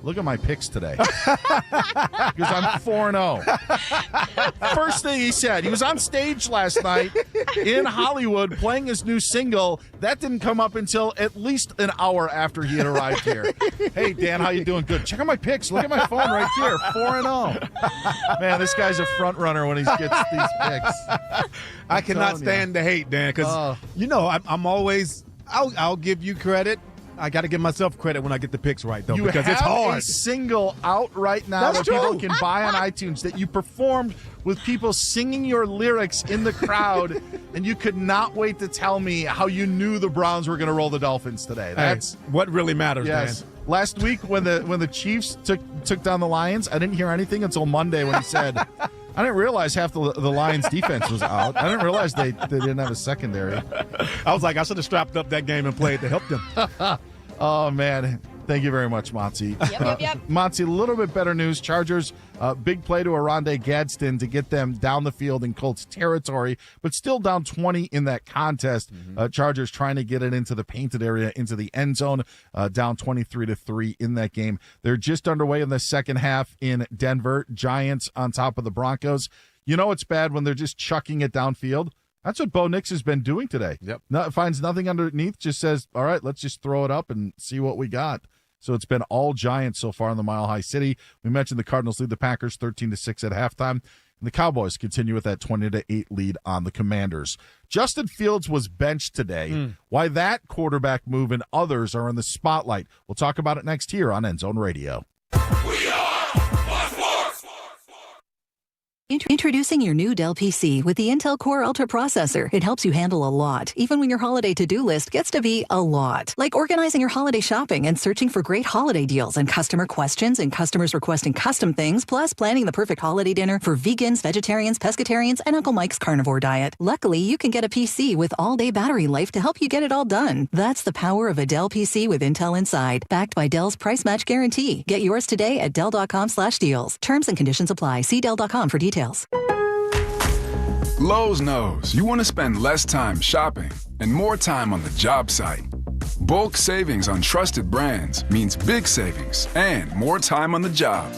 look at my picks today. Because I'm 4-0. First thing he said, he was on stage last night in Hollywood playing his new single. That didn't come up until at least an hour after he had arrived here. Hey, Dan, how you doing? Good. Check out my picks. Look at my phone right here. 4-0. Man, this guy's a front runner when he gets these picks. I cannot stand the hate, Dan, because, I'm always – I'll give you credit. I got to give myself credit when I get the picks right, though, because it's hard. You have a single out right now that people can buy on iTunes that you performed with people singing your lyrics in the crowd, and you could not wait to tell me how you knew the Browns were going to roll the Dolphins today. That's what really matters, yes. man. Last week when the Chiefs took down the Lions, I didn't hear anything until Monday when he said, I didn't realize half the Lions' defense was out. I didn't realize they didn't have a secondary. I was like, I should have strapped up that game and played to help them. Oh, man. Thank you very much, Monty. Yep. Monty, a little bit better news. Chargers, big play to Oronde Gadsden to get them down the field in Colts territory, but still down 20 in that contest. Chargers trying to get it into the painted area, into the end zone, down 23-3 in that game. They're just underway in the second half in Denver. Giants on top of the Broncos. You know it's bad when they're just chucking it downfield. That's what Bo Nix has been doing today. Yep. Finds nothing underneath, just says, all right, let's just throw it up and see what we got. So it's been all Giants so far in the Mile High City. We mentioned the Cardinals lead the Packers 13-6 at halftime. And the Cowboys continue with that 20-8 lead on the Commanders. Justin Fields was benched today. Why that quarterback move and others are in the spotlight. We'll talk about it next here on End Zone Radio. We are Fox Sports. Introducing your new Dell PC with the Intel Core Ultra processor. It helps you handle a lot, even when your holiday to-do list gets to be a lot. Like organizing your holiday shopping and searching for great holiday deals and customer questions and customers requesting custom things, plus planning the perfect holiday dinner for vegans, vegetarians, pescatarians, and Uncle Mike's carnivore diet. Luckily, you can get a PC with all-day battery life to help you get it all done. That's the power of a Dell PC with Intel inside, backed by Dell's price match guarantee. Get yours today at Dell.com/deals. Terms and conditions apply. See Dell.com for details. Lowe's knows you want to spend less time shopping and more time on the job site. Bulk savings on trusted brands means big savings and more time on the job.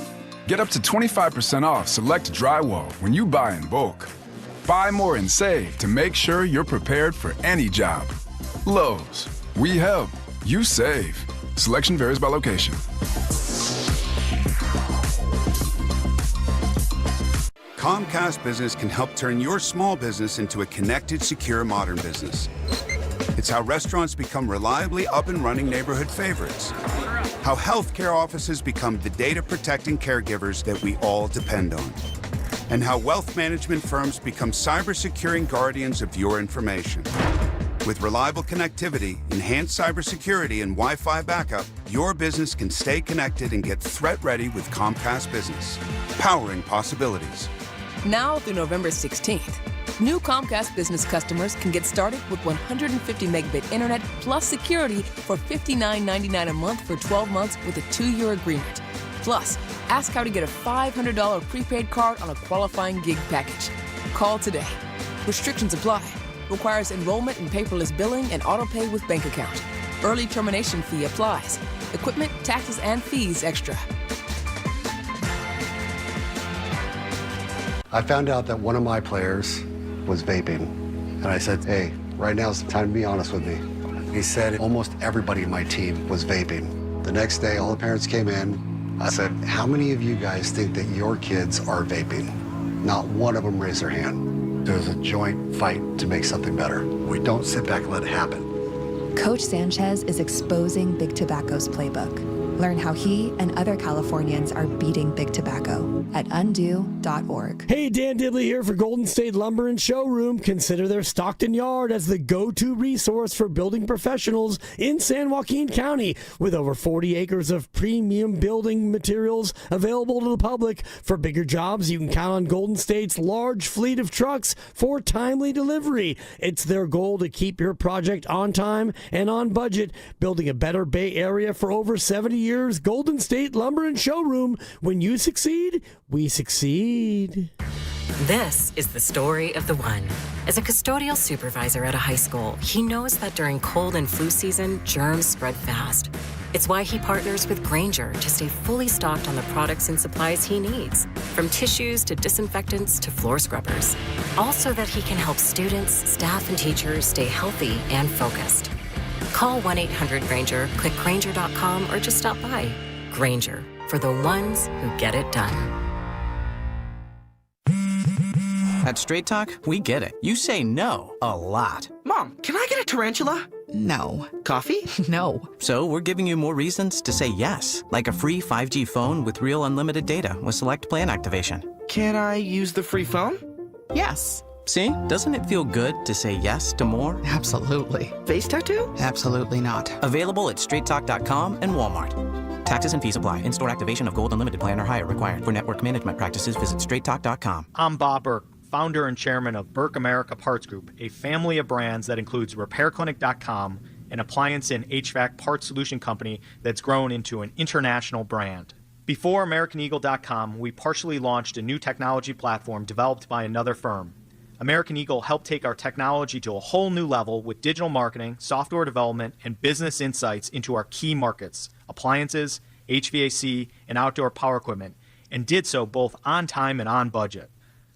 Get up to 25% off select drywall when you buy in bulk. Buy more and save to make sure you're prepared for any job. Lowe's, we help, you save. Selection varies by location. Comcast Business can help turn your small business into a connected, secure, modern business. It's how restaurants become reliably up and running neighborhood favorites. How healthcare offices become the data-protecting caregivers that we all depend on. And how wealth management firms become cyber-securing guardians of your information. With reliable connectivity, enhanced cybersecurity, and Wi-Fi backup, your business can stay connected and get threat-ready with Comcast Business. Powering possibilities. Now through November 16th, new Comcast Business customers can get started with 150 megabit internet plus security for $59.99 a month for 12 months with a 2-year agreement. Plus, ask how to get a $500 prepaid card on a qualifying gig package. Call today. Restrictions apply. Requires enrollment in paperless billing and auto pay with bank account. Early termination fee applies. Equipment, taxes, and fees extra. I found out that one of my players was vaping. And I said, hey, right now is the time to be honest with me. He said almost everybody in my team was vaping. The next day, all the parents came in. I said, how many of you guys think that your kids are vaping? Not one of them raised their hand. There's a joint fight to make something better. We don't sit back and let it happen. Coach Sanchez is exposing Big Tobacco's playbook. Learn how he and other Californians are beating Big Tobacco at undo.org. Hey, Dan Dibley here for Golden State Lumber and Showroom. Consider their Stockton Yard as the go-to resource for building professionals in San Joaquin County, with over 40 acres of premium building materials available to the public. For bigger jobs, you can count on Golden State's large fleet of trucks for timely delivery. It's their goal to keep your project on time and on budget, building a better Bay Area for over 70 years. Golden State Lumber and Showroom. When you succeed, we succeed. This is the story of the one. As a custodial supervisor at a high school, he knows that during cold and flu season, germs spread fast. It's why he partners with Grainger to stay fully stocked on the products and supplies he needs, from tissues to disinfectants to floor scrubbers. All so that he can help students, staff, and teachers stay healthy and focused. Call 1-800-GRAINGER, click Grainger.com, or just stop by. Grainger, for the ones who get it done. At Straight Talk, we get it. You say no a lot. Mom, can I get a tarantula? No. Coffee? No. So we're giving you more reasons to say yes, like a free 5G phone with real unlimited data with select plan activation. Can I use the free phone? Yes. See? Doesn't it feel good to say yes to more? Absolutely. Face tattoo? Absolutely not. Available at straighttalk.com and Walmart. Taxes and fees apply. In-store activation of Gold Unlimited plan or higher required. For network management practices, visit straighttalk.com. I'm Bob Burke, founder and chairman of Burke America Parts Group, a family of brands that includes RepairClinic.com, an appliance and HVAC parts solution company that's grown into an international brand. Before AmericanEagle.com, we partially launched a new technology platform developed by another firm. American Eagle helped take our technology to a whole new level with digital marketing, software development, and business insights into our key markets, appliances, HVAC, and outdoor power equipment, and did so both on time and on budget.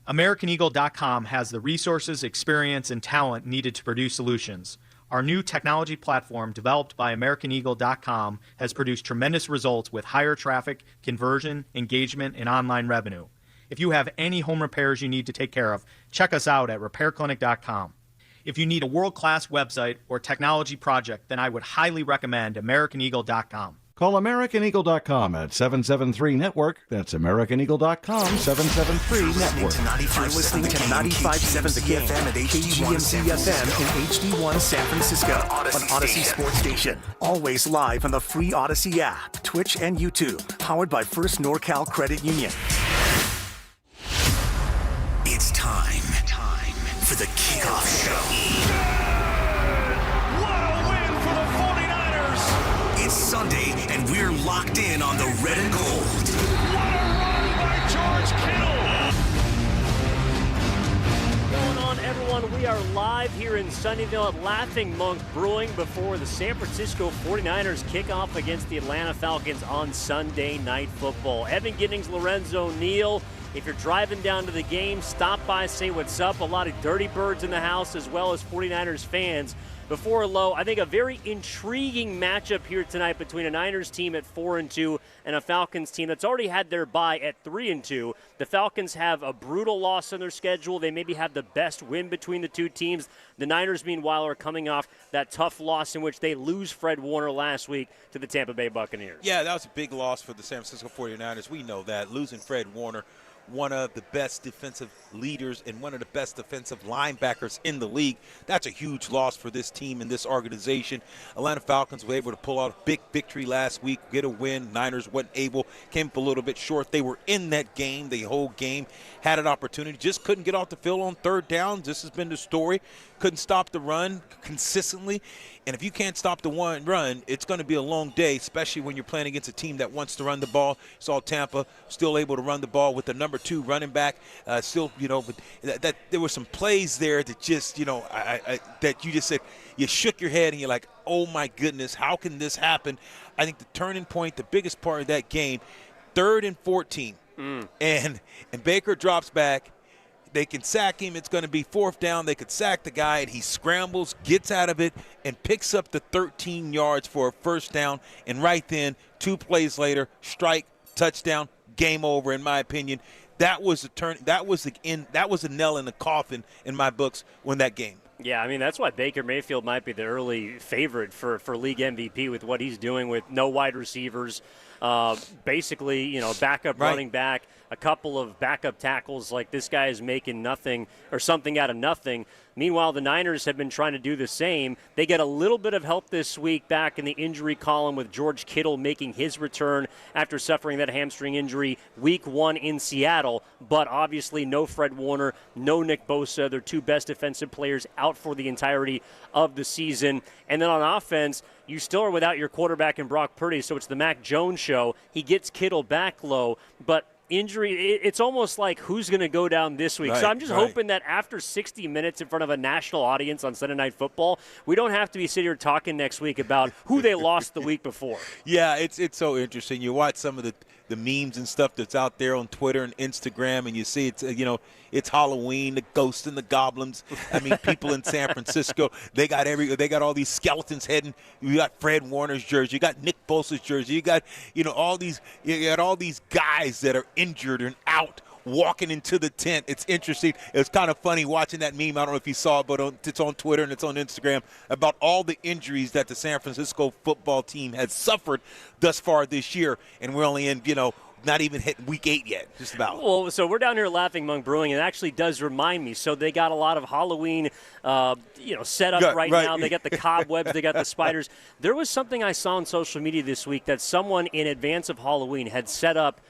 AmericanEagle.com has the resources, experience, and talent needed to produce solutions. Our new technology platform, developed by AmericanEagle.com, has produced tremendous results with higher traffic, conversion, engagement, and online revenue. If you have any home repairs you need to take care of, check us out at RepairClinic.com. If you need a world-class website or technology project, then I would highly recommend AmericanEagle.com. Call AmericanEagle.com at 773-NETWORK. That's AmericanEagle.com, 773-NETWORK. You're listening to 95.7 The KFM at KGMC FM in HD1 San Francisco on Odyssey Sports Station. Always live on the free Odyssey app, Twitch, and YouTube. Powered by First NorCal Credit Union. It's time for the Kickoff Show. It's Sunday, and we're locked in on the red and gold. What a run by George Kittle! What's going on, everyone? We are live here in Sunnyvale at Laughing Monk Brewing before the San Francisco 49ers kick off against the Atlanta Falcons on Sunday Night Football. Evan Giddings, Lorenzo Neal. If you're driving down to the game, stop by, say what's up. A lot of Dirty Birds in the house, as well as 49ers fans. Before low, I think a very intriguing matchup here tonight between a Niners team at 4-2 and a Falcons team that's already had their bye at 3-2. The Falcons have a brutal loss on their schedule. They maybe have the best win between the two teams. The Niners, meanwhile, are coming off that tough loss in which they lose Fred Warner last week to the Tampa Bay Buccaneers. Yeah, that was a big loss for the San Francisco 49ers. We know that. Losing Fred Warner, one of the best defensive leaders and one of the best defensive linebackers in the league. That's a huge loss for this team and this organization. Atlanta Falcons were able to pull out a big victory last week, get a win. Niners wasn't able, came up a little bit short. They were in that game, the whole game, had an opportunity, just couldn't get off the field on third down. This has been the story. Couldn't stop the run consistently. And if you can't stop the run, it's going to be a long day, especially when you're playing against a team that wants to run the ball. Saw Tampa still able to run the ball with the number 2 running back. Still, but that there were some plays there that just, that you just said, you shook your head and you're like, oh my goodness, how can this happen? I think the turning point, the biggest part of that game, 3rd and 14, and Baker drops back. They can sack him. It's going to be 4th down. They could sack the guy, and he scrambles, gets out of it, and picks up the 13 yards for a 1st down. And right then, 2 plays later, strike, touchdown, game over. In my opinion, that was the turn. That was a nail in the coffin in my books when that game. Yeah, I mean, that's why Baker Mayfield might be the early favorite for league MVP with what he's doing with no wide receivers. Basically, backup running back, a couple of backup tackles. Like, this guy is making nothing or something out of nothing. Meanwhile, the Niners have been trying to do the same. They get a little bit of help this week back in the injury column with George Kittle making his return after suffering that hamstring injury week 1 in Seattle. But obviously no Fred Warner, no Nick Bosa, their 2 best defensive players out for the entirety of the season. And then on offense, you still are without your quarterback in Brock Purdy, so it's the Mac Jones show. He gets Kittle back low, but injury, it's almost like who's going to go down this week. Right, So I'm just hoping that after 60 minutes in front of a national audience on Sunday Night Football, we don't have to be sitting here talking next week about who they lost the week before. Yeah, it's so interesting. You watch some of the memes and stuff that's out there on Twitter and Instagram, and you see it's Halloween, the ghosts and the goblins. I mean, people in San Francisco, they got all these skeletons heading. You got Fred Warner's jersey, you got Nick Bosa's jersey, you got all these guys that are injured and out walking into the tent. It's interesting. It's kind of funny watching that meme. I don't know if you saw it, but it's on Twitter and it's on Instagram about all the injuries that the San Francisco football team has suffered thus far this year, and we're only in, not even hit week 8 yet, just about. Well, so we're down here Laughing Monk Brewing, and it actually does remind me. So they got a lot of Halloween, set up right now. They got the cobwebs, they got the spiders. There was something I saw on social media this week that someone in advance of Halloween had set up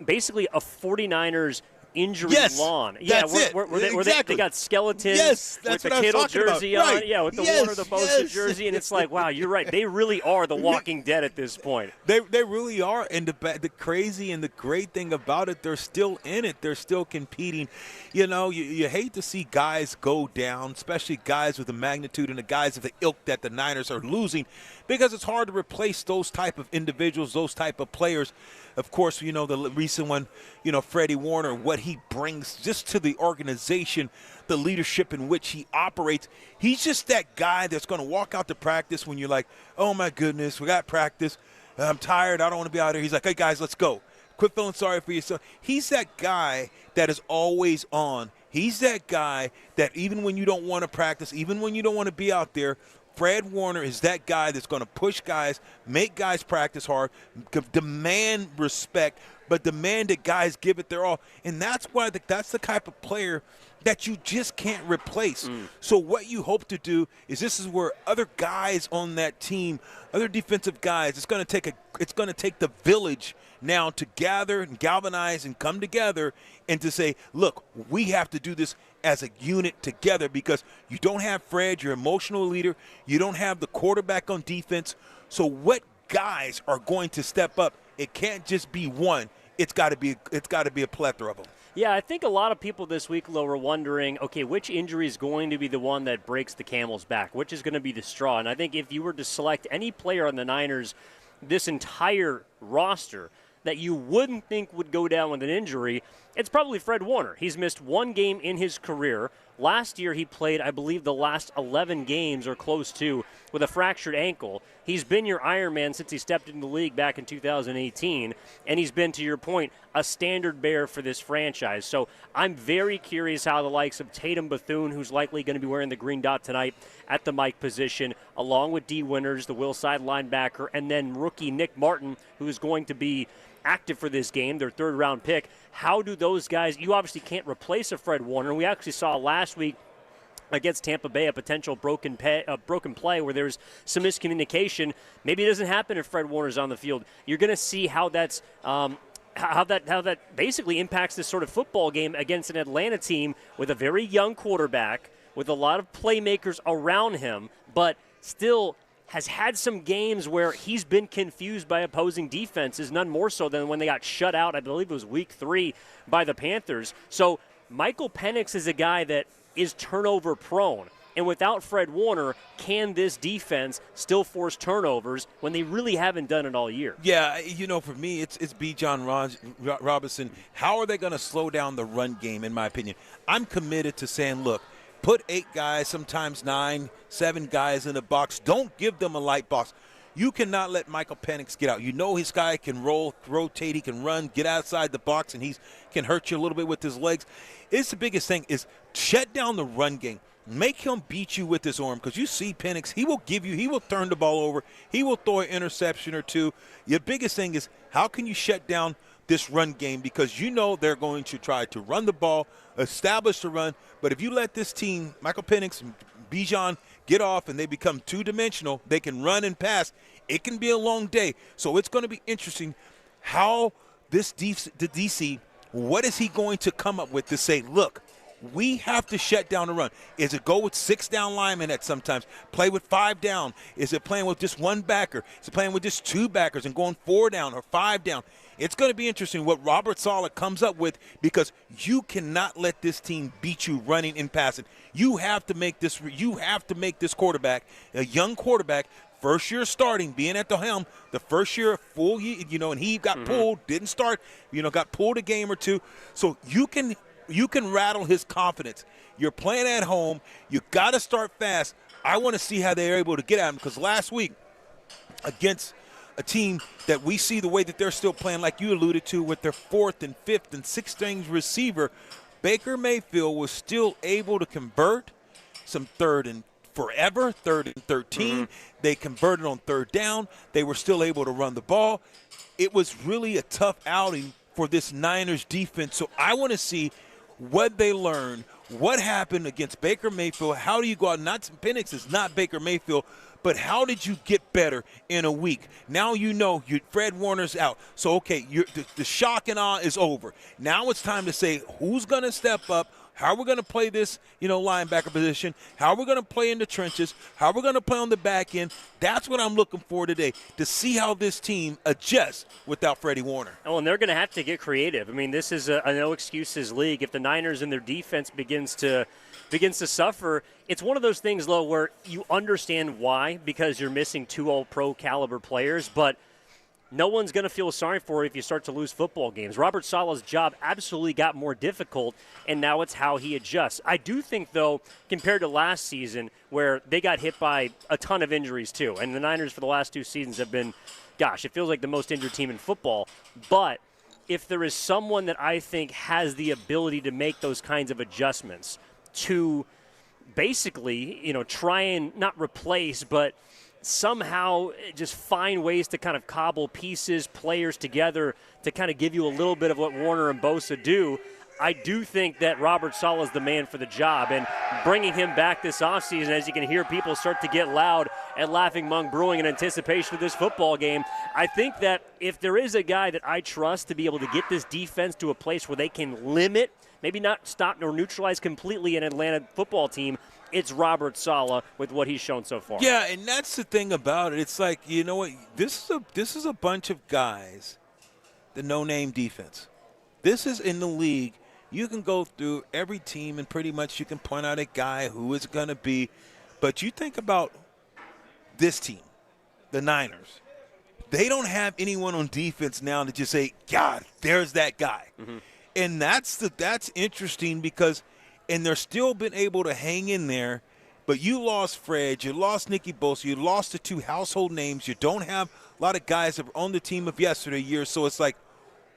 basically a 49ers injury lawn. That's it. Where they got skeletons with the Kittle jersey on. Right. Yeah, with the Warner, the Bosa jersey. And it's like, wow, you're right. They really are the Walking Dead at this point. They really are. And the crazy and the great thing about it, they're still in it. They're still competing. You hate to see guys go down, especially guys with the magnitude and the guys of the ilk that the Niners are losing, because it's hard to replace those type of individuals, those type of players. Of course, the recent one, Freddie Warner, what he brings just to the organization, the leadership in which he operates. He's just that guy that's going to walk out to practice when you're like, oh, my goodness, we got practice. I'm tired. I don't want to be out here. He's like, hey, guys, let's go. Quit feeling sorry for yourself. He's that guy that is always on. He's that guy that even when you don't want to practice, even when you don't want to be out there, Fred Warner is that guy that's going to push guys, make guys practice hard, demand respect, but demand that guys give it their all. And that's why that's the type of player that you just can't replace. So what you hope to do is this is where other guys on that team, other defensive guys, it's going to take the village now to gather and galvanize and come together and to say, look, we have to do this as a unit together, because you don't have Fred, your emotional leader, you don't have the quarterback on defense. So what guys are going to step up? It can't just be one. It's got to be a plethora of them. Yeah, I think a lot of people this week, though, were wondering, okay, which injury is going to be the one that breaks the camel's back? Which is going to be the straw? And I think if you were to select any player on the Niners, this entire roster, that you wouldn't think would go down with an injury, it's probably Fred Warner. He's missed one game in his career. Last year he played, I believe, the last 11 games or close to with a fractured ankle. He's been your Iron Man since he stepped into the league back in 2018, and he's been, to your point, a standard bearer for this franchise. So I'm very curious how the likes of Tatum Bethune, who's likely going to be wearing the green dot tonight at the Mike position, along with D. Winters, the will side linebacker, and then rookie Nick Martin, who is going to be active for this game, their third-round pick. How do those guys – you obviously can't replace a Fred Warner. We actually saw last week against Tampa Bay a potential broken play where there's some miscommunication. Maybe it doesn't happen if Fred Warner's on the field. You're going to see how that's how that basically impacts this sort of football game against an Atlanta team with a very young quarterback, with a lot of playmakers around him, but still – has had some games where he's been confused by opposing defenses, none more so than when they got shut out, I believe it was week 3, by the Panthers. So Michael Penix is a guy that is turnover prone. And without Fred Warner, can this defense still force turnovers when they really haven't done it all year? Yeah, for me, it's Bijan Robinson. How are they going to slow down the run game, in my opinion? I'm committed to saying, look, put 8 guys, sometimes 9, 7 guys in the box. Don't give them a light box. You cannot let Michael Penix get out. His guy can rotate, he can run, get outside the box, and he can hurt you a little bit with his legs. It's the biggest thing is shut down the run game. Make him beat you with his arm, because you see Penix, he will turn the ball over. He will throw an interception or two. Your biggest thing is how can you shut down this run game, because they're going to try to run the ball, establish the run. But if you let this team, Michael Penix and Bijan, get off and they become two-dimensional, they can run and pass, it can be a long day. So it's going to be interesting how the DC, what is he going to come up with to say, look, We have to shut down the run. Is it go with 6 down linemen at sometimes? Play with 5 down? Is it playing with just 1 backer? Is it playing with just 2 backers and going 4 down or 5 down? It's going to be interesting what Robert Saleh comes up with, because you cannot let this team beat you running and passing. You have to make this quarterback, a young quarterback, first year starting, being at the helm, the first year full year, and he got pulled, didn't start, got pulled a game or two. So you can rattle his confidence. You're playing at home. You got to start fast. I want to see how they're able to get at him, because last week against a team that we see the way that they're still playing, like you alluded to, with their 4th and 5th and 6th string receiver, Baker Mayfield was still able to convert some 3rd and 13. They converted on 3rd down. They were still able to run the ball. It was really a tough outing for this Niners defense. So I want to see what they learned, what happened against Baker Mayfield. How do you go out? Penix is not Baker Mayfield, but how did you get better in a week? Now Fred Warner's out. So, okay, the shock and awe is over. Now it's time to say who's going to step up, how we're going to play this, linebacker position, how we're going to play in the trenches, how we're going to play on the back end. That's what I'm looking for today, to see how this team adjusts without Freddie Warner. Oh, and they're going to have to get creative. I mean, this is a no-excuses league. If the Niners and their defense begins to suffer, it's one of those things, though, where you understand why, because you're missing 2 all-pro caliber players, but no one's going to feel sorry for it if you start to lose football games. Robert Saleh's job absolutely got more difficult, and now it's how he adjusts. I do think, though, compared to last season, where they got hit by a ton of injuries, too, and the Niners for the last 2 seasons have been, it feels like the most injured team in football. But if there is someone that I think has the ability to make those kinds of adjustments to basically, try and not replace, but somehow just find ways to kind of cobble pieces, players together to kind of give you a little bit of what Warner and Bosa do, I do think that Robert Saleh is the man for the job. And bringing him back this offseason, as you can hear people start to get loud at Laughing Monk Brewing in anticipation of this football game, I think that if there is a guy that I trust to be able to get this defense to a place where they can limit, maybe not stop or neutralize completely an Atlanta football team, it's Robert Saleh with what he's shown so far. Yeah, and that's the thing about it. It's like, you know what, this is a bunch of guys, the no-name defense. This is in the league. You can go through every team and pretty much you can point out a guy who is going to be. But you think about this team, the Niners. They don't have anyone on defense now to just say, God, there's that guy. And that's interesting because – and they're still been able to hang in there, but you lost Fred, you lost Nicky Bosa, you lost the 2 household names. You don't have a lot of guys that were on the team of year. So it's like,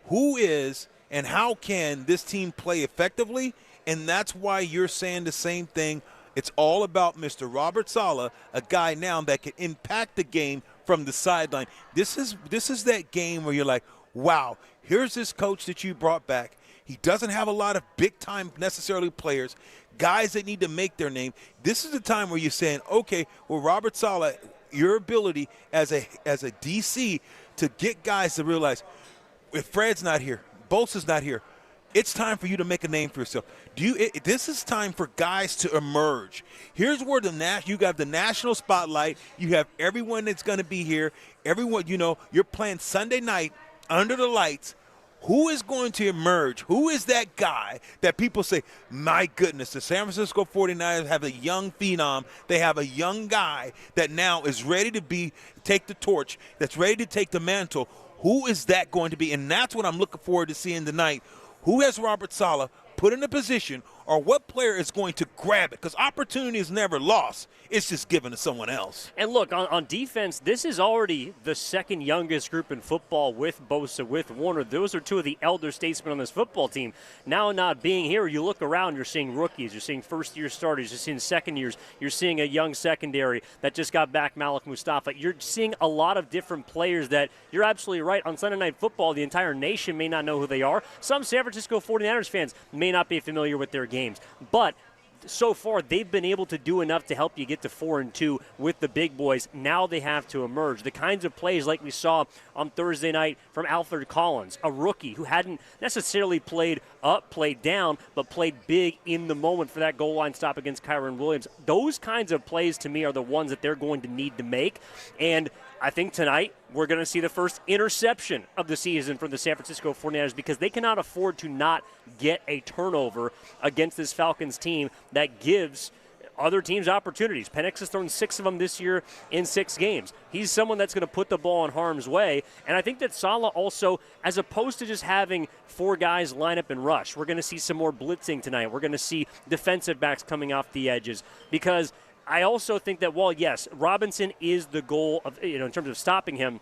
who is and how can this team play effectively? And that's why you're saying the same thing. It's all about Mr. Robert Saleh, a guy now that can impact the game from the sideline. This is that game where you're like, wow, here's this coach that you brought back. He doesn't have a lot of big-time necessarily players, guys that need to make their name. This is the time where you're saying, okay, well, Robert Saleh, your ability as a DC to get guys to realize if Fred's not here, Bosa's not here, it's time for you to make a name for yourself. This is time for guys to emerge. Here's where you have the national spotlight. You have everyone that's going to be here. Everyone, you're playing Sunday night under the lights. Who is going to emerge? Who is that guy that people say, my goodness, the San Francisco 49ers have a young phenom. They have a young guy that now is ready to take the torch, that's ready to take the mantle. Who is that going to be? And that's what I'm looking forward to seeing tonight. Who has Robert Saleh put in a position, or what player is going to grab it? Because opportunity is never lost. It's just given to someone else. And look, on defense, this is already the second youngest group in football with Bosa, with Warner. Those are 2 of the elder statesmen on this football team. Now not being here, you look around, you're seeing rookies, you're seeing first-year starters, you're seeing second years, you're seeing a young secondary that just got back Malik Mustafa. You're seeing a lot of different players that, you're absolutely right, on Sunday Night Football, the entire nation may not know who they are. Some San Francisco 49ers fans may not be familiar with their games. But so far they've been able to do enough to help you get to 4-2 with the big boys. Now they have to emerge. The kinds of plays like we saw on Thursday night from Alfred Collins, a rookie who hadn't necessarily played up, played down, but played big in the moment for that goal line stop against Kyron Williams. Those kinds of plays to me are the ones that they're going to need to make. And I think tonight we're going to see the first interception of the season from the San Francisco 49ers because they cannot afford to not get a turnover against this Falcons team that gives other teams opportunities. Penix has thrown 6 of them this year in 6 games. He's someone that's going to put the ball in harm's way. And I think that Saleh also, as opposed to just having 4 guys line up and rush, we're going to see some more blitzing tonight. We're going to see defensive backs coming off the edges because I also think that while, yes, Robinson is the goal of, in terms of stopping him,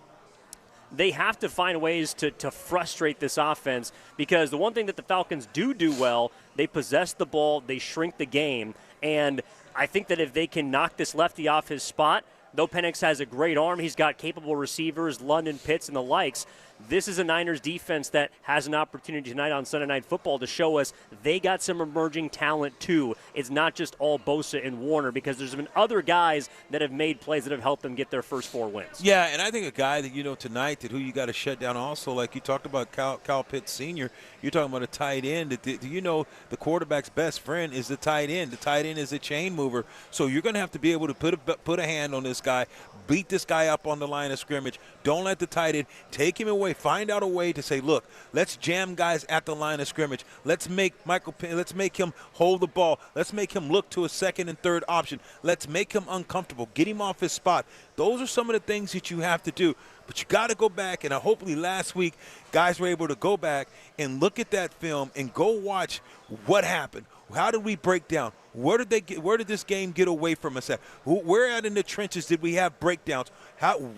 they have to find ways to frustrate this offense because the one thing that the Falcons do well, they possess the ball, they shrink the game, and I think that if they can knock this lefty off his spot, though Penix has a great arm, he's got capable receivers, London, Pitts, and the likes. This is a Niners defense that has an opportunity tonight on Sunday Night Football to show us they got some emerging talent too. It's not just all Bosa and Warner because there's been other guys that have made plays that have helped them get their first 4 wins. Yeah, and I think a guy that, tonight that who you got to shut down also, like you talked about Kyle Pitts Sr., you're talking about a tight end. The quarterback's best friend is the tight end. The tight end is a chain mover. So you're going to have to be able to put a hand on this guy, beat this guy up on the line of scrimmage. Don't let the tight end take him away. Find out a way to say, look, let's jam guys at the line of scrimmage. Let's make let's make him hold the ball. Let's make him look to a second and third option. Let's make him uncomfortable. Get him off his spot. Those are some of the things that you have to do. But you got to go back, and hopefully last week guys were able to go back and look at that film and go watch what happened. How did we break down? Where did this game get away from us at? Where out in the trenches did we have breakdowns?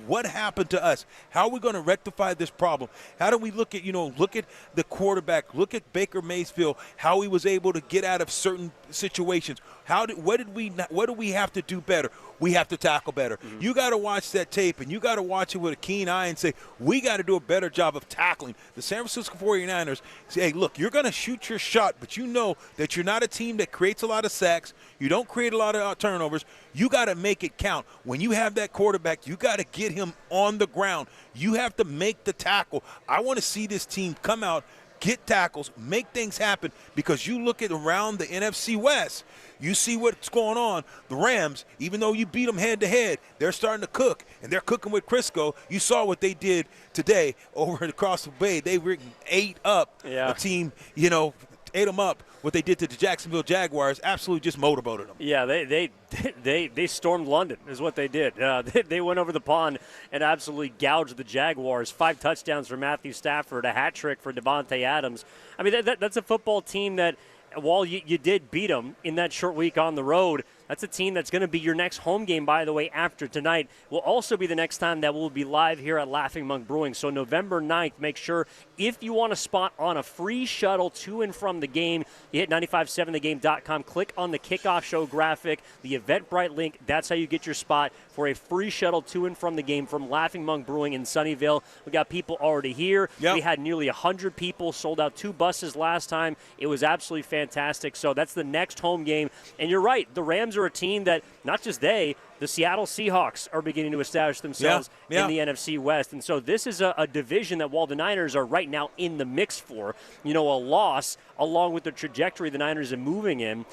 What happened to us? How are we going to rectify this problem? How do we look at the quarterback, look at Baker Mayfield, how he was able to get out of certain situations? What do we have to do better? We have to tackle better. Mm-hmm. You got to watch that tape, and you got to watch it with a keen eye and say, we got to do a better job of tackling. The San Francisco 49ers say, hey, look, you're going to shoot your shot, but you know that you're not a team that creates a lot of sacks. You don't create a lot of turnovers. You got to make it count. When you have that quarterback, you got to get him on the ground. You have to make the tackle. I want to see this team come out, get tackles, make things happen, because you look at around the NFC West, you see what's going on. The Rams, even though you beat them head-to-head, they're starting to cook, and they're cooking with Crisco. You saw what they did today over across the bay. They ate up a team, ate them up. What they did to the Jacksonville Jaguars, absolutely just motorboated them. Yeah, they stormed London is what they did. They went over the pond and absolutely gouged the Jaguars. 5 touchdowns for Matthew Stafford, a hat trick for Devontae Adams. I mean, that's a football team that, while you did beat them in that short week on the road, that's a team that's going to be your next home game, by the way, after tonight. Will also be the next time that we'll be live here at Laughing Monk Brewing. So November 9th, make sure if you want a spot on a free shuttle to and from the game, you hit 957thegame.com, click on the Kickoff Show graphic, the Eventbrite link. That's how you get your spot for a free shuttle to and from the game from Laughing Monk Brewing in Sunnyvale. We got people already here. Yep. We had nearly 100 people, sold out 2 buses last time. It was absolutely fantastic. So that's the next home game. And you're right, the Rams are a team that not just the Seattle Seahawks are beginning to establish themselves in the NFC West. And so this is a division that, while the Niners are right now in the mix for, a loss along with the trajectory the Niners are moving in,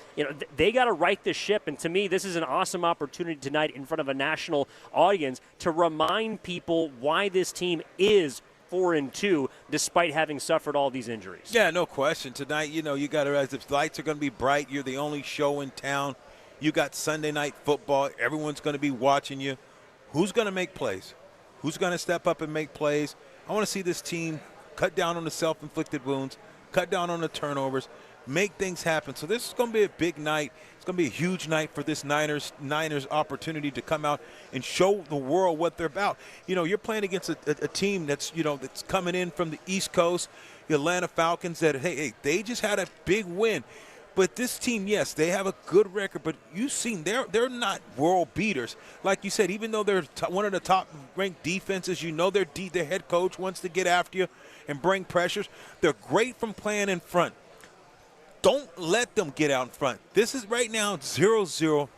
they got to right this ship. And to me, this is an awesome opportunity tonight in front of a national audience to remind people why this team is 4-2, despite having suffered all these injuries. Yeah, no question. Tonight, you got to realize the lights are going to be bright. You're the only show in town. You got Sunday Night Football. Everyone's going to be watching you. Who's going to make plays? Who's going to step up and make plays? I want to see this team cut down on the self-inflicted wounds, cut down on the turnovers, make things happen. So this is going to be a big night. It's going to be a huge night for this Niners opportunity to come out and show the world what they're about. You're playing against a team that's coming in from the East Coast, the Atlanta Falcons, that, hey, they just had a big win. But this team, yes, they have a good record, but you've seen they're not world beaters. Like you said, even though they're one of the top-ranked defenses, their head coach wants to get after you and bring pressures. They're great from playing in front. Don't let them get out in front. This is right now 0-0.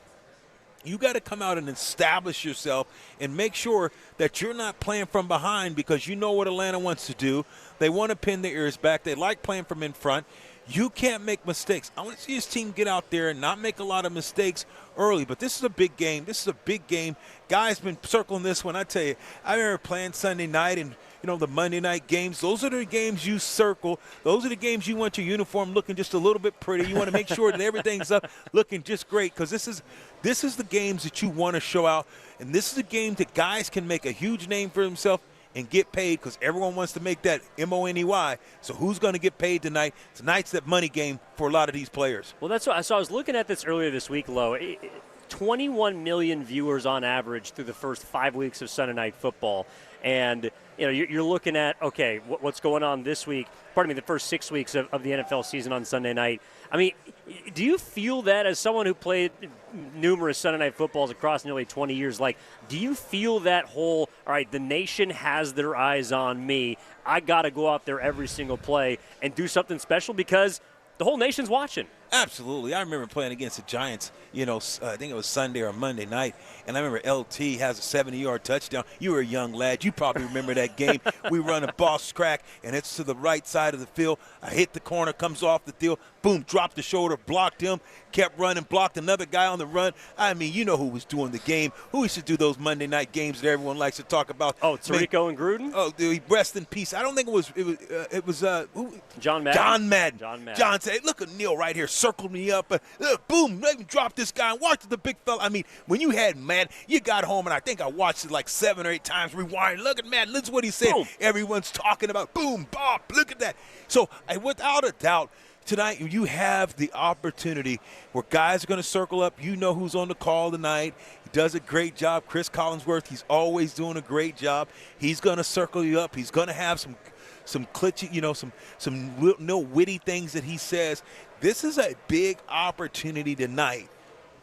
You got to come out and establish yourself and make sure that you're not playing from behind, because you know what Atlanta wants to do. They want to pin their ears back. They like playing from in front. You can't make mistakes. I want to see his team get out there and not make a lot of mistakes early. But this is a big game. This is a big game. Guys been circling this one. I tell you, I remember playing Sunday night and, the Monday night games. Those are the games you circle. Those are the games you want your uniform looking just a little bit pretty. You want to make sure that everything's up looking just great, because this is the games that you want to show out. And this is a game that guys can make a huge name for themselves and get paid, because everyone wants to make that MONEY. So who's going to get paid tonight? Tonight's that money game for a lot of these players. Well, that's what I was looking at this earlier this week, Lo. 21 million viewers on average through the first 5 weeks of Sunday Night Football. And, you're looking at, okay, what's going on this week, the first 6 weeks of the NFL season on Sunday night. I mean, do you feel that as someone who played numerous Sunday Night Footballs across nearly 20 years, do you feel that whole, all right, the nation has their eyes on me, I got to go out there every single play and do something special because the whole nation's watching? Absolutely. I remember playing against the Giants, I think it was Sunday or Monday night, and I remember LT has a 70-yard touchdown. You were a young lad. You probably remember that game. We run a boss crack, and it's to the right side of the field. I hit the corner, comes off the field, boom, dropped the shoulder, blocked him, kept running, blocked another guy on the run. I mean, you know who was doing the game. Who used to do those Monday night games that everyone likes to talk about? Oh, Tirico and Gruden? Oh, rest in peace. I don't think it was who? John Madden. John said, look at Neil right here, circled me up, boom, let me drop this guy and watch the big fella. I mean, when you had Madden, you got home, and I think I watched it like 7 or 8 times, rewind. Look at Madden, listen to what he said. Boom. Everyone's talking about, boom, Bob, look at that. So, without a doubt, tonight you have the opportunity where guys are going to circle up. You know who's on the call tonight. He does a great job. Chris Collinsworth, he's always doing a great job. He's going to circle you up. He's going to have some glitchy, some witty things that he says. This is a big opportunity tonight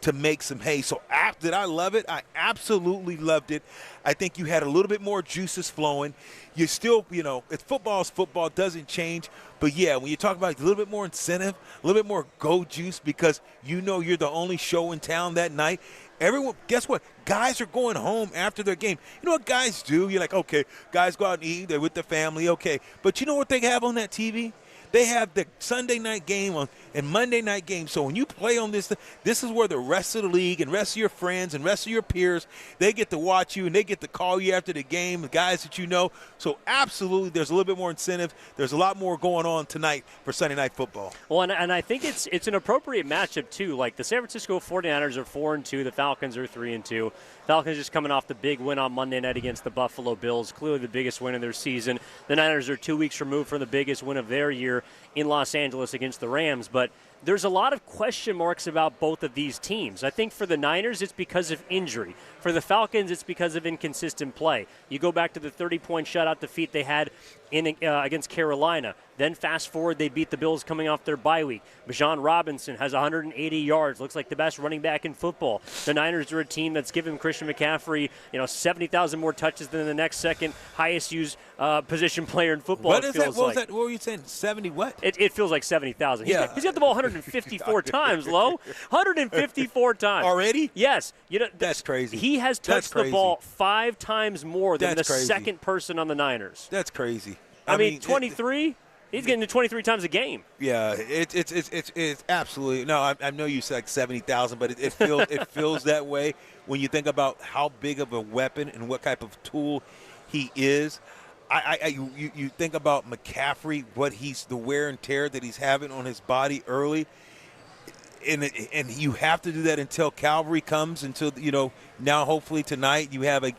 to make some hay. So did I love it? I absolutely loved it. I think you had a little bit more juices flowing. You still, it's football doesn't change. But, yeah, when you talk about a little bit more incentive, a little bit more go juice, because you're the only show in town that night. Everyone, guess what? Guys are going home after their game. You know what guys do? You're like, okay, guys go out and eat. They're with their family, okay. But you know what they have on that TV? They have the Sunday night game and Monday night game. So when you play on this is where the rest of the league and rest of your friends and rest of your peers, they get to watch you and they get to call you after the game, the guys that you know. So absolutely, there's a little bit more incentive. There's a lot more going on tonight for Sunday Night Football. Well, and I think it's an appropriate matchup, too. Like the San Francisco 49ers are 4-2. The Falcons are 3-2. Falcons just coming off the big win on Monday night against the Buffalo Bills, clearly the biggest win of their season. The Niners are 2 weeks removed from the biggest win of their year in Los Angeles against the Rams. But there's a lot of question marks about both of these teams. I think for the Niners, it's because of injury. For the Falcons, it's because of inconsistent play. You go back to the 30-point shutout defeat they had against Carolina. Then fast forward, they beat the Bills coming off their bye week. Bijan Robinson has 180 yards, looks like the best running back in football. The Niners are a team that's given Christian McCaffrey, 70,000 more touches than the next second highest used position player in football. What is that? What were you saying? 70 what? It feels like 70,000. Yeah. He's got the ball 154 times, Lo. 154 times. Already? Yes. That's crazy. He has touched the ball 5 times more than the crazy. second person on the Niners. That's crazy. I mean 23? He's getting to 23 times a game. Yeah, it's absolutely. No, I know you said like 70,000, but it feels that way when you think about how big of a weapon and what type of tool he is. You think about McCaffrey, the wear and tear that he's having on his body early, and you have to do that until Calvary comes. Until now, hopefully tonight you have a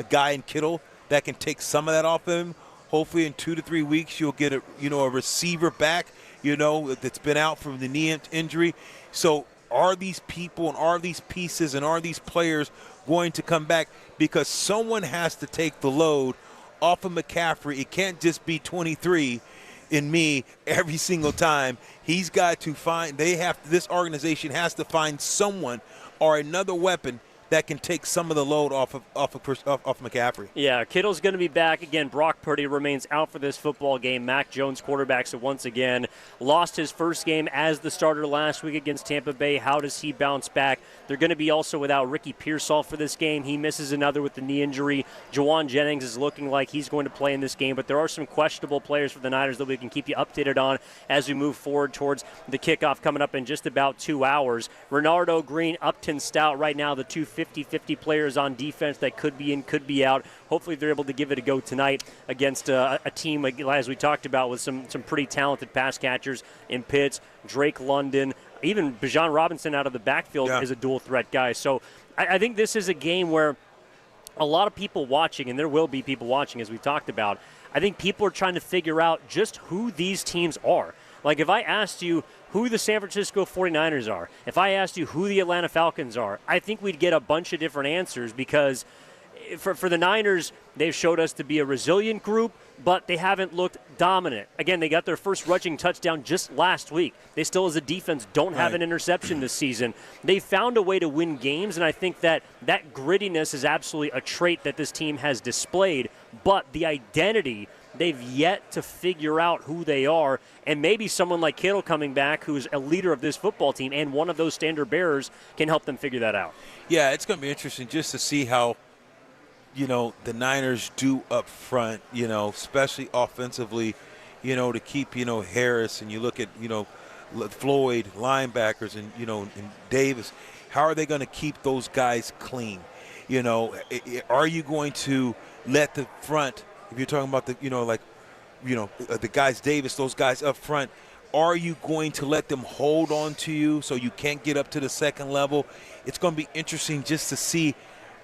guy in Kittle that can take some of that off him. Hopefully in 2 to 3 weeks you'll get a receiver back, that's been out from the knee injury. So are these people and are these pieces and are these players going to come back? Because someone has to take the load off of McCaffrey. It can't just be 23 in me every single time. He's got to find. This organization has to find someone or another weapon that can take some of the load off McCaffrey. Yeah, Kittle's going to be back again. Brock Purdy remains out for this football game. Mac Jones quarterbacks it once again. Lost his first game as the starter last week against Tampa Bay. How does he bounce back? They're going to be also without Ricky Pearsall for this game. He misses another with the knee injury. Jawan Jennings is looking like he's going to play in this game, but there are some questionable players for the Niners that we can keep you updated on as we move forward towards the kickoff coming up in just about 2 hours. Renardo Green, Upton Stout right now, the two 50-50 players on defense that could be in, could be out. Hopefully they're able to give it a go tonight against a team, as we talked about, with some pretty talented pass catchers in Pitts, Drake London, even Bijan Robinson out of the backfield is a dual threat guy. So I think this is a game where a lot of people watching, and there will be people watching as we talked about, I think people are trying to figure out just who these teams are. Like if I asked you who the San Francisco 49ers are, if I asked you who the Atlanta Falcons are, I think we'd get a bunch of different answers because for the Niners, they've showed us to be a resilient group, but they haven't looked dominant. Again, they got their first rushing touchdown just last week. They still, as a defense, don't have an interception this season. They found a way to win games, and I think that grittiness is absolutely a trait that this team has displayed, but the identity, they've yet to figure out who they are, and maybe someone like Kittle coming back, who's a leader of this football team and one of those standard bearers, can help them figure that out. Yeah, it's going to be interesting just to see how, the Niners do up front, especially offensively, to keep, Harris, and you look at, Floyd, linebackers, and Davis. How are they going to keep those guys clean? Are you going to let the front, if you're talking about the guys, Davis, those guys up front, are you going to let them hold on to you so you can't get up to the second level? It's going to be interesting just to see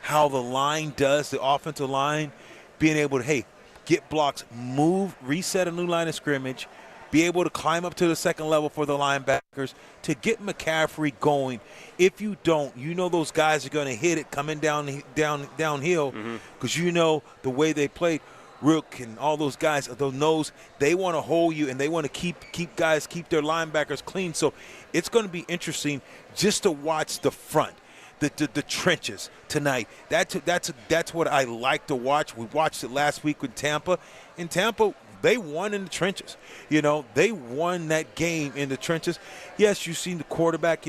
how the line does, the offensive line, being able to, get blocks, move, reset a new line of scrimmage, be able to climb up to the second level for the linebackers to get McCaffrey going. If you don't, those guys are going to hit it coming downhill because the way they played. Rook and all those guys, those nose, they want to hold you and they want to keep their linebackers clean. So it's going to be interesting just to watch the front. The trenches tonight. That's what I like to watch. We watched it last week with Tampa. In Tampa, they won in the trenches. They won that game in the trenches. Yes, you've seen the quarterback,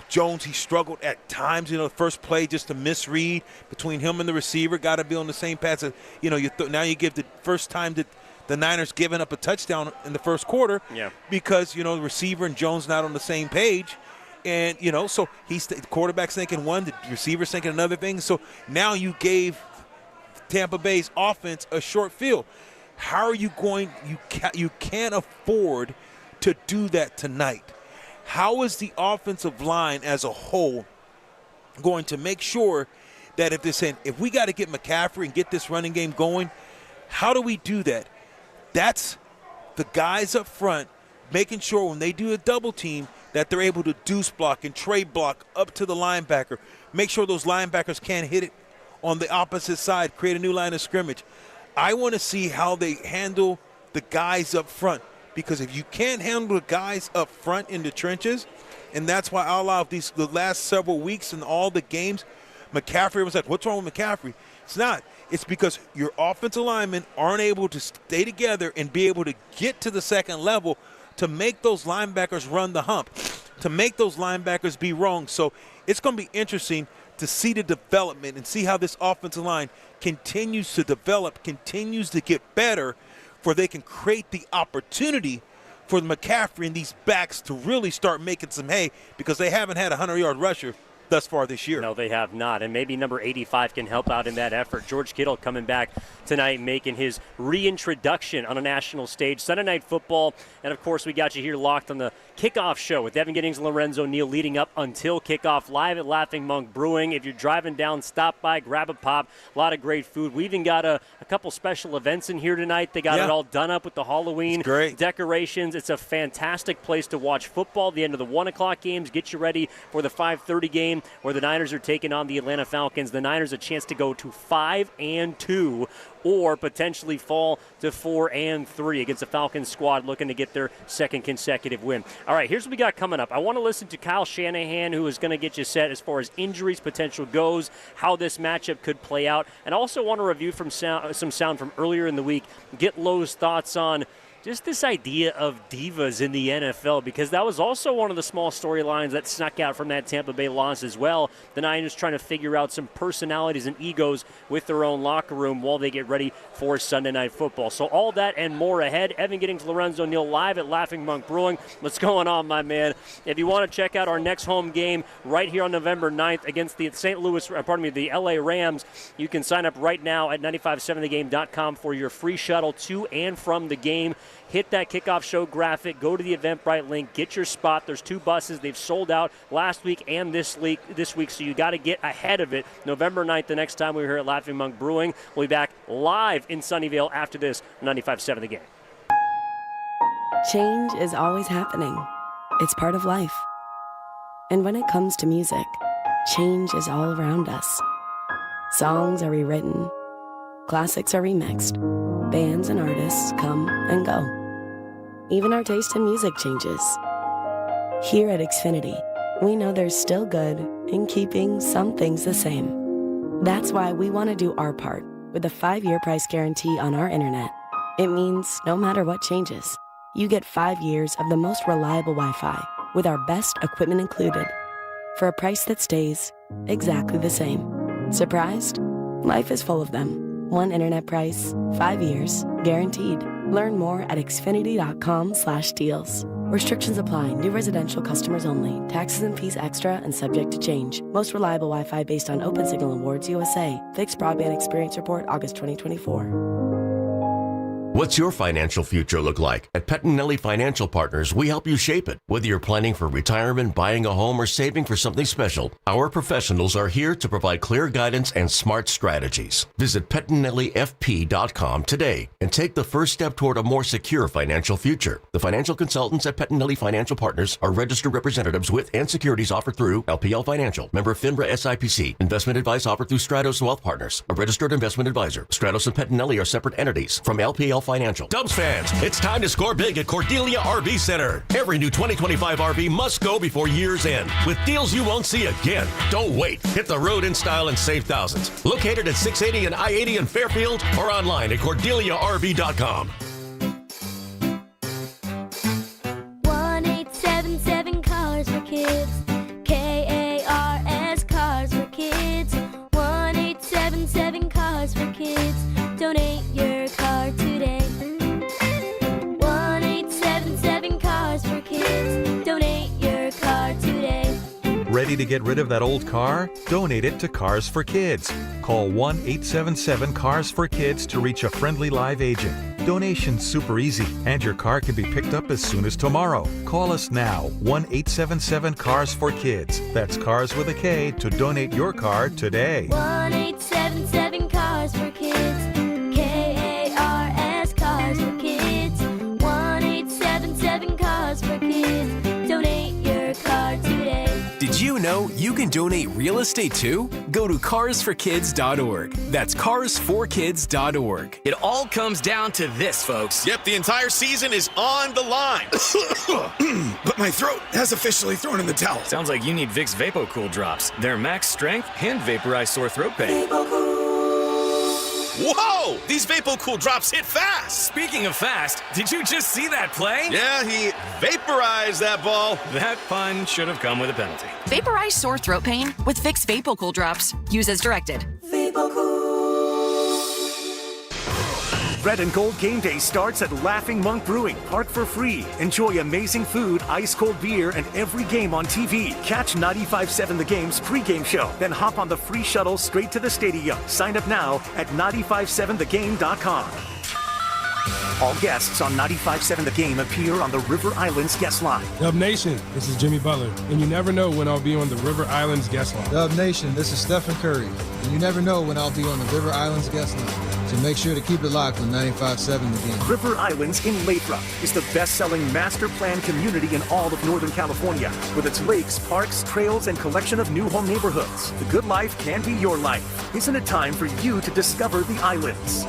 Jones, he struggled at times, the first play, just a misread between him and the receiver, got to be on the same pass. Now you give the first time that the Niners giving up a touchdown in the first quarter because, the receiver and Jones not on the same page. And, so the quarterback's thinking one, the receiver's thinking another thing. So now you gave Tampa Bay's offense a short field. How are you going – you can't afford to do that tonight. How is the offensive line as a whole going to make sure that if we got to get McCaffrey and get this running game going, how do we do that? That's the guys up front making sure when they do a double team that they're able to deuce block and trade block up to the linebacker. Make sure those linebackers can't hit it on the opposite side, create a new line of scrimmage. I want to see how they handle the guys up front because if you can't handle the guys up front in the trenches, and that's why I'll allow the last several weeks in all the games, McCaffrey was like, what's wrong with McCaffrey? It's not. It's because your offensive linemen aren't able to stay together and be able to get to the second level to make those linebackers run the hump, to make those linebackers be wrong. So it's going to be interesting to see the development and see how this offensive line continues to develop, continues to get better, for they can create the opportunity for McCaffrey and these backs to really start making some hay because they haven't had a 100-yard rusher thus far this year. No, they have not, and maybe number 85 can help out in that effort. George Kittle coming back tonight, making his reintroduction on a national stage. Sunday Night Football, and of course we got you here locked on the Kickoff show with Evan Giddings and Lorenzo Neal leading up until kickoff live at Laughing Monk Brewing. If you're driving down, stop by, grab a pop. A lot of great food. We even got a couple special events in here tonight. They got it all done up with the Halloween decorations. It's a fantastic place to watch football. The end of the 1 o'clock games, get you ready for the 5:30 game. game where the Niners are taking on the Atlanta Falcons. The Niners a chance to go to 5-2 or potentially fall to 4-3 against the Falcons squad looking to get their second consecutive win. All right, here's what we got coming up. I want to listen to Kyle Shanahan, who is going to get you set as far as injuries potential goes, how this matchup could play out, and also want to review from some sound from earlier in the week, get Lowe's thoughts on just this idea of divas in the NFL, because that was also one of the small storylines that snuck out from that Tampa Bay loss as well. The Niners trying to figure out some personalities and egos with their own locker room while they get ready for Sunday Night Football. So all that and more ahead. Evan Giddings, Lorenzo Neal live at Laughing Monk Brewing. What's going on, my man? If you want to check out our next home game right here on November 9th against the the LA Rams, you can sign up right now at 957thegame.com for your free shuttle to and from the game. Hit that kickoff show graphic, go to the Eventbrite link, get your spot. There's 2 buses. They've sold out last week and this week, so you got to get ahead of it. November 9th, the next time we're here at Laughing Monk Brewing. We'll be back live in Sunnyvale after this, 95.7 The Game. Change is always happening. It's part of life. And when it comes to music, change is all around us. Songs are rewritten. Classics are remixed. Bands and artists come and go. Even our taste in music changes. Here at Xfinity, we know there's still good in keeping some things the same. That's why we want to do our part with a 5-year price guarantee on our internet. It means no matter what changes, you get 5 years of the most reliable Wi-Fi with our best equipment included for a price that stays exactly the same. Surprised? Life is full of them. One internet price, 5 years, guaranteed. Learn more at xfinity.com/deals. Restrictions apply. New residential customers only. Taxes and fees extra and subject to change. Most reliable Wi-Fi based on Open Signal Awards USA. Fixed Broadband Experience Report, August 2024. What's your financial future look like? At Pettinelli Financial Partners, we help you shape it. Whether you're planning for retirement, buying a home, or saving for something special, our professionals are here to provide clear guidance and smart strategies. Visit PettinelliFP.com today and take the first step toward a more secure financial future. The financial consultants at Pettinelli Financial Partners are registered representatives with and securities offered through LPL Financial, member FINRA SIPC. Investment advice offered through Stratos Wealth Partners, a registered investment advisor. Stratos and Pettinelli are separate entities from LPL Financial. Dubs fans, it's time to score big at Cordelia RV Center. Every new 2025 RV must go before year's end with deals you won't see again. Don't wait. Hit the road in style and save thousands. Located at 680 and I-80 in Fairfield or online at CordeliaRV.com. 1877 Cars for Kids. KARS Cars for Kids. 1877 Cars for Kids. Donate your car today. 1877 Cars for Kids. Donate your car today. Ready to get rid of that old car? Donate it to Cars for Kids. Call 1-877-CARS-FOR-KIDS to reach a friendly live agent. Donation's super easy, and your car can be picked up as soon as tomorrow. Call us now, 1-877-CARS-FOR-KIDS. That's Cars with a K to donate your car today. 1877 Cars for Kids. KARS Cars for Kids. 1877 Cars for Kids. Donate your car today. Did you know you can donate real estate too? Go to carsforkids.org. That's carsforkids.org. It all comes down to this, folks. Yep, the entire season is on the line. But my throat has officially thrown in the towel. Sounds like you need Vicks VapoCool drops. They're max strength and vaporize sore throat pain. Whoa! These VapoCool drops hit fast! Speaking of fast, did you just see that play? Yeah, he vaporized that ball. That pun should have come with a penalty. Vaporize sore throat pain with Vicks VapoCool drops. Use as directed. Red and Gold Game Day starts at Laughing Monk Brewing. Park for free. Enjoy amazing food, ice-cold beer, and every game on TV. Catch 95.7 The Game's pregame show. Then hop on the free shuttle straight to the stadium. Sign up now at 957thegame.com. All guests on 95.7 The Game appear on the River Islands guest line. Dub Nation, this is Jimmy Butler, and you never know when I'll be on the River Islands guest line. Dub Nation, this is Stephen Curry, and you never know when I'll be on the River Islands guest line. So make sure to keep it locked on 95.7 The Game. River Islands in Lathrop is the best-selling master plan community in all of Northern California. With its lakes, parks, trails, and collection of new home neighborhoods, the good life can be your life. Isn't it time for you to discover the islands?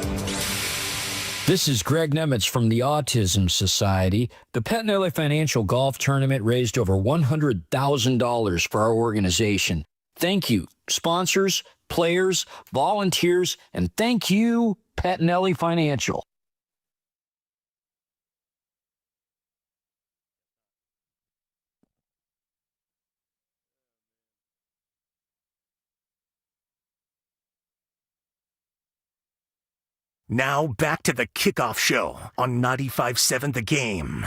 This is Greg Nemitz from the Autism Society. The Pettinelli Financial Golf Tournament raised over $100,000 for our organization. Thank you, sponsors, players, volunteers, and thank you, Pettinelli Financial. Now back to the Kickoff Show on 95.7 The Game.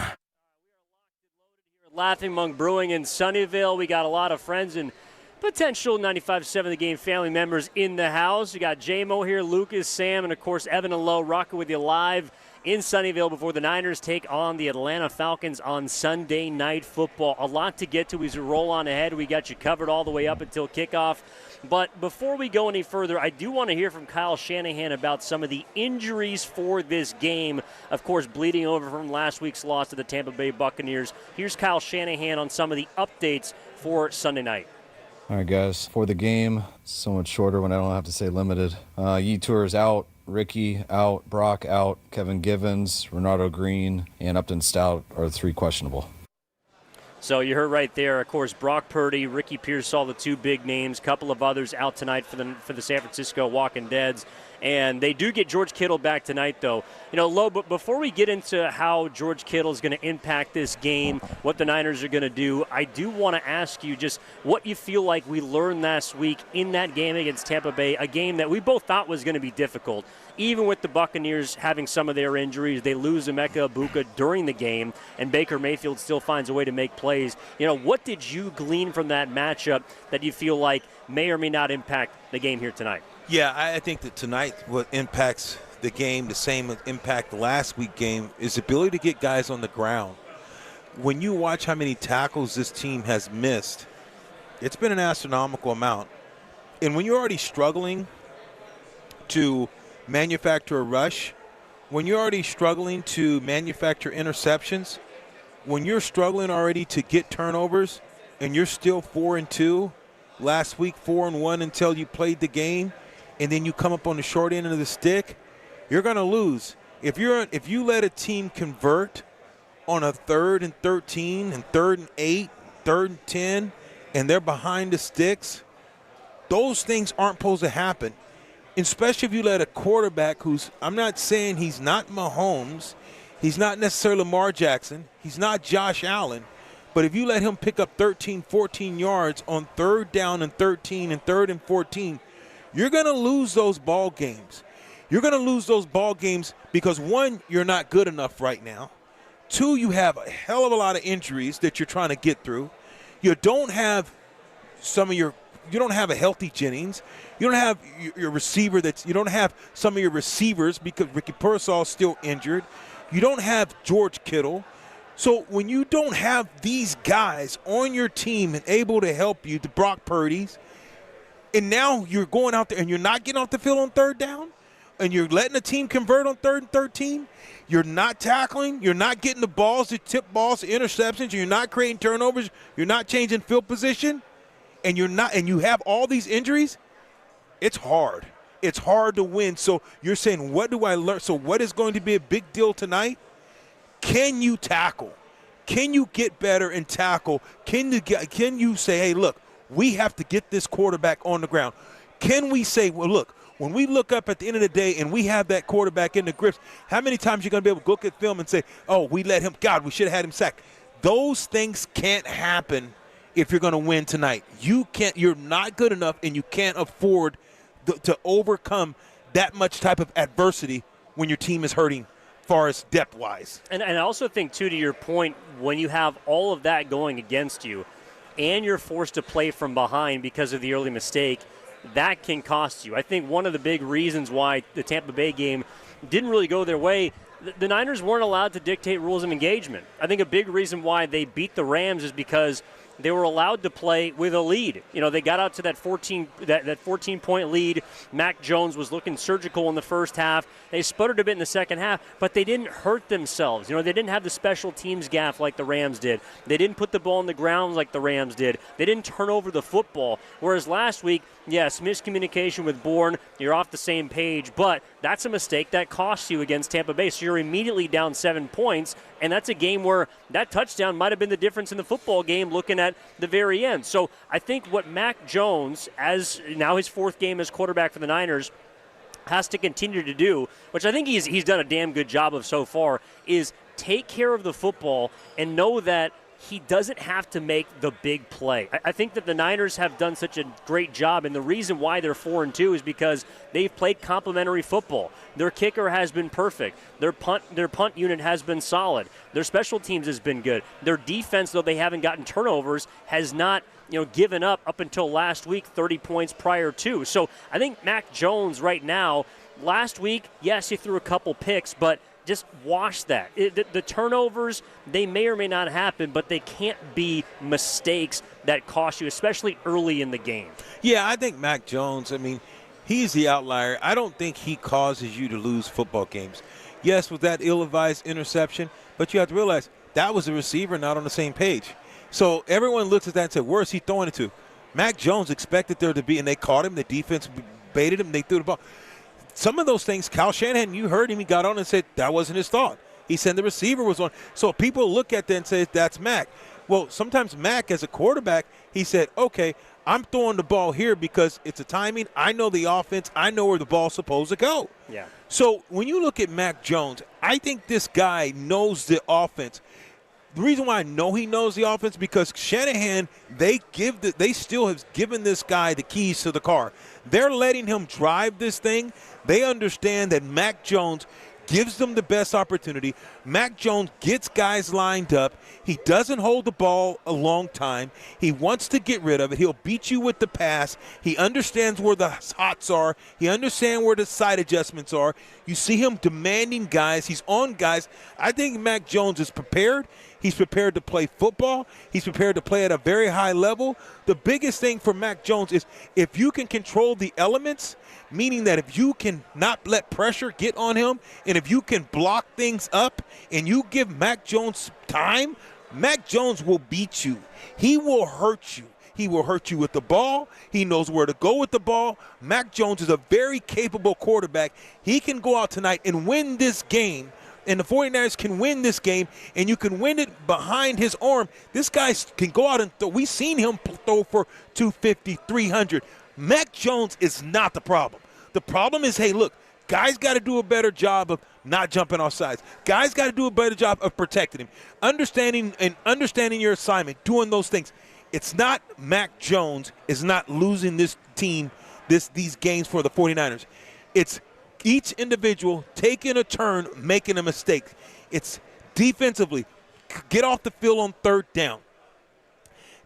Laughing Monk Brewing in Sunnyvale. We got a lot of friends and potential 95.7 The Game family members in the house. We got J-Mo here, Lucas, Sam, and of course Evan and Lowe rocking with you live in Sunnyvale before the Niners take on the Atlanta Falcons on Sunday Night Football. A lot to get to as we roll on ahead. We got you covered all the way up until kickoff. But before we go any further, I do want to hear from Kyle Shanahan about some of the injuries for this game. Of course, bleeding over from last week's loss to the Tampa Bay Buccaneers. Here's Kyle Shanahan on some of the updates for Sunday night. All right, guys. For the game, it's so much shorter when I don't have to say limited. Yetur is out. Ricky out. Brock out. Kevin Givens, Renato Green, and Upton Stout are the three questionable. So you heard right there, of course, Brock Purdy, Ricky Pearsall, the two big names, couple of others out tonight for the San Francisco Walking Deads. And they do get George Kittle back tonight, though. You know, Lo, but before we get into how George Kittle is going to impact this game, what the Niners are going to do, I do want to ask you just what you feel like we learned last week in that game against Tampa Bay, a game that we both thought was going to be difficult. Even with the Buccaneers having some of their injuries, they lose Emeka Egbuka during the game, and Baker Mayfield still finds a way to make plays. You know, what did you glean from that matchup that you feel like may or may not impact the game here tonight? Yeah, I think that tonight what impacts the game, the same impact the last week game, is the ability to get guys on the ground. When you watch how many tackles this team has missed, it's been an astronomical amount. And when you're already struggling to manufacture a rush, when you're already struggling to manufacture interceptions, when you're struggling already to get turnovers, and you're still 4-2, last week 4-1 until you played the game, and then you come up on the short end of the stick, you're going to lose. If you let a team convert on a 3rd and 13 and 3rd and 8, 3rd and 10, and they're behind the sticks, those things aren't supposed to happen. Especially if you let a quarterback who's, I'm not saying he's not Mahomes, he's not necessarily Lamar Jackson, he's not Josh Allen, but if you let him pick up 13, 14 yards on 3rd down and 13 and 3rd and 14, you're going to lose those ball games. You're going to lose those ball games because, one, you're not good enough right now. Two, you have a hell of a lot of injuries that you're trying to get through. You don't have you don't have a healthy Jennings. You don't have your receiver you don't have some of your receivers because Ricky Pearsall is still injured. You don't have George Kittle. So when you don't have these guys on your team and able to help you, the Brock Purdy's, and now you're going out there and you're not getting off the field on 3rd down, and you're letting the team convert on 3rd and 13, you're not tackling, you're not getting the balls, the tip balls, the interceptions, you're not creating turnovers, you're not changing field position, and you have all these injuries, it's hard. It's hard to win. So you're saying, what do I learn? So what is going to be a big deal tonight? Can you tackle? Can you get better and tackle? Can you say, hey, look, we have to get this quarterback on the ground? Can we say, well, look, when we look up at the end of the day and we have that quarterback in the grips, how many times you're going to be able to look at film and say, oh, we let him, God, we should have had him sacked. Those things can't happen if you're going to win tonight. You're not good enough, and you can't afford to overcome that much type of adversity when your team is hurting far as depth-wise. And I also think, too, to your point, when you have all of that going against you and you're forced to play from behind because of the early mistake, that can cost you. I think one of the big reasons why the Tampa Bay game didn't really go their way, the Niners weren't allowed to dictate rules of engagement. I think a big reason why they beat the Rams is because they were allowed to play with a lead. They got out to that 14-point lead. Mac Jones was looking surgical in the first half. They sputtered a bit in the second half, but they didn't hurt themselves. They didn't have the special teams gaffe like the Rams did. They didn't put the ball on the ground like the Rams did. They didn't turn over the football. Whereas last week, yes, miscommunication with Bourne, you're off the same page, but that's a mistake that costs you against Tampa Bay. So you're immediately down 7 points, and that's a game where that touchdown might have been the difference in the football game looking at the very end. So I think what Mac Jones, as now his 4th game as quarterback for the Niners, has to continue to do, which I think he's done a damn good job of so far, is take care of the football and know that he doesn't have to make the big play. I think that the Niners have done such a great job, and the reason why they're 4-2 is because they've played complementary football. Their kicker has been perfect. Their punt unit has been solid. Their special teams has been good. Their defense, though they haven't gotten turnovers, has not given up until last week, 30 points prior to. So I think Mac Jones right now, last week, yes, he threw a couple picks, but just wash that. The turnovers, they may or may not happen, but they can't be mistakes that cost you, especially early in the game. Yeah, I think Mac Jones, he's the outlier. I don't think he causes you to lose football games. Yes, with that ill-advised interception, but you have to realize that was the receiver not on the same page. So everyone looks at that and said, where is he throwing it to? Mac Jones expected there to be, and they caught him. The defense baited him. They threw the ball. Some of those things, Kyle Shanahan, you heard him, he got on and said that wasn't his thought. He said the receiver was on. So people look at that and say that's Mac. Well, sometimes Mac, as a quarterback, he said, okay, I'm throwing the ball here because it's a timing. I know the offense. I know where the ball's supposed to go. Yeah. So when you look at Mac Jones, I think this guy knows the offense. The reason why I know he knows the offense because Shanahan, they still have given this guy the keys to the car. They're letting him drive this thing. They understand that Mac Jones gives them the best opportunity. Mac Jones gets guys lined up. He doesn't hold the ball a long time. He wants to get rid of it. He'll beat you with the pass. He understands where the hots are. He understands where the side adjustments are. You see him demanding guys. He's on guys. I think Mac Jones is prepared. He's prepared to play football. He's prepared to play at a very high level. The biggest thing for Mac Jones is if you can control the elements, meaning that if you can not let pressure get on him and if you can block things up and you give Mac Jones time, Mac Jones will beat you. He will hurt you. He will hurt you with the ball. He knows where to go with the ball. Mac Jones is a very capable quarterback. He can go out tonight and win this game. And the 49ers can win this game, and you can win it behind his arm. This guy can go out and throw. We've seen him throw for 250, 300. Mac Jones is not the problem. The problem is, hey, look, guys got to do a better job of not jumping off sides. Guys got to do a better job of protecting him, understanding your assignment, doing those things. It's not Mac Jones is not losing this team, these games for the 49ers. It's each individual taking a turn, making a mistake. It's defensively, get off the field on third down.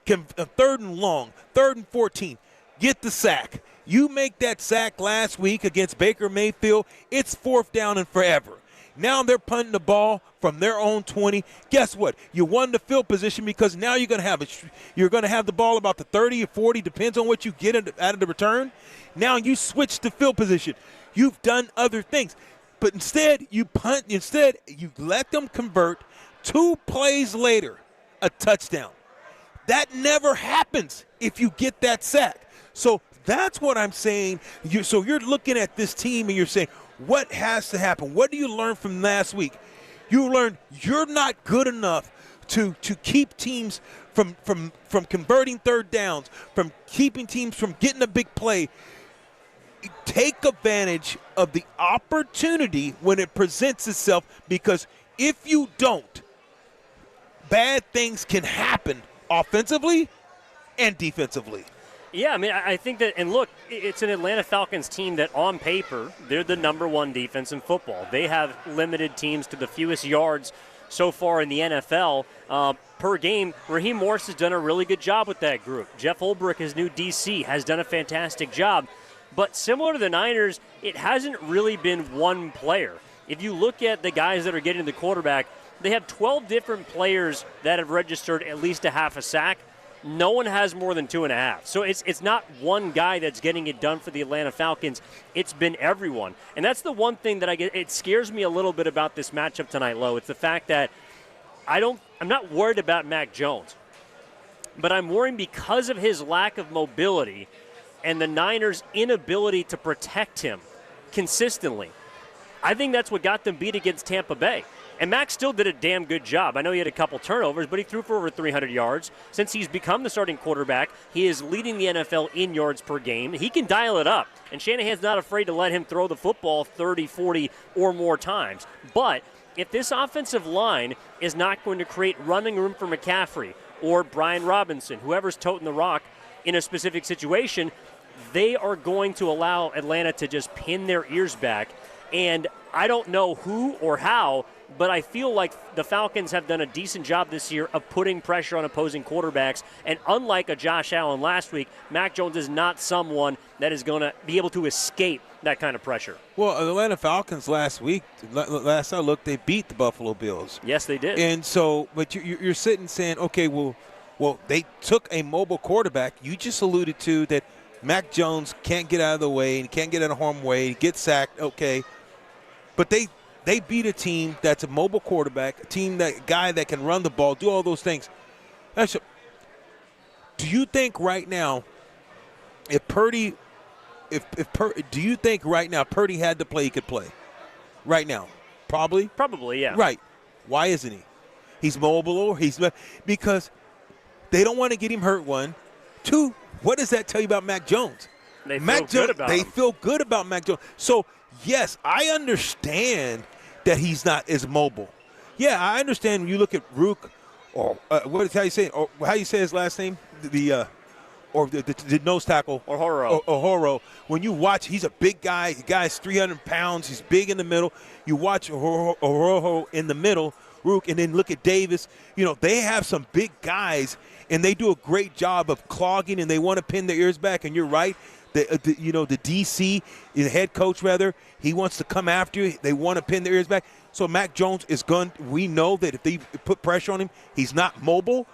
Third and long, 3rd and 14, get the sack. You make that sack last week against Baker Mayfield, it's 4th down and forever. Now they're punting the ball from their own 20. Guess what? You won the field position because now you're going to have the ball about the 30 or 40, depends on what you get out of the return. Now you switch the field position. You've done other things. But instead, you punt. Instead, you let them convert. 2 plays later, a touchdown. That never happens if you get that sack. So that's what I'm saying. So you're looking at this team and you're saying, what has to happen? What do you learn from last week? You learned you're not good enough to keep teams from converting third downs, from keeping teams from getting a big play. Take advantage of the opportunity when it presents itself, because if you don't, bad things can happen offensively and defensively. Yeah, I think that, and look, it's an Atlanta Falcons team that on paper, they're the number 1 defense in football. They have limited teams to the fewest yards so far in the NFL per game. Raheem Morris has done a really good job with that group. Jeff Ulbrich, his new DC, has done a fantastic job. But similar to the Niners, it hasn't really been one player. If you look at the guys that are getting the quarterback, they have 12 different players that have registered at least a half a sack. no one has more than 2.5. So it's not one guy that's getting it done for the Atlanta Falcons. It's been everyone. And that's the one thing that it scares me a little bit about this matchup tonight, Lo. It's the fact that I'm not worried about Mac Jones, but I'm worried because of his lack of mobility and the Niners' inability to protect him consistently. I think that's what got them beat against Tampa Bay. And Mac still did a damn good job. I know he had a couple turnovers, but he threw for over 300 yards. Since he's become the starting quarterback, he is leading the NFL in yards per game. He can dial it up, and Shanahan's not afraid to let him throw the football 30, 40 or more times. But if this offensive line is not going to create running room for McCaffrey or Brian Robinson, whoever's toting the rock in a specific situation, they are going to allow Atlanta to just pin their ears back. And I don't know who or how, but I feel like the Falcons have done a decent job this year of putting pressure on opposing quarterbacks. And unlike a Josh Allen last week, Mac Jones is not someone that is going to be able to escape that kind of pressure. Well, the Atlanta Falcons last I looked, they beat the Buffalo Bills. Yes, they did. And so, but you're sitting saying, okay, well, they took a mobile quarterback. You just alluded to that Mac Jones can't get out of the way and can't get out of harm's way, get sacked, okay. But they beat a team that's a mobile quarterback, guy that can run the ball, do all those things. Do you think right now, do you think right now Purdy had to play, he could play? Right now, probably. Probably, yeah. Right. Why isn't he? He's mobile, or because they don't want to get him hurt. 1, 2. What does that tell you about Mac Jones? They feel good about Mac Jones. So. Yes, I understand that he's not as mobile. Yeah, I understand when you look at Rook, or how you say his last name, the nose tackle, or Horo. When you watch, he's a big guy. The guy's 300 pounds. He's big in the middle. You watch Horo in the middle, Rook, and then look at Davis. You know, they have some big guys, and they do a great job of clogging, and they want to pin their ears back. And you're right. The DC, the head coach, rather, he wants to come after you. They want to pin their ears back. So Mac Jones is going – we know that if they put pressure on him, he's not mobile.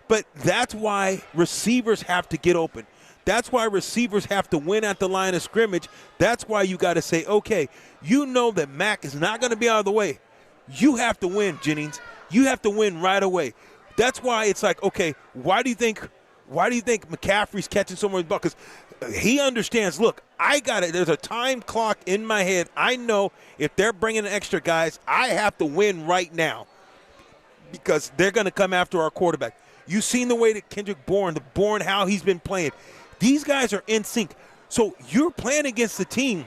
But that's why receivers have to get open. That's why receivers have to win at the line of scrimmage. That's why you got to say, okay, you know that Mac is not going to be out of the way. You have to win, Jennings. You have to win right away. That's why it's like, okay, why do you think McCaffrey's catching so many balls? Because he understands, look, I got it. There's a time clock in my head. I know if they're bringing in extra guys, I have to win right now because they're going to come after our quarterback. You've seen the way that Kendrick Bourne, how he's been playing. These guys are in sync. So you're playing against the team.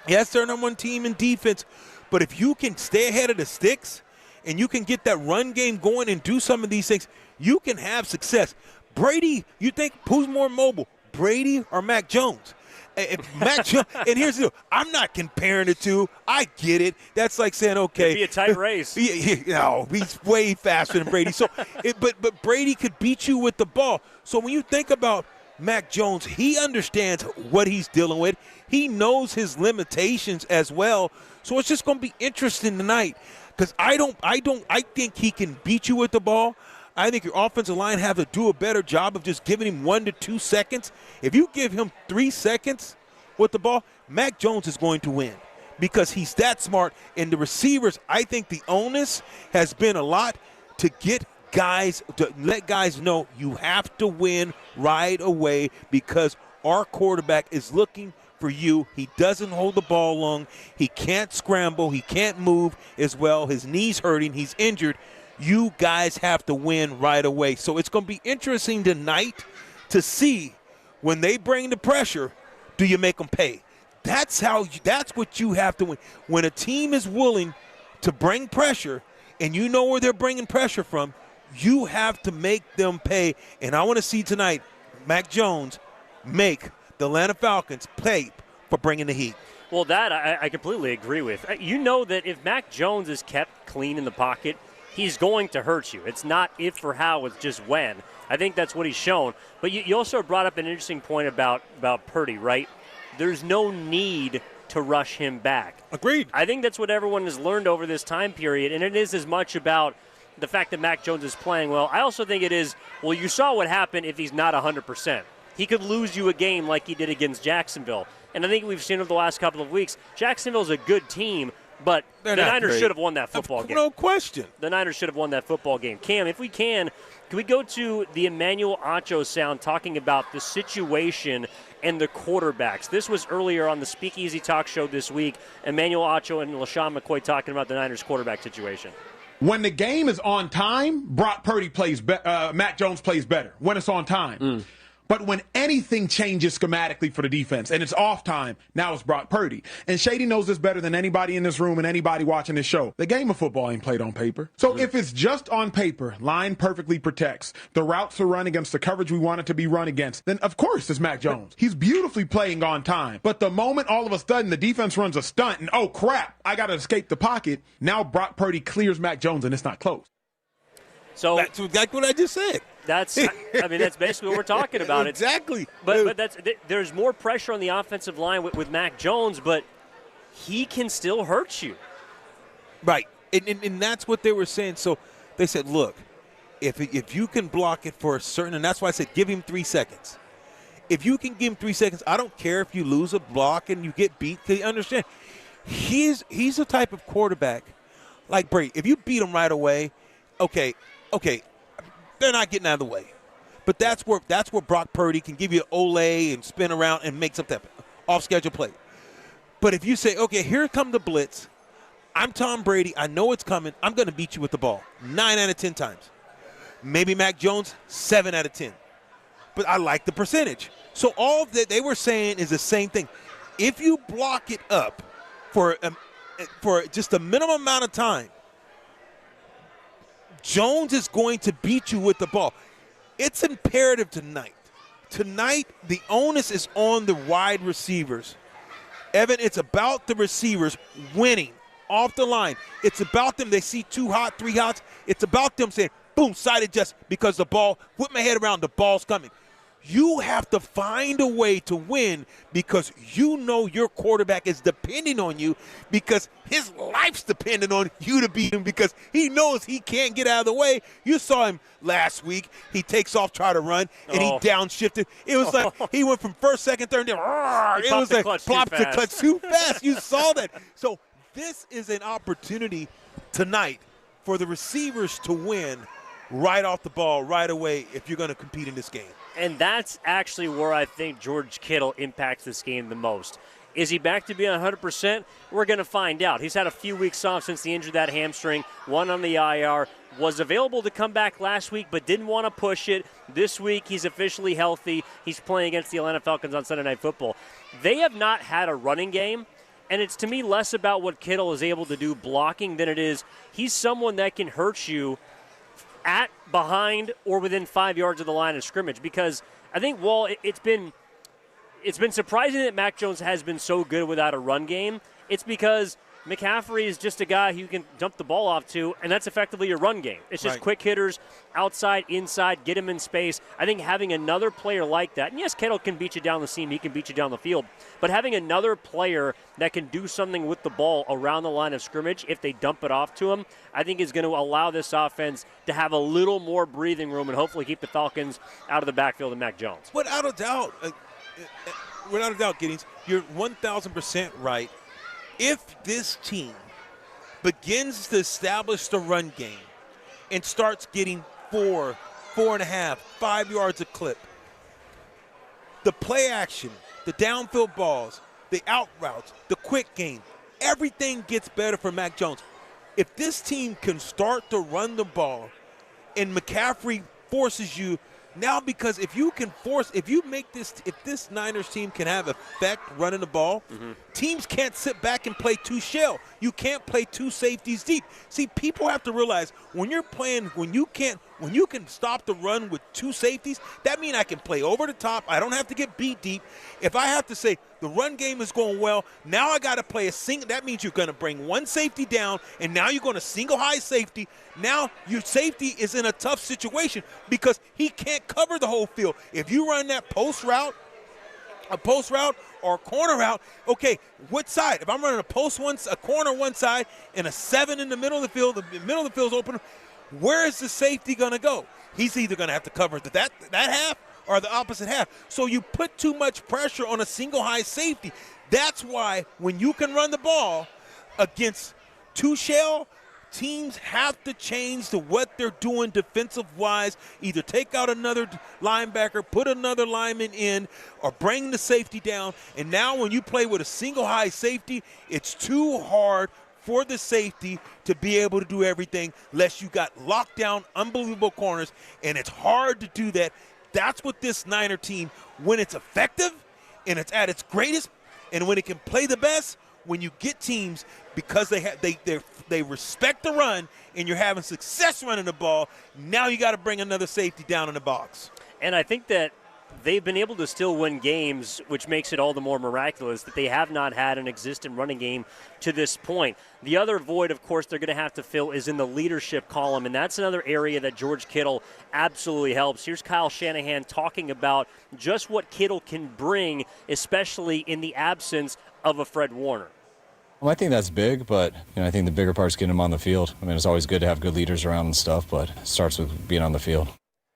Yes, they're number one team in defense, but if you can stay ahead of the sticks and you can get that run game going and do some of these things, you can have success. Brady, you think who's more mobile, Brady or Mac Jones? Mac Jones, and here's the deal. I'm not comparing the two. I get it. That's like saying, okay. It'd be a tight race. No, he's way faster than Brady. So, but Brady could beat you with the ball. So when you think about Mac Jones, he understands what he's dealing with. He knows his limitations as well. So it's just going to be interesting tonight because I think he can beat you with the ball. I think your offensive line have to do a better job of just giving him 1 to 2 seconds. If you give him 3 seconds with the ball, Mac Jones is going to win because he's that smart. And the receivers, I think the onus has been a lot to get guys, to let guys know you have to win right away because our quarterback is looking for you. He doesn't hold the ball long. He can't scramble. He can't move as well. His knee's hurting. He's injured. You guys have to win right away. So it's going to be interesting tonight to see when they bring the pressure, do you make them pay? That's what you have to win. When a team is willing to bring pressure and you know where they're bringing pressure from, you have to make them pay. And I want to see tonight Mac Jones make the Atlanta Falcons pay for bringing the heat. Well, that I completely agree with. You know that if Mac Jones is kept clean in the pocket, he's going to hurt you. It's not if or how, it's just when. I think that's what he's shown. But you also brought up an interesting point about Purdy, right? There's no need to rush him back. Agreed. I think that's what everyone has learned over this time period, and it is as much about the fact that Mac Jones is playing well. I also think it is, well, you saw what happened if he's not 100%. He could lose you a game like he did against Jacksonville. And I think we've seen over the last couple of weeks, Jacksonville's a good team, but the Niners should have won that football game. No question. The Niners should have won that football game. Cam, if we can we go to the Emmanuel Acho sound talking about the situation and the quarterbacks? This was earlier on the Speakeasy Talk Show this week. Emmanuel Acho and LaShawn McCoy talking about the Niners quarterback situation. When the game is on time, Brock Purdy plays Mac Jones plays better when it's on time. But when anything changes schematically for the defense and it's off time, now it's Brock Purdy. And Shady knows this better than anybody in this room and anybody watching this show. The game of football ain't played on paper. So if it's just on paper, line perfectly protects, the routes are run against the coverage we want it to be run against, then of course it's Mac Jones. He's beautifully playing on time. But the moment all of a sudden the defense runs a stunt and, oh crap, I got to escape the pocket, now Brock Purdy clears Mac Jones and it's not close. So that's exactly what I just said. That's basically what we're talking about. Exactly. But there's more pressure on the offensive line with Mac Jones, but he can still hurt you. Right. And that's what they were saying. So they said, look, if you can block it for a certain, and that's why I said give him 3 seconds. If you can give him 3 seconds, I don't care if you lose a block and you get beat. Because you understand, he's the type of quarterback like Brady. If you beat him right away, okay, they're not getting out of the way. But that's where Brock Purdy can give you an Olay and spin around and makes up that off-schedule play. But if you say, okay, here come the blitz. I'm Tom Brady. I know it's coming. I'm going to beat you with the ball 9 out of 10 times. Maybe Mac Jones, 7 out of 10. But I like the percentage. So all that they were saying is the same thing. If you block it up for just a minimum amount of time, Jones is going to beat you with the ball. It's imperative tonight. Tonight, the onus is on the wide receivers. Evan, it's about the receivers winning off the line. It's about them. They see 2 hot, 3 hots. It's about them saying, boom, side adjust because the ball, whip my head around, the ball's coming. You have to find a way to win because you know your quarterback is depending on you because his life's dependent on you to beat him because he knows he can't get out of the way. You saw him last week. He takes off, try to run, and he downshifted. It was like he went from first, second, third, and it was like plop the clutch too fast. You saw that. So this is an opportunity tonight for the receivers to win right off the ball right away if you're going to compete in this game. And that's actually where I think George Kittle impacts this game the most. Is he back to being 100%? We're going to find out. He's had a few weeks off since he injured that hamstring, one on the IR, was available to come back last week but didn't want to push it. This week he's officially healthy. He's playing against the Atlanta Falcons on Sunday Night Football. They have not had a running game, and it's to me less about what Kittle is able to do blocking than it is he's someone that can hurt you at, behind, or within 5 yards of the line of scrimmage. Because I think, it's been surprising that Mac Jones has been so good without a run game. It's because McCaffrey is just a guy who you can dump the ball off to, and that's effectively your run game. It's just quick hitters, outside, inside, get him in space. I think having another player like that, and yes, Kittle can beat you down the seam, he can beat you down the field, but having another player that can do something with the ball around the line of scrimmage if they dump it off to him, I think is going to allow this offense to have a little more breathing room and hopefully keep the Falcons out of the backfield of Mac Jones. Without a doubt, Giddings, you're 1,000% right. If this team begins to establish the run game and starts getting 4, 4.5, 5 yards a clip, the play action, the downfield balls, the out routes, the quick game, everything gets better for Mac Jones. If this team can start to run the ball and McCaffrey forces you now, because if this Niners team can have effect running the ball, teams can't sit back and play 2 shell. You can't play 2 safeties deep. See, people have to realize when you can stop the run with 2 safeties, that means I can play over the top. I don't have to get beat deep. If I have to say the run game is going well, now I got to play a single. That means you're going to bring 1 safety down, and now you're going to single high safety. Now your safety is in a tough situation because he can't cover the whole field. If you run that post route or a corner route, okay, what side? If I'm running a corner one side and a 7 in the middle of the field, the middle of the field is open, where is the safety going to go? He's either going to have to cover that half or the opposite half. So you put too much pressure on a single high safety. That's why when you can run the ball against two shell, teams have to change to what they're doing defensive-wise, either take out another linebacker, put another lineman in, or bring the safety down. And now when you play with a single high safety, it's too hard for the safety to be able to do everything unless you got locked down, unbelievable corners, and it's hard to do that. That's what this Niner team, when it's effective and it's at its greatest, and when it can play the best, when you get teams because they respect the run and you're having success running the ball, now you got to bring another safety down in the box. And I think that they've been able to still win games, which makes it all the more miraculous that they have not had an existent running game to this point. The other void, of course, they're going to have to fill is in the leadership column, and that's another area that George Kittle absolutely helps. Here's Kyle Shanahan talking about just what Kittle can bring, especially in the absence of a Fred Warner. Well, I think that's big, but I think the bigger part is getting him on the field. I mean, it's always good to have good leaders around and stuff, but it starts with being on the field.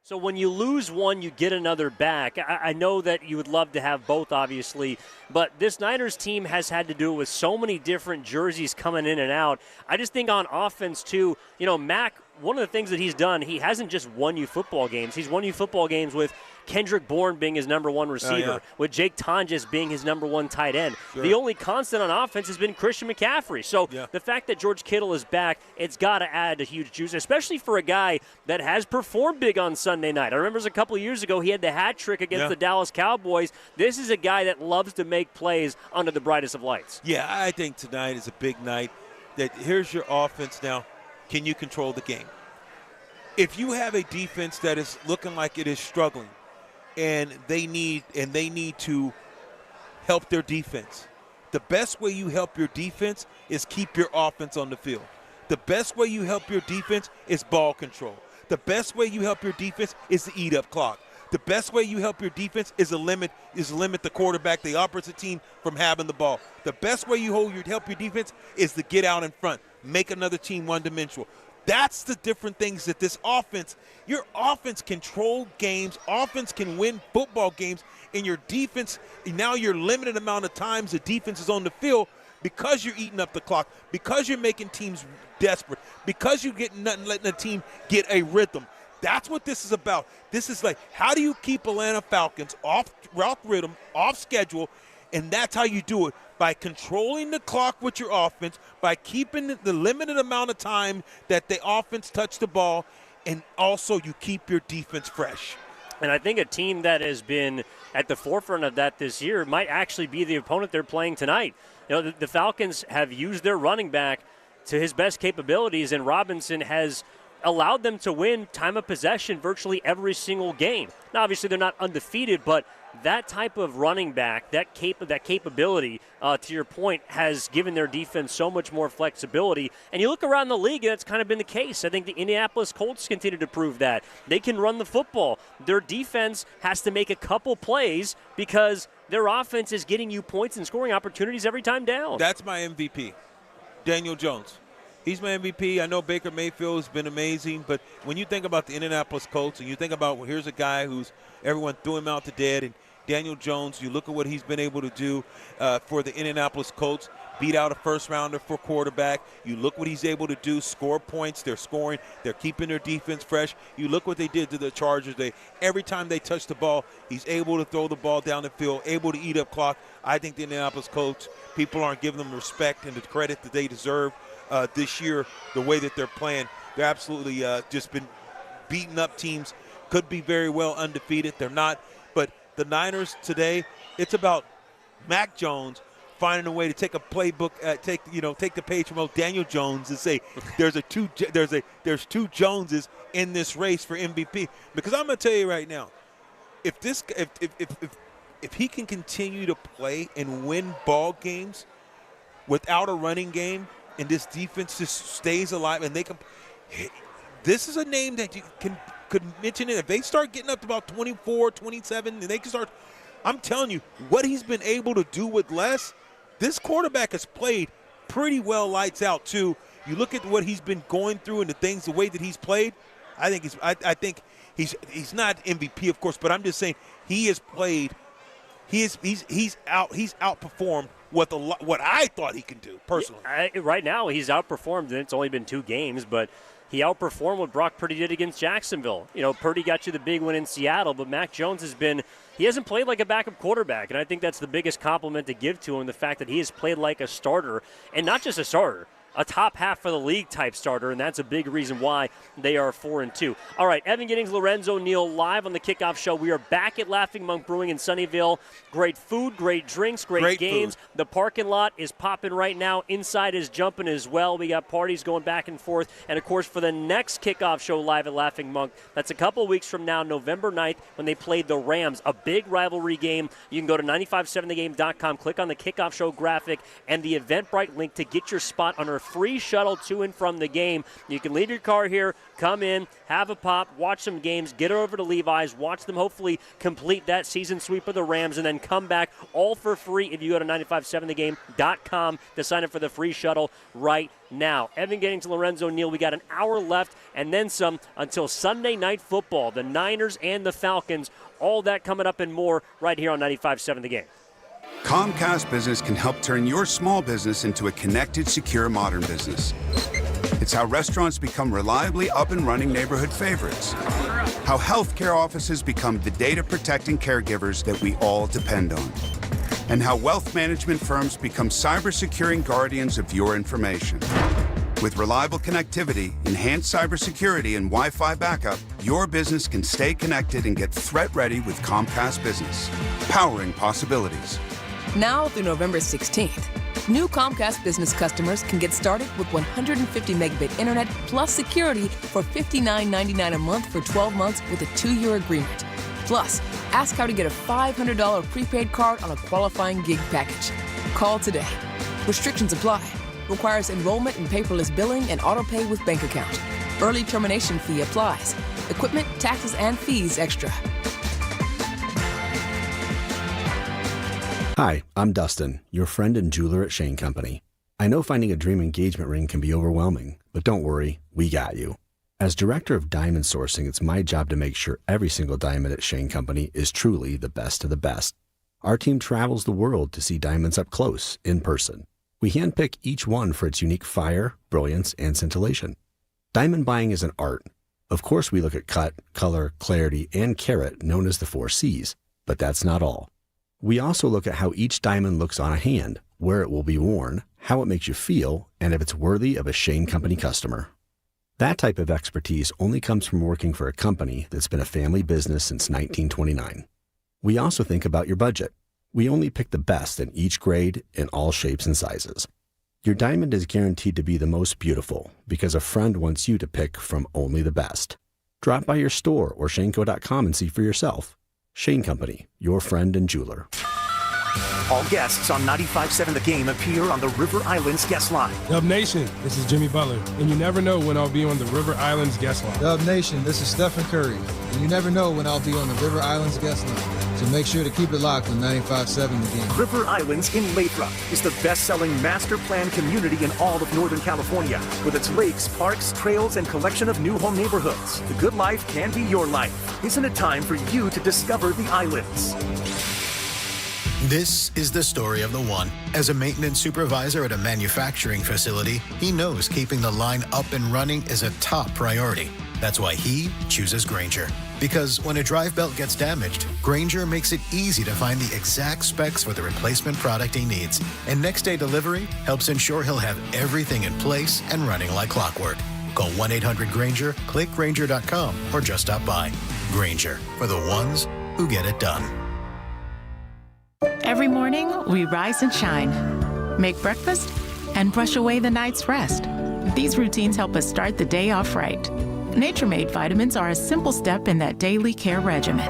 So when you lose one, you get another back. I know that you would love to have both, obviously, but this Niners team has had to do it with so many different jerseys coming in and out. I just think on offense, too, Mac, one of the things that he's done, he hasn't just won you football games. He's won you football games with Kendrick Bourne being his number one receiver, with Jake Tonjes being his number one tight end. Sure. The only constant on offense has been Christian McCaffrey. So the fact that George Kittle is back, it's got to add a huge juice, especially for a guy that has performed big on Sunday night. I remember a couple of years ago he had the hat trick against the Dallas Cowboys. This is a guy that loves to make plays under the brightest of lights. Yeah, I think tonight is a big night. That here's your offense now. Can you control the game? If you have a defense that is looking like it is struggling, and they need to help their defense, the best way you help your defense is keep your offense on the field. The best way you help your defense is ball control. The best way you help your defense is to eat up clock. The best way you help your defense is limit the quarterback, the opposite team, from having the ball. The best way you help your defense is to get out in front, make another team one-dimensional. That's the different things that this offense, your offense control games, offense can win football games, and your defense, now your limited amount of times the defense is on the field because you're eating up the clock, because you're making teams desperate, because you're letting the team get a rhythm. That's what this is about. This is like, how do you keep Atlanta Falcons off route rhythm, off schedule, and that's how you do it. By controlling the clock with your offense, by keeping the limited amount of time that the offense touch the ball, and also you keep your defense fresh. And I think a team that has been at the forefront of that this year might actually be the opponent they're playing tonight. The Falcons have used their running back to his best capabilities, and Robinson has allowed them to win time of possession virtually every single game. Now, obviously, they're not undefeated, but that type of running back, that capability, to your point, has given their defense so much more flexibility. And you look around the league, and that's kind of been the case. I think the Indianapolis Colts continue to prove that. They can run the football. Their defense has to make a couple plays because their offense is getting you points and scoring opportunities every time down. That's my MVP, Daniel Jones. He's my MVP. I know Baker Mayfield has been amazing, but when you think about the Indianapolis Colts and you think about, well, here's a guy who's everyone threw him out to dead, and Daniel Jones, you look at what he's been able to do for the Indianapolis Colts, beat out a first-rounder for quarterback. You look what he's able to do, score points. They're scoring. They're keeping their defense fresh. You look what they did to the Chargers. Every time they touch the ball, he's able to throw the ball down the field, able to eat up clock. I think the Indianapolis Colts, people aren't giving them respect and the credit that they deserve. This year, the way that they're playing, they're absolutely just been beating up teams. Could be very well undefeated. They're not. But the Niners today, it's about Mac Jones finding a way to take a playbook, take the page from old Daniel Jones and say there's two Joneses in this race for MVP. Because I'm gonna tell you right now, if he can continue to play and win ball games without a running game, and this defense just stays alive, and this is a name that you could mention it. If they start getting up to about 24, 27, and they can start, I'm telling you, what he's been able to do with less, this quarterback has played pretty well lights out too. You look at what he's been going through and the way that he's played. I think he's not MVP, of course, but I'm just saying he has played. He's outperformed what I thought he could do personally. Right now, he's outperformed, and it's only been 2 games, but he outperformed what Brock Purdy did against Jacksonville. You know, Purdy got you the big win in Seattle, but Mac Jones he hasn't played like a backup quarterback, and I think that's the biggest compliment to give to him, the fact that he has played like a starter, and not just a starter, a top half of the league type starter, and that's a big reason why they are 4-2. All right, Evan Giddings, Lorenzo Neal, live on the Kickoff Show. We are back at Laughing Monk Brewing in Sunnyvale. Great food, great drinks, great games. Food. The parking lot is popping right now. Inside is jumping as well. We got parties going back and forth. And, of course, for the next Kickoff Show live at Laughing Monk, that's a couple weeks from now, November 9th, when they played the Rams, a big rivalry game. You can go to 957thegame.com, click on the Kickoff Show graphic and the Eventbrite link to get your spot on our free shuttle to and from the game. You can leave your car here, come in, have a pop, watch some games, get over to Levi's, watch them hopefully complete that season sweep of the Rams, and then come back all for free if you go to 957thegame.com to sign up for the free shuttle right now. Evan Giddings to Lorenzo Neal. We got an hour left and then some until Sunday Night Football. The Niners and the Falcons. All that coming up and more right here on 95.7 The Game. Comcast Business can help turn your small business into a connected, secure, modern business. It's how restaurants become reliably up and running neighborhood favorites. How healthcare offices become the data-protecting caregivers that we all depend on. And how wealth management firms become cyber-securing guardians of your information. With reliable connectivity, enhanced cybersecurity, and Wi-Fi backup, your business can stay connected and get threat-ready with Comcast Business. Powering possibilities. Now through November 16th, new Comcast Business customers can get started with 150 megabit internet plus security for $59.99 a month for 12 months with a 2-year agreement. Plus, ask how to get a $500 prepaid card on a qualifying gig package. Call today. Restrictions apply. Requires enrollment in paperless billing and auto-pay with bank account. Early termination fee applies. Equipment, taxes, and fees extra. Hi, I'm Dustin, your friend and jeweler at Shane Company. I know finding a dream engagement ring can be overwhelming, but don't worry, we got you. As director of diamond sourcing, it's my job to make sure every single diamond at Shane Company is truly the best of the best. Our team travels the world to see diamonds up close, in person. We handpick each one for its unique fire, brilliance, and scintillation. Diamond buying is an art. Of course, we look at cut, color, clarity, and carat, known as the 4 C's, but that's not all. We also look at how each diamond looks on a hand, where it will be worn, how it makes you feel, and if it's worthy of a Shane Company customer. That type of expertise only comes from working for a company that's been a family business since 1929. We also think about your budget. We only pick the best in each grade in all shapes and sizes. Your diamond is guaranteed to be the most beautiful because a friend wants you to pick from only the best. Drop by your store or shaneco.com and see for yourself. Shane Company, your friend and jeweler. All guests on 95.7 The Game appear on the River Islands guest line. Dub Nation, this is Jimmy Butler, and you never know when I'll be on the River Islands guest line. Dub Nation, this is Stephen Curry, and you never know when I'll be on the River Islands guest line. So make sure to keep it locked on 95.7 The Game. River Islands in Lathrop is the best-selling master plan community in all of Northern California. With its lakes, parks, trails, and collection of new home neighborhoods, the good life can be your life. Isn't it time for you to discover the islands? This is the story of the one. As a maintenance supervisor at a manufacturing facility, he knows keeping the line up and running is a top priority. That's why he chooses Grainger. Because when a drive belt gets damaged, Grainger makes it easy to find the exact specs for the replacement product he needs. And next day delivery helps ensure he'll have everything in place and running like clockwork. Call 1-800-GRAINGER, click Grainger.com, or just stop by. Grainger, for the ones who get it done. Every morning, we rise and shine, make breakfast, and brush away the night's rest. These routines help us start the day off right. Nature-Made vitamins are a simple step in that daily care regimen.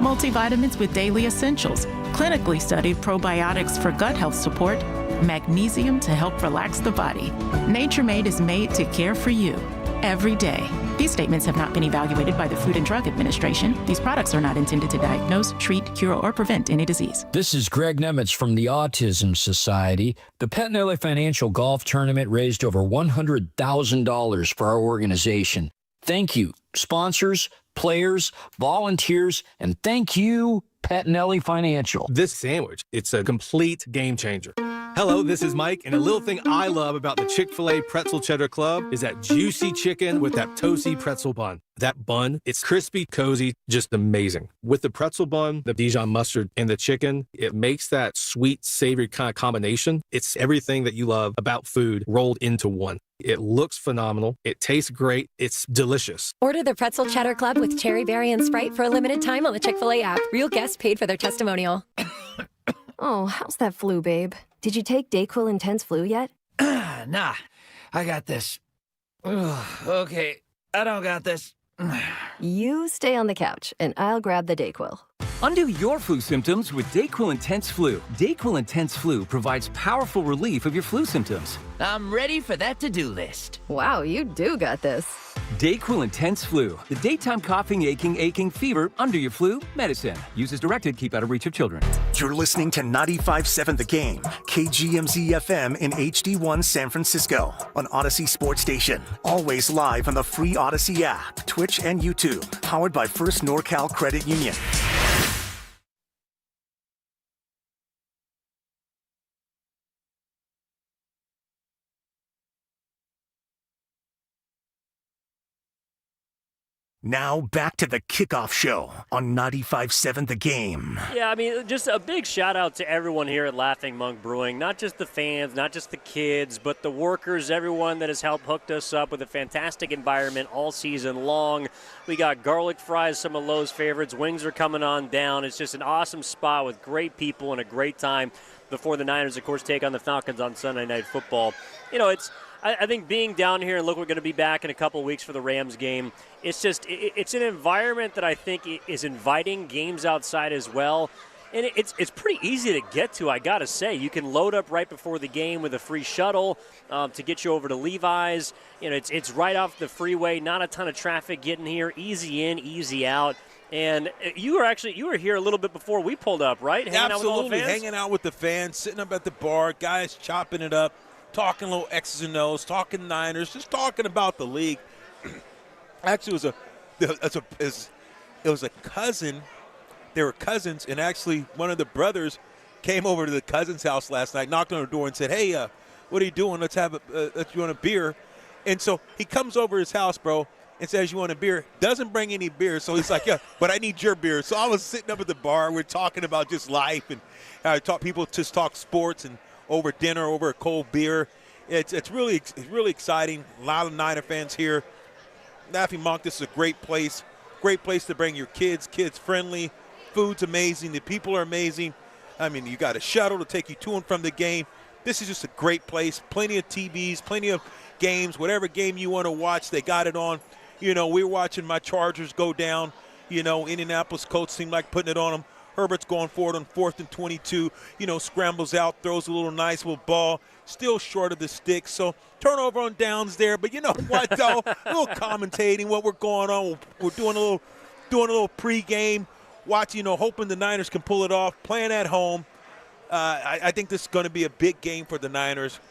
Multivitamins with daily essentials, clinically studied probiotics for gut health support, magnesium to help relax the body. Nature-Made is made to care for you every day. These statements have not been evaluated by the Food and Drug Administration. These products are not intended to diagnose, treat, cure, or prevent any disease. This is Greg Nemitz from the Autism Society. The Pettinelli Financial Golf Tournament raised over $100,000 for our organization. Thank you, sponsors, players, volunteers, and thank you, Pettinelli Financial. This sandwich, it's a complete game changer. Hello, this is Mike, and a little thing I love about the Chick-fil-A Pretzel Cheddar Club is that juicy chicken with that toasty pretzel bun. That bun, it's crispy, cozy, just amazing. With the pretzel bun, the Dijon mustard, and the chicken, it makes that sweet, savory kind of combination. It's everything that you love about food rolled into one. It looks phenomenal. It tastes great. It's delicious. Order the Pretzel Cheddar Club with Cherry Berry and Sprite for a limited time on the Chick-fil-A app. Real guests paid for their testimonial. Oh, how's that flu, babe? Did you take DayQuil Intense Flu yet? Nah, I got this. Ugh, okay, I don't got this. You stay on the couch, and I'll grab the DayQuil. Undo your flu symptoms with DayQuil Intense Flu. DayQuil Intense Flu provides powerful relief of your flu symptoms. I'm ready for that to-do list. Wow, you do got this. DayQuil Intense Flu. The daytime coughing, aching, fever, under your flu, medicine. Use as directed, keep out of reach of children. You're listening to 95.7 The Game, KGMZ FM in HD1 San Francisco, on Odyssey Sports Station. Always live on the free Odyssey app, Twitch, and YouTube. Powered by First NorCal Credit Union. Now back to the Kickoff Show on 95.7 The Game. Yeah, I mean, just a big shout out to everyone here at Laughing Monk Brewing. Not just the fans, not just the kids, but the workers, everyone that has helped hooked us up with a fantastic environment all season long. We got garlic fries, some of Lowe's favorites. Wings are coming on down. It's just an awesome spot with great people and a great time before the Niners, of course, take on the Falcons on Sunday Night Football. You know, I think being down here, and look, we're going to be back in a couple weeks for the Rams game. It's an environment that I think is inviting, games outside as well. And it's pretty easy to get to, I got to say. You can load up right before the game with a free shuttle to get you over to Levi's. You know, it's right off the freeway, not a ton of traffic getting here, easy in, easy out. And you were here a little bit before we pulled up, right? Hanging Absolutely, out with all the fans? hanging out with the fans, sitting up at the bar, guys chopping it up, talking little X's and O's, talking Niners, just talking about the league. Actually, it was a cousin. They were cousins, and actually one of the brothers came over to the cousin's house last night, knocked on the door, and said, "Hey, what are you doing? Let's you want a beer?" And so he comes over his house, bro, and says, "You want a beer?" Doesn't bring any beer, so he's like, "Yeah, but I need your beer." So I was sitting up at the bar. We're talking about just life, and people just talk sports and over dinner, over a cold beer. It's really exciting. A lot of Niner fans here. Laughing Monk, this is a great place to bring your kids friendly. Food's amazing. The people are amazing. I mean, you got a shuttle to take you to and from the game. This is just a great place. Plenty of TVs, plenty of games. Whatever game you want to watch, they got it on. You know, we're watching my Chargers go down. You know, Indianapolis Colts seem like putting it on them. Herbert's going forward on 4th and 22, scrambles out, throws a nice little ball, still short of the stick. So turnover on downs there. But you know what, though? A little commentating what we're going on. We're doing a little pregame, watching, hoping the Niners can pull it off, playing at home. I think this is going to be a big game for the Niners.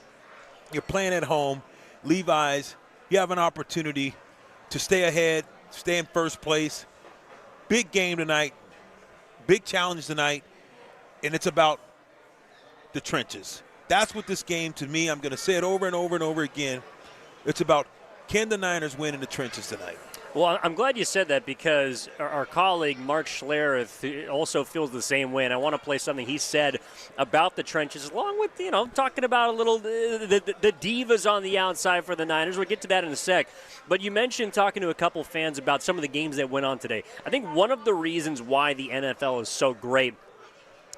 You're playing at home. Levi's, you have an opportunity to stay ahead, stay in first place. Big game tonight. Big challenge tonight, and it's about the trenches. That's what this game, to me, I'm going to say it over and over and over again. It's about, can the Niners win in the trenches tonight? Well, I'm glad you said that because our colleague Mark Schlereth also feels the same way, and I want to play something he said about the trenches, along with, talking about a little the divas on the outside for the Niners. We'll get to that in a sec. But you mentioned talking to a couple fans about some of the games that went on today. I think one of the reasons why the NFL is so great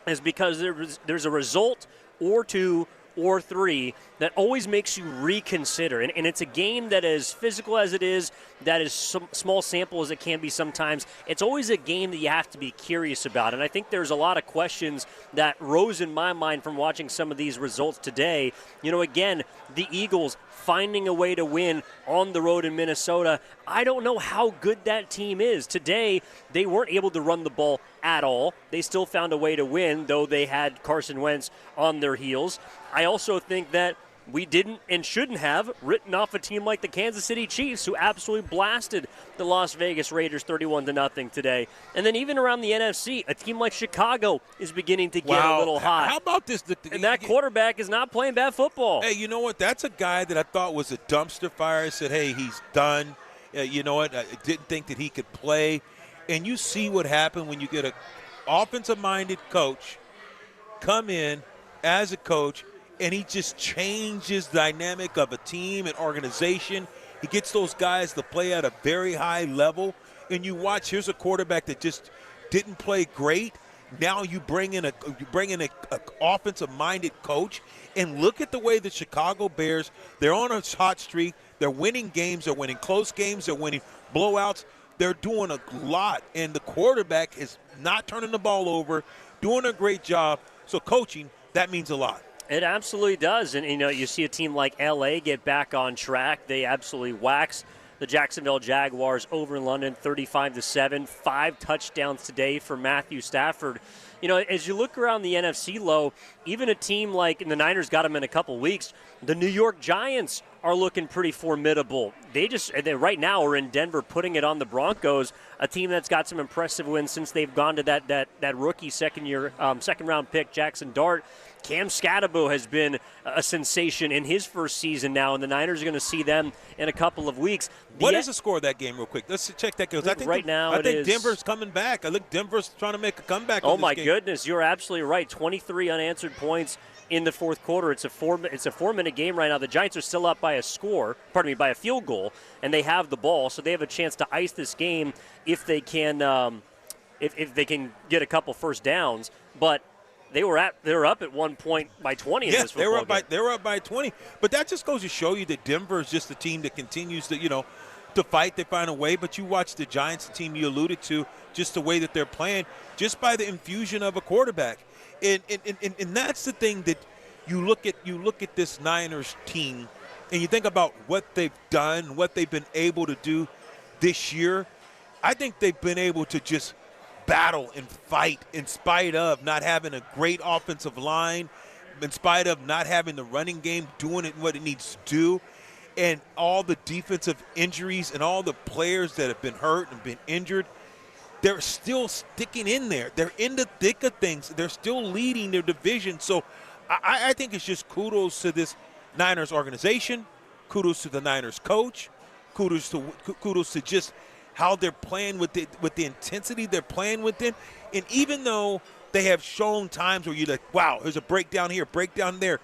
is because there's a result or two or three that always makes you reconsider. And it's a game that is physical as it is, that is small sample as it can be sometimes. It's always a game that you have to be curious about. And I think there's a lot of questions that rose in my mind from watching some of these results today. Again, the Eagles finding a way to win on the road in Minnesota. I don't know how good that team is. Today, they weren't able to run the ball at all. They still found a way to win, though they had Carson Wentz on their heels. I also think that we didn't and shouldn't have written off a team like the Kansas City Chiefs, who absolutely blasted the Las Vegas Raiders 31-0 today. And then even around the NFC, a team like Chicago is beginning to get a little hot. How about this? And that quarterback is not playing bad football. Hey, you know what? That's a guy that I thought was a dumpster fire. I said, hey, he's done. You know what? I didn't think that he could play. And you see what happened when you get an offensive-minded coach come in as a coach, and he just changes the dynamic of a team and organization. He gets those guys to play at a very high level. And you watch, here's a quarterback that just didn't play great. Now you bring in a offensive-minded coach, and look at the way the Chicago Bears, they're on a hot streak. They're winning games. They're winning close games. They're winning blowouts. They're doing a lot, and the quarterback is not turning the ball over, doing a great job. So coaching, that means a lot. It absolutely does. And, you see a team like L.A. get back on track. They absolutely wax the Jacksonville Jaguars over in London 35-7. 5 touchdowns today for Matthew Stafford. As you look around the NFC low, even a team like, and the Niners got them in a couple weeks, the New York Giants are looking pretty formidable. They right now are in Denver putting it on the Broncos, a team that's got some impressive wins since they've gone to that rookie second-round pick, Jackson Dart. Cam Scatterbo has been a sensation in his first season now, and the Niners are going to see them in a couple of weeks. What is the score of that game real quick? Let's check that. I think Denver's coming back. I think Denver's trying to make a comeback. Oh, my goodness. You're absolutely right. 23 unanswered points in the fourth quarter. It's a 4-minute game right now. The Giants are still up by a field goal, and they have the ball, so they have a chance to ice this game if they can if they can get a couple first downs. But they were up at one point by 20 in this football game. They were up by 20. But that just goes to show you that Denver is just a team that continues to fight. They find a way. But you watch the Giants, the team you alluded to, just the way that they're playing, just by the infusion of a quarterback. And that's the thing that you look at this Niners team, and you think about what they've done, what they've been able to do this year. I think they've been able to just battle and fight in spite of not having a great offensive line, in spite of not having the running game doing it what it needs to do, and all the defensive injuries and all the players that have been hurt and been injured. They're still sticking in there. They're in the thick of things. They're still leading their division. So I think it's just kudos to this Niners organization, kudos to the Niners coach, kudos to just how they're playing with the intensity they're playing with it. And even though they have shown times where you're like, wow, there's a breakdown here, breakdown there,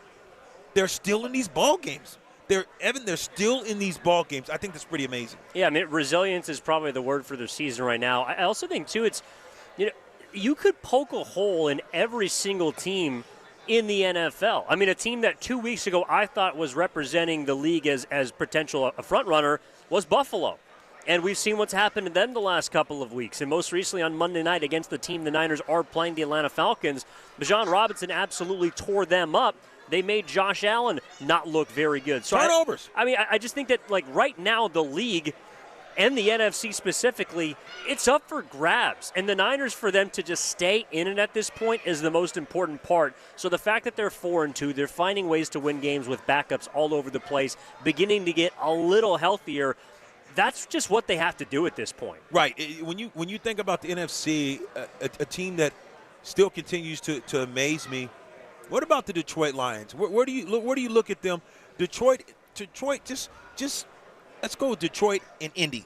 they're still in these ball games. They're still in these ball games. I think that's pretty amazing. Yeah, I mean, resilience is probably the word for their season right now. I also think, too, it's, you could poke a hole in every single team in the NFL. I mean, a team that 2 weeks ago I thought was representing the league as potential a front runner was Buffalo. And we've seen what's happened to them the last couple of weeks. And most recently on Monday night against the team the Niners are playing, the Atlanta Falcons, Bijan Robinson absolutely tore them up. They made Josh Allen not look very good. So turnovers. I just think that, right now the league and the NFC specifically, it's up for grabs. And the Niners, for them to just stay in it at this point is the most important part. So the fact that they're 4-2, they're finding ways to win games with backups all over the place, beginning to get a little healthier. That's just what they have to do at this point. Right. When you think about the NFC, a team that still continues to amaze me. What about the Detroit Lions? Where do you look at them? Detroit. Just let's go with Detroit and Indy.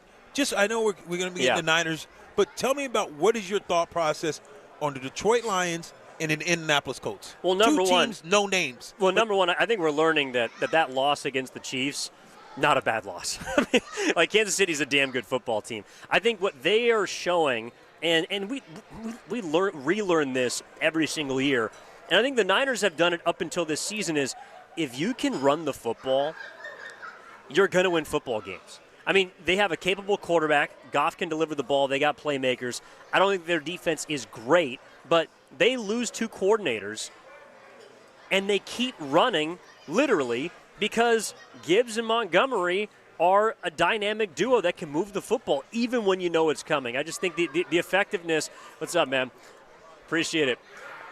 I know we're going to be getting the Niners, but tell me about what is your thought process on the Detroit Lions and the Indianapolis Colts? Well, number Two teams, one, no names. Well, number one, I think we're learning that loss against the Chiefs, not a bad loss. Kansas City's a damn good football team. I think what they are showing, and we relearn this every single year, and I think the Niners have done it up until this season, is if you can run the football, you're going to win football games. I mean, they have a capable quarterback. Goff can deliver the ball. They got playmakers. I don't think their defense is great, but they lose 2 coordinators, and they keep running, literally, because Gibbs and Montgomery are a dynamic duo that can move the football even when you know it's coming. I just think the effectiveness – what's up, man? Appreciate it.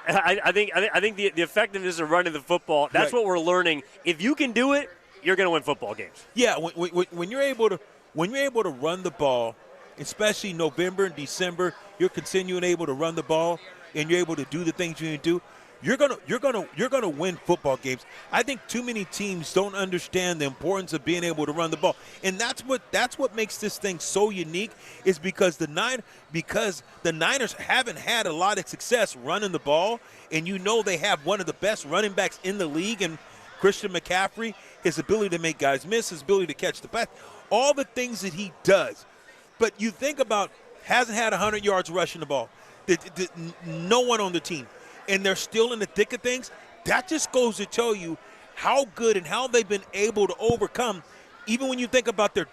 I think the effectiveness of running the football, that's what we're learning. If you can do it, you're going to win football games. Yeah, when you're able to run the ball, especially November and December, you're continuing able to run the ball and you're able to do the things you need to do. You're gonna win football games. I think too many teams don't understand the importance of being able to run the ball, and that's what makes this thing so unique. Is because the Niners haven't had a lot of success running the ball, and they have one of the best running backs in the league, and Christian McCaffrey, his ability to make guys miss, his ability to catch the pass, all the things that he does. But you think about hasn't had 100 yards rushing the ball. No one on the team. And they're still in the thick of things. That just goes to tell you how good and how they've been able to overcome, even when you think about the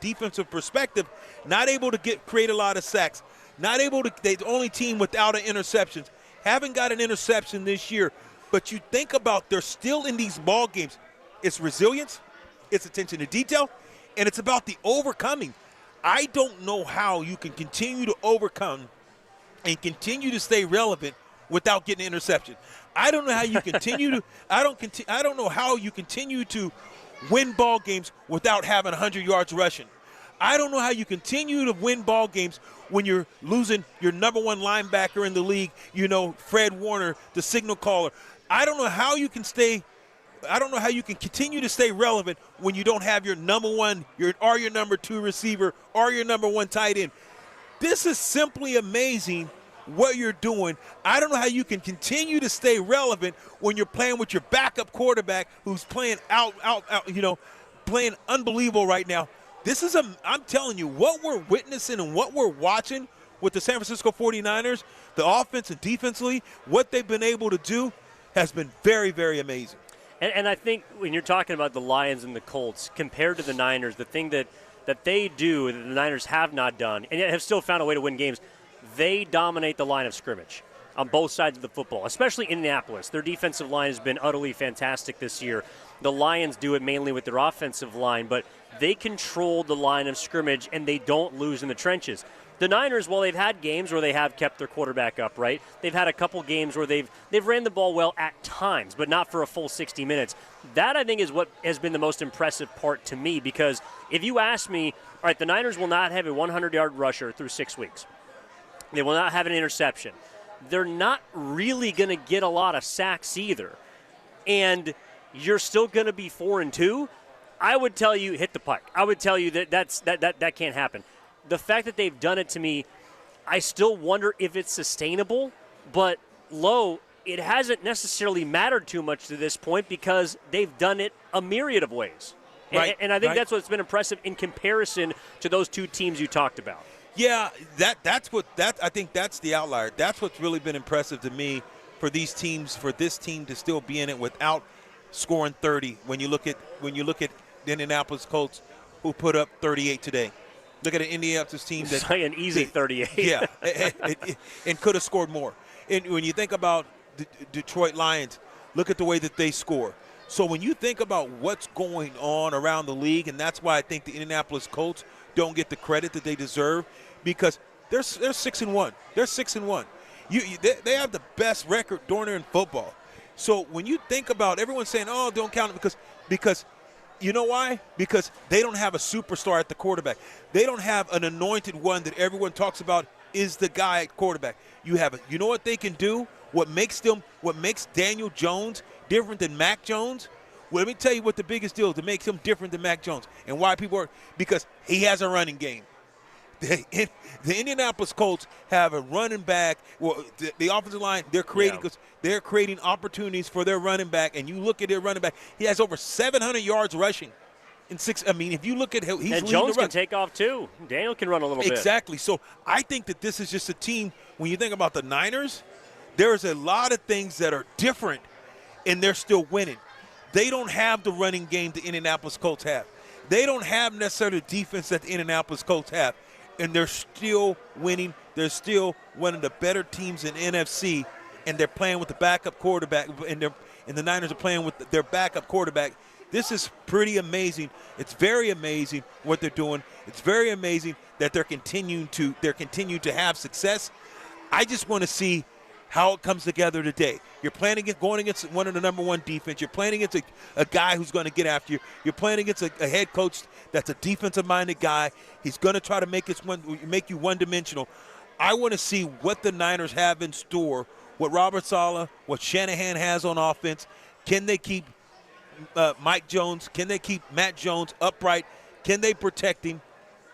defensive perspective, not able to create a lot of sacks, they're the only team without an interception, haven't got an interception this year. But you think about they're still in these ball games. It's resilience, it's attention to detail, and it's about the overcoming. I don't know how you can continue to overcome and continue to stay relevant without getting an interception. I don't know how you continue to. I don't know how you continue to win ball games without having 100 yards rushing. I don't know how you continue to win ball games when you're losing your number one linebacker in the league. Fred Warner, the signal caller. I don't know how you can continue to stay relevant when you don't have your number one, your number two receiver, or your number one tight end. This is simply amazing what you're doing. I don't know how you can continue to stay relevant when you're playing with your backup quarterback who's playing playing unbelievable right now. I'm telling you, what we're witnessing and what we're watching with the San Francisco 49ers, the offense and defensively, what they've been able to do has been very, very amazing. And I think when you're talking about the Lions and the Colts, compared to the Niners, the thing that they do that the Niners have not done, and yet have still found a way to win games, they dominate the line of scrimmage on both sides of the football, especially Indianapolis. Their defensive line has been utterly fantastic this year. The Lions do it mainly with their offensive line, but they control the line of scrimmage, and they don't lose in the trenches. The Niners, while they've had games where they have kept their quarterback upright, they've had a couple games where they've ran the ball well at times, but not for a full 60 minutes. That, I think, is what has been the most impressive part to me, because if you ask me, all right, the Niners will not have a 100-yard rusher through 6 weeks. They will not have an interception. They're not really going to get a lot of sacks either. And you're still going to be 4-2. I would tell you, hit the puck. I would tell you that can't happen. The fact that they've done it, to me, I still wonder if it's sustainable. But, it hasn't necessarily mattered too much to this point because they've done it a myriad of ways. Right, and I think that's what's been impressive in comparison to those two teams you talked about. Yeah, I think that's the outlier. That's what's really been impressive to me for these teams, for this team to still be in it without scoring 30. When you look at the Indianapolis Colts, who put up 38 today. Look at an Indianapolis team that's an easy 38. Yeah, and could have scored more. And when you think about the Detroit Lions, look at the way that they score. So when you think about what's going on around the league, and that's why I think the Indianapolis Colts don't get the credit that they deserve, because they're 6-1. They're 6-1. They have the best record in football. So when you think about everyone saying, "Oh, don't count it," because you know why? Because they don't have a superstar at the quarterback. They don't have an anointed one that everyone talks about is the guy at quarterback. You know what they can do? What makes Daniel Jones different than Mac Jones? Well, let me tell you what the biggest deal is to make him different than Mac Jones, and why people are, because he has a running game. The Indianapolis Colts have a running back. Well, the offensive line, they're creating opportunities for their running back, and you look at their running back, he has over 700 yards rushing in 6. I mean, if you look at how he's and Jones can take off too. Daniel can run a little bit. Exactly. So I think that this is just a team. When you think about the Niners, there's a lot of things that are different, and they're still winning. They don't have the running game the Indianapolis Colts have. They don't have necessarily the defense that the Indianapolis Colts have, and they're still winning. They're still one of the better teams in NFC, and they're playing with the backup quarterback, and and the Niners are playing with their backup quarterback. This is pretty amazing. It's very amazing what they're doing. It's very amazing that they're continuing to have success. I just want to see how it comes together today. You're going against one of the number one defense. You're playing against a guy who's going to get after you. You're playing against a head coach that's a defensive-minded guy. He's going to try to make you one-dimensional. I want to see what the Niners have in store, what Robert Saleh, what Shanahan has on offense. Can they keep Mike Jones? Can they keep Matt Jones upright? Can they protect him?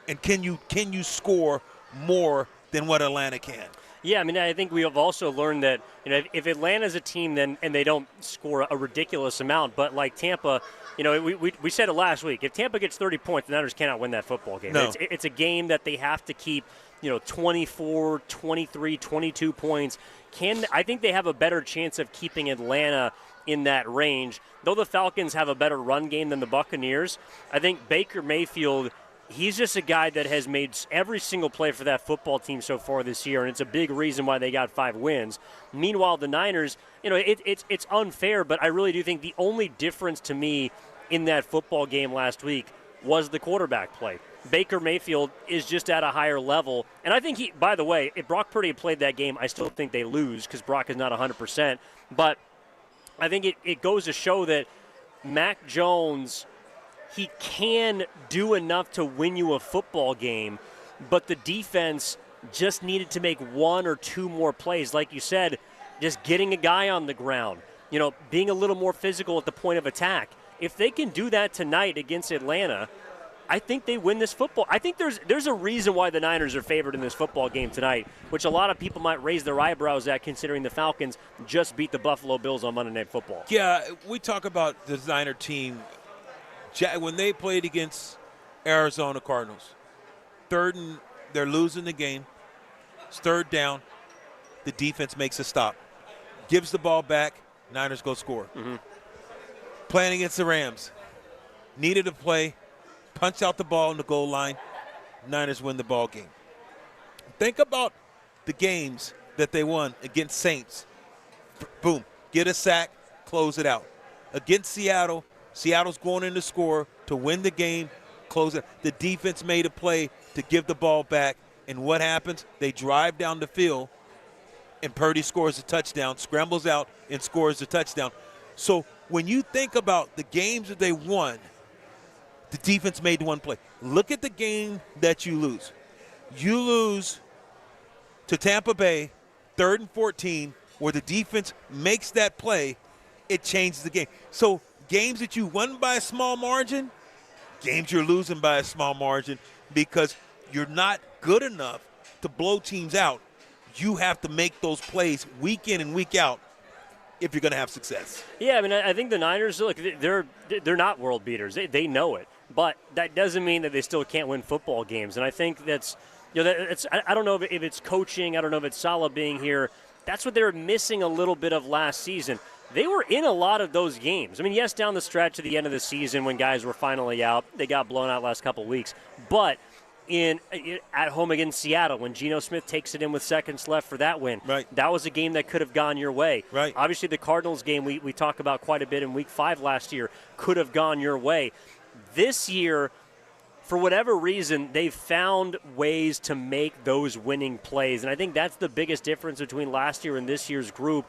And can you score more than what Atlanta can? Yeah, I mean, I think we have also learned that, if Atlanta's a team and they don't score a ridiculous amount, but like Tampa, we said it last week. If Tampa gets 30 points, the Niners cannot win that football game. No. It's a game that they have to keep, 24, 23, 22 points. I think they have a better chance of keeping Atlanta in that range. Though the Falcons have a better run game than the Buccaneers, I think Baker Mayfield, he's just a guy that has made every single play for that football team so far this year, and it's a big reason why they got 5 wins. Meanwhile, the Niners, it's unfair, but I really do think the only difference to me in that football game last week was the quarterback play. Baker Mayfield is just at a higher level, and I think by the way, if Brock Purdy had played that game, I still think they lose because Brock is not 100%, but I think it goes to show that Mac Jones, he can do enough to win you a football game, but the defense just needed to make 1 or 2 more plays. Like you said, just getting a guy on the ground, being a little more physical at the point of attack. If they can do that tonight against Atlanta, I think they win this football. I think there's a reason why the Niners are favored in this football game tonight, which a lot of people might raise their eyebrows at, considering the Falcons just beat the Buffalo Bills on Monday Night Football. Yeah, we talk about the Niner team. When they played against Arizona Cardinals, they're losing the game. It's 3rd down. The defense makes a stop. Gives the ball back. Niners go score. Mm-hmm. Playing against the Rams. Needed a play. Punch out the ball in the goal line. Niners win the ball game. Think about the games that they won against Saints. Boom. Get a sack. Close it out. Against Seattle, Seattle's going in to score to win the game, close it. The defense made a play to give the ball back, and what happens? They drive down the field, and Purdy scores a touchdown, scrambles out, and scores a touchdown. So when you think about the games that they won, the defense made one play. Look at the game that you lose. You lose to Tampa Bay, 3rd and 14, where the defense makes that play, it changes the game. So games that you won by a small margin, games you're losing by a small margin because you're not good enough to blow teams out. You have to make those plays week in and week out if you're going to have success. Yeah, I mean, I think the Niners, look, they're not world beaters. They know it. But that doesn't mean that they still can't win football games. And I think that's, I don't know if it's coaching. I don't know if it's Saleh being here. That's what they were missing a little bit of last season. They were in a lot of those games. I mean, yes, down the stretch at the end of the season when guys were finally out, they got blown out last couple of weeks. But at home against Seattle, when Geno Smith takes it in with seconds left for that win, right, that was a game that could have gone your way. Right. Obviously, the Cardinals game we talked about quite a bit in Week 5 last year could have gone your way. This year, for whatever reason, they've found ways to make those winning plays, and I think that's the biggest difference between last year and this year's group.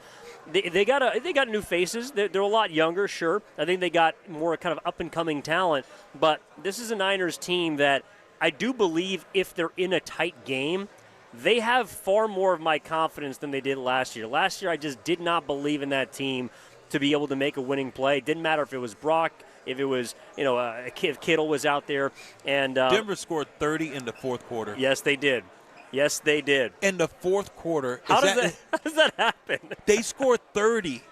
They got new faces. They're a lot younger, sure. I think they got more kind of up-and-coming talent, but this is a Niners team that I do believe if they're in a tight game, they have far more of my confidence than they did last year. Last year, I just did not believe in that team to be able to make a winning play. It didn't matter if it was Brock, if it was, if Kittle was out there. And Denver scored 30 in the 4th quarter. Yes, they did. Yes, they did. In the 4th quarter. How does that happen? They scored 30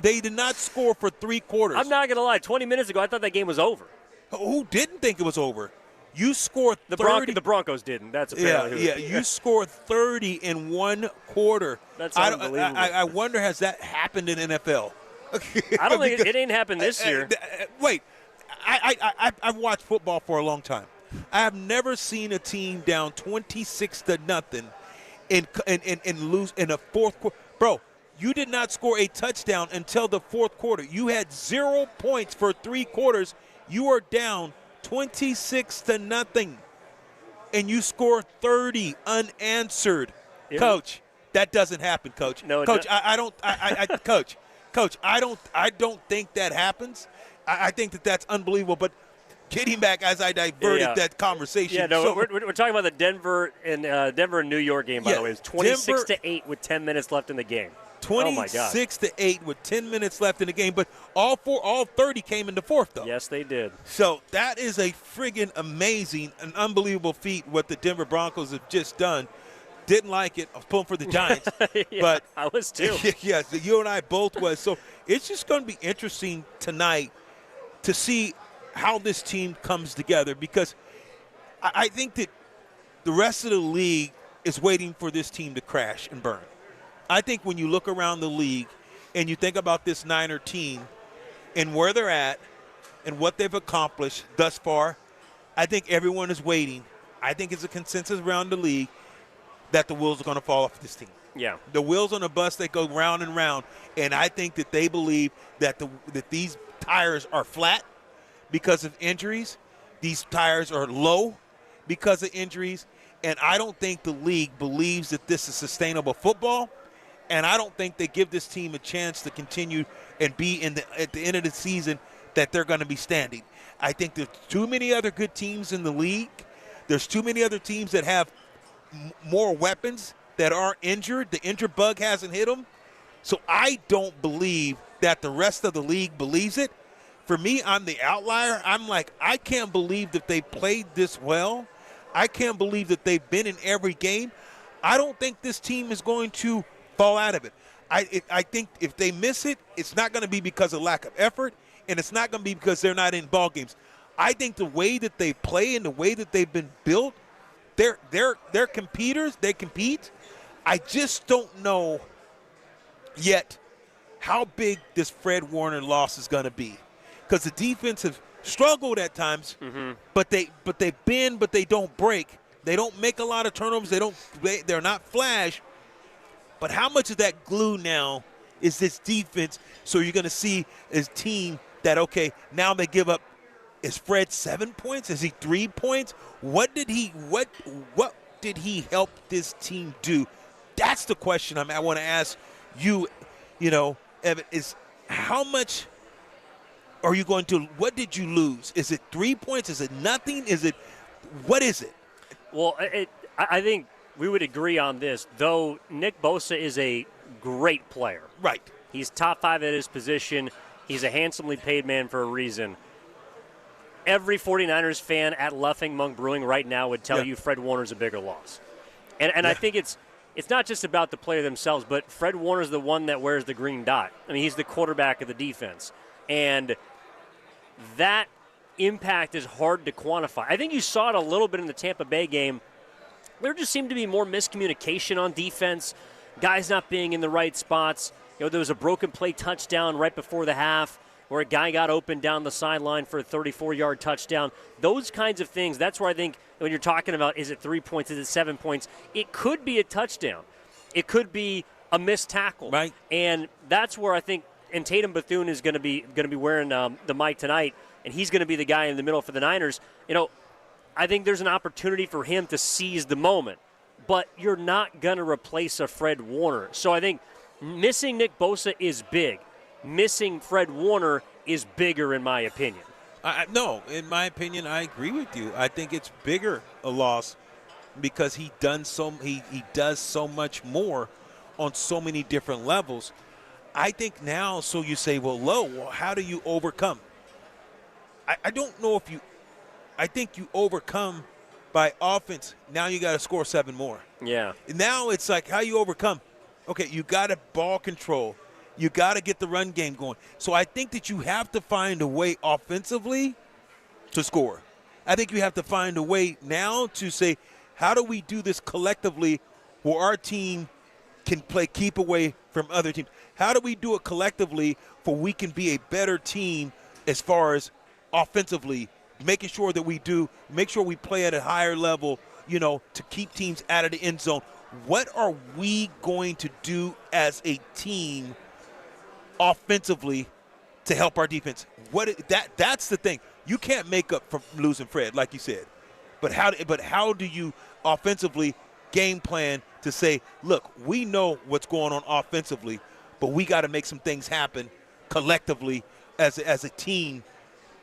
they did not score for 3 quarters. I'm not going to lie. 20 minutes ago, I thought that game was over. Who didn't think it was over? You scored 30. The Broncos didn't. That's apparently yeah. You scored 30 in 1 quarter. That's unbelievable. I wonder, has that happened in NFL? I don't think it ain't happened this year. Wait, I've watched football for a long time. I have never seen a team down 26-0 and lose in a 4th quarter. Bro, You did not score a touchdown until the fourth quarter. You had 0 points for 3 quarters. You are down 26-0, and you score 30 unanswered. Yeah. Coach, that doesn't happen, Coach. No, Coach, Coach, I don't think that happens. I think that's unbelievable. But getting back as I diverted that conversation. Yeah, no, we're talking about the Denver and New York game, by the way. It was 26-8 with 10 minutes left in the game. 26-8 with 10 minutes left in the game, but all 30 came in the fourth, though. Yes, they did. So that is a friggin' amazing, an unbelievable feat what the Denver Broncos have just done. Didn't like it. I was pulling for the Giants. Yeah, but I was too. Yes, you and I both was. So it's just going to be interesting tonight to see how this team comes together, because I think that the rest of the league is waiting for this team to crash and burn. I think when you look around the league and you think about this Niner team and where they're at and what they've accomplished thus far, I think everyone is waiting. I think it's a consensus around the league that the wheels are going to fall off this team. Yeah. The wheels on the bus, they go round and round, and I think that they believe that that these tires are flat because of injuries. These tires are low because of injuries, and I don't think the league believes that this is sustainable football. And I don't think they give this team a chance to continue and be at the end of the season that they're going to be standing. I think there's too many other good teams in the league. There's too many other teams that have more weapons that aren't injured. The injured bug hasn't hit them. So I don't believe that the rest of the league believes it. For me, I'm the outlier. I'm like, I can't believe that they played this well. I can't believe that they've been in every game. I don't think this team is going to fall out of it. I think if they miss it, it's not going to be because of lack of effort, and it's not going to be because they're not in ball games. I think the way that they play and the way that they've been built, they're competitors. They compete. I just don't know yet how big this Fred Warner loss is going to be, because the defense have struggled at times, but they bend, but they don't break. They don't make a lot of turnovers. They're not flash. But how much of that glue now is this defense? So you're going to see a team that, okay, now they give up. Is Fred 7 points? Is he 3 points? What did he help this team do? That's the question I want to ask you, Evan, is how much are you going to, what did you lose? Is it 3 points? Is it nothing? What is it? Well, I think we would agree on this, though Nick Bosa is a great player. Right. He's top 5 at his position. He's a handsomely paid man for a reason. Every 49ers fan at Luffing Monk Brewing right now would tell you Fred Warner's a bigger loss. And I think it's not just about the player themselves, but Fred Warner's the one that wears the green dot. I mean, he's the quarterback of the defense. And that impact is hard to quantify. I think you saw it a little bit in the Tampa Bay game. There just seemed to be more miscommunication on defense, guys not being in the right spots. There was a broken play touchdown right before the half where a guy got open down the sideline for a 34-yard touchdown. Those kinds of things, that's where I think when you're talking about is it 3 points, is it 7 points, it could be a touchdown. It could be a missed tackle. Right. And that's where I think, and Tatum Bethune is going to be wearing the mic tonight, and he's going to be the guy in the middle for the Niners. I think there's an opportunity for him to seize the moment, but you're not going to replace a Fred Warner. So I think missing Nick Bosa is big. Missing Fred Warner is bigger, in my opinion. No, in my opinion, I agree with you. I think it's bigger a loss because he does so much more on so many different levels. I think now, so you say, well, how do you overcome? I don't know if you – I think you overcome by offense. Now you got to score 7 more. Yeah. Now it's like how you overcome. Okay, you got to ball control. You got to get the run game going. So I think that you have to find a way offensively to score. I think you have to find a way now to say, how do we do this collectively where our team can play keep away from other teams? How do we do it collectively for we can be a better team as far as offensively, making sure that make sure we play at a higher level, to keep teams out of the end zone. what are we going to do as a team offensively to help our defense? That's the thing. You can't make up for losing Fred, like you said. But how do you offensively game plan to say, look, we know what's going on offensively, but we got to make some things happen collectively as a team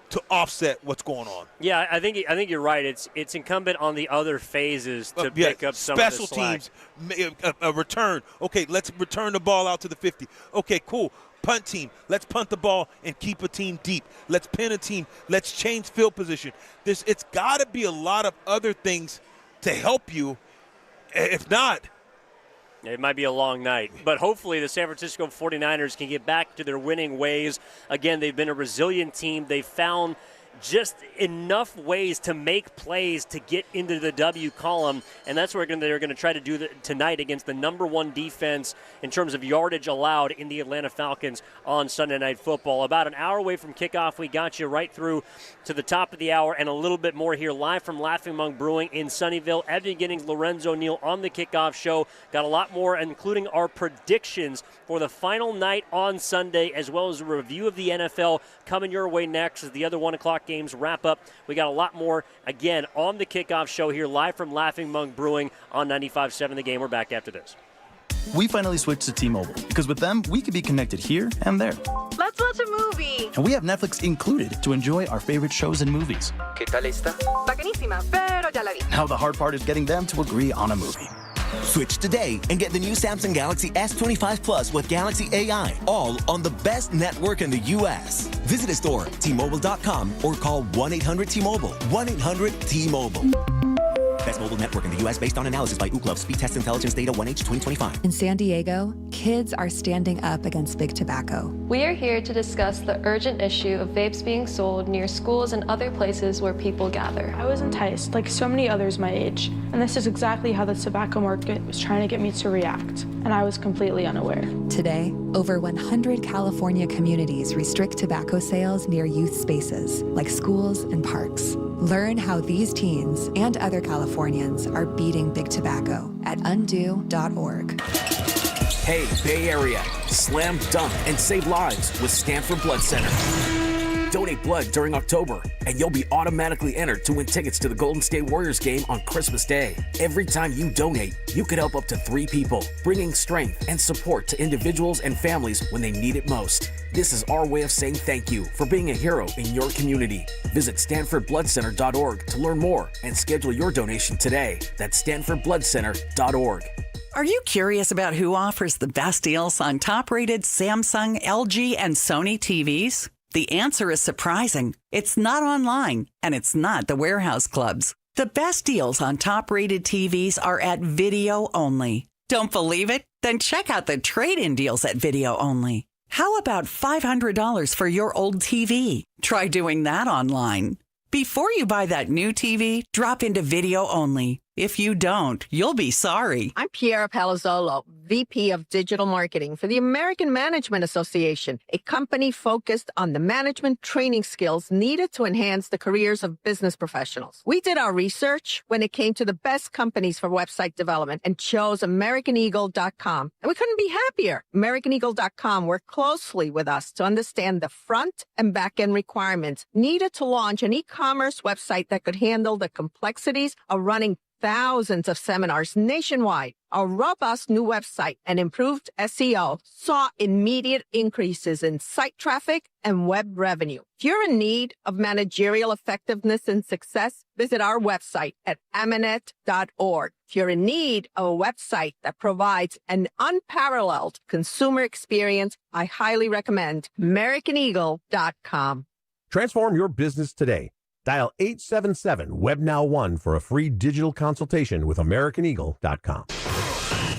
to offset what's going on. Yeah, I think you're right. It's incumbent on the other phases to pick up some special of the slack. teams, a return. Okay, let's return the ball out to the 50. Okay, cool. Punt team, let's punt the ball and keep a team deep. Let's pin a team. Let's change field position. It's got to be a lot of other things to help you. If not, it might be a long night, but hopefully the San Francisco 49ers can get back to their winning ways. Again, they've been a resilient team. They've found just enough ways to make plays to get into the W column, and that's what they're going to try to do tonight against the number one defense in terms of yardage allowed in the Atlanta Falcons on Sunday Night Football. About an hour away from kickoff, we got you right through to the top of the hour and a little bit more here live from Laughing Monk Brewing in Sunnyvale. Evan Giddings, Lorenzo Neal on the kickoff show. Got a lot more, including our predictions for the final night on Sunday, as well as a review of the NFL coming your way next as the other 1 o'clock games wrap up. We got a lot more, again, on the kickoff show here live from Laughing Monk Brewing on 95.7 The Game. We're back after this. We finally switched to T-Mobile because with them, we can be connected here and there. Let's watch a movie. And we have Netflix included to enjoy our favorite shows and movies. ¿Qué tal esta? Bacanísima, pero ya la vi. Now the hard part is getting them to agree on a movie. Switch today and get the new Samsung Galaxy S25 Plus with Galaxy AI, all on the best network in the U.S. Visit a store, T-Mobile.com, or call 1-800-T-Mobile. 1-800-T-Mobile. Best mobile network in the U.S. based on analysis by Ookla. Speed Test Intelligence Data 1H 2025. In San Diego, kids are standing up against big tobacco. We are here to discuss the urgent issue of vapes being sold near schools and other places where people gather. I was enticed, like so many others my age, and this is exactly how the tobacco market was trying to get me to react, and I was completely unaware. Today, over 100 California communities restrict tobacco sales near youth spaces, like schools and parks. Learn how these teens and other Californians are beating big tobacco at undo.org. Hey, Bay Area, slam dunk and save lives with Stanford Blood Center. Donate blood during October, and you'll be automatically entered to win tickets to the Golden State Warriors game on Christmas Day. Every time you donate, you could help up to 3 people, bringing strength and support to individuals and families when they need it most. This is our way of saying thank you for being a hero in your community. Visit StanfordBloodCenter.org to learn more and schedule your donation today. That's StanfordBloodCenter.org. Are you curious about who offers the best deals on top-rated Samsung, LG, and Sony TVs? The answer is surprising. It's not online, and it's not the warehouse clubs. The best deals on top-rated TVs are at Video Only. Don't believe it? Then check out the trade-in deals at Video Only. How about $500 for your old TV? Try doing that online. Before you buy that new TV, drop into Video Only. If you don't, you'll be sorry. I'm Piera Palazzolo, VP of Digital Marketing for the American Management Association, a company focused on the management training skills needed to enhance the careers of business professionals. We did our research when it came to the best companies for website development and chose AmericanEagle.com. And we couldn't be happier. AmericanEagle.com worked closely with us to understand the front and back end requirements needed to launch an e-commerce website that could handle the complexities of running thousands of seminars nationwide. Our robust new website and improved SEO saw immediate increases in site traffic and web revenue. If you're in need of managerial effectiveness and success, visit our website at amanet.org. If you're in need of a website that provides an unparalleled consumer experience, I highly recommend AmericanEagle.com. Transform your business today. Dial 877-WEB-NOW1 for a free digital consultation with AmericanEagle.com.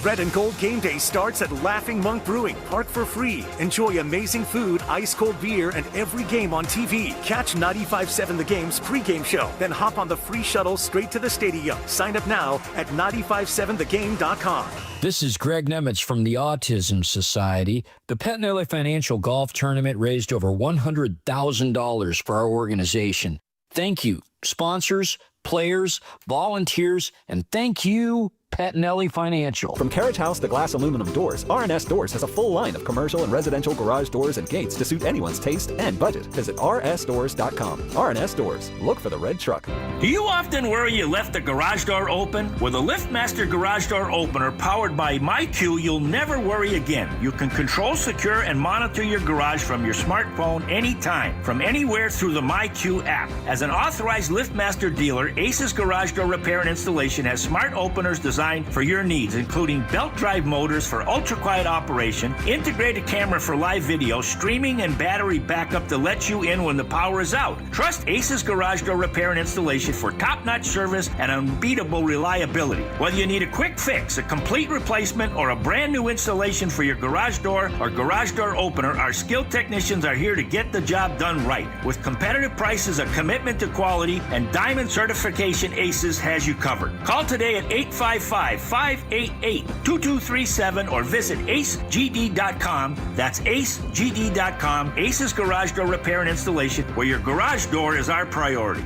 Red and Gold Game Day starts at Laughing Monk Brewing. Park for free. Enjoy amazing food, ice-cold beer, and every game on TV. Catch 95.7 The Game's pregame show. Then hop on the free shuttle straight to the stadium. Sign up now at 957thegame.com. This is Greg Nemitz from the Autism Society. The Pettinelli Financial Golf Tournament raised over $100,000 for our organization. Thank you, sponsors, players, volunteers, and thank you, Pettinelli Financial. From carriage house to glass aluminum doors, R&S Doors has a full line of commercial and residential garage doors and gates to suit anyone's taste and budget. Visit rsdoors.com. R&S Doors. Look for the red truck. Do you often worry you left the garage door open? With a LiftMaster garage door opener powered by MyQ, you'll never worry again. You can control, secure, and monitor your garage from your smartphone anytime, from anywhere through the MyQ app. As an authorized LiftMaster dealer, Ace's Garage Door Repair and Installation has smart openers designed for your needs, including belt drive motors for ultra-quiet operation, integrated camera for live video, streaming, and battery backup to let you in when the power is out. Trust Ace's Garage Door Repair and Installation for top-notch service and unbeatable reliability. Whether you need a quick fix, a complete replacement, or a brand new installation for your garage door or garage door opener, our skilled technicians are here to get the job done right. With competitive prices, a commitment to quality, and diamond certification, Aces has you covered. Call today at 855-588-2237 or visit acegd.com. That's acegd.com. Ace's Garage Door Repair and Installation, where your garage door is our priority.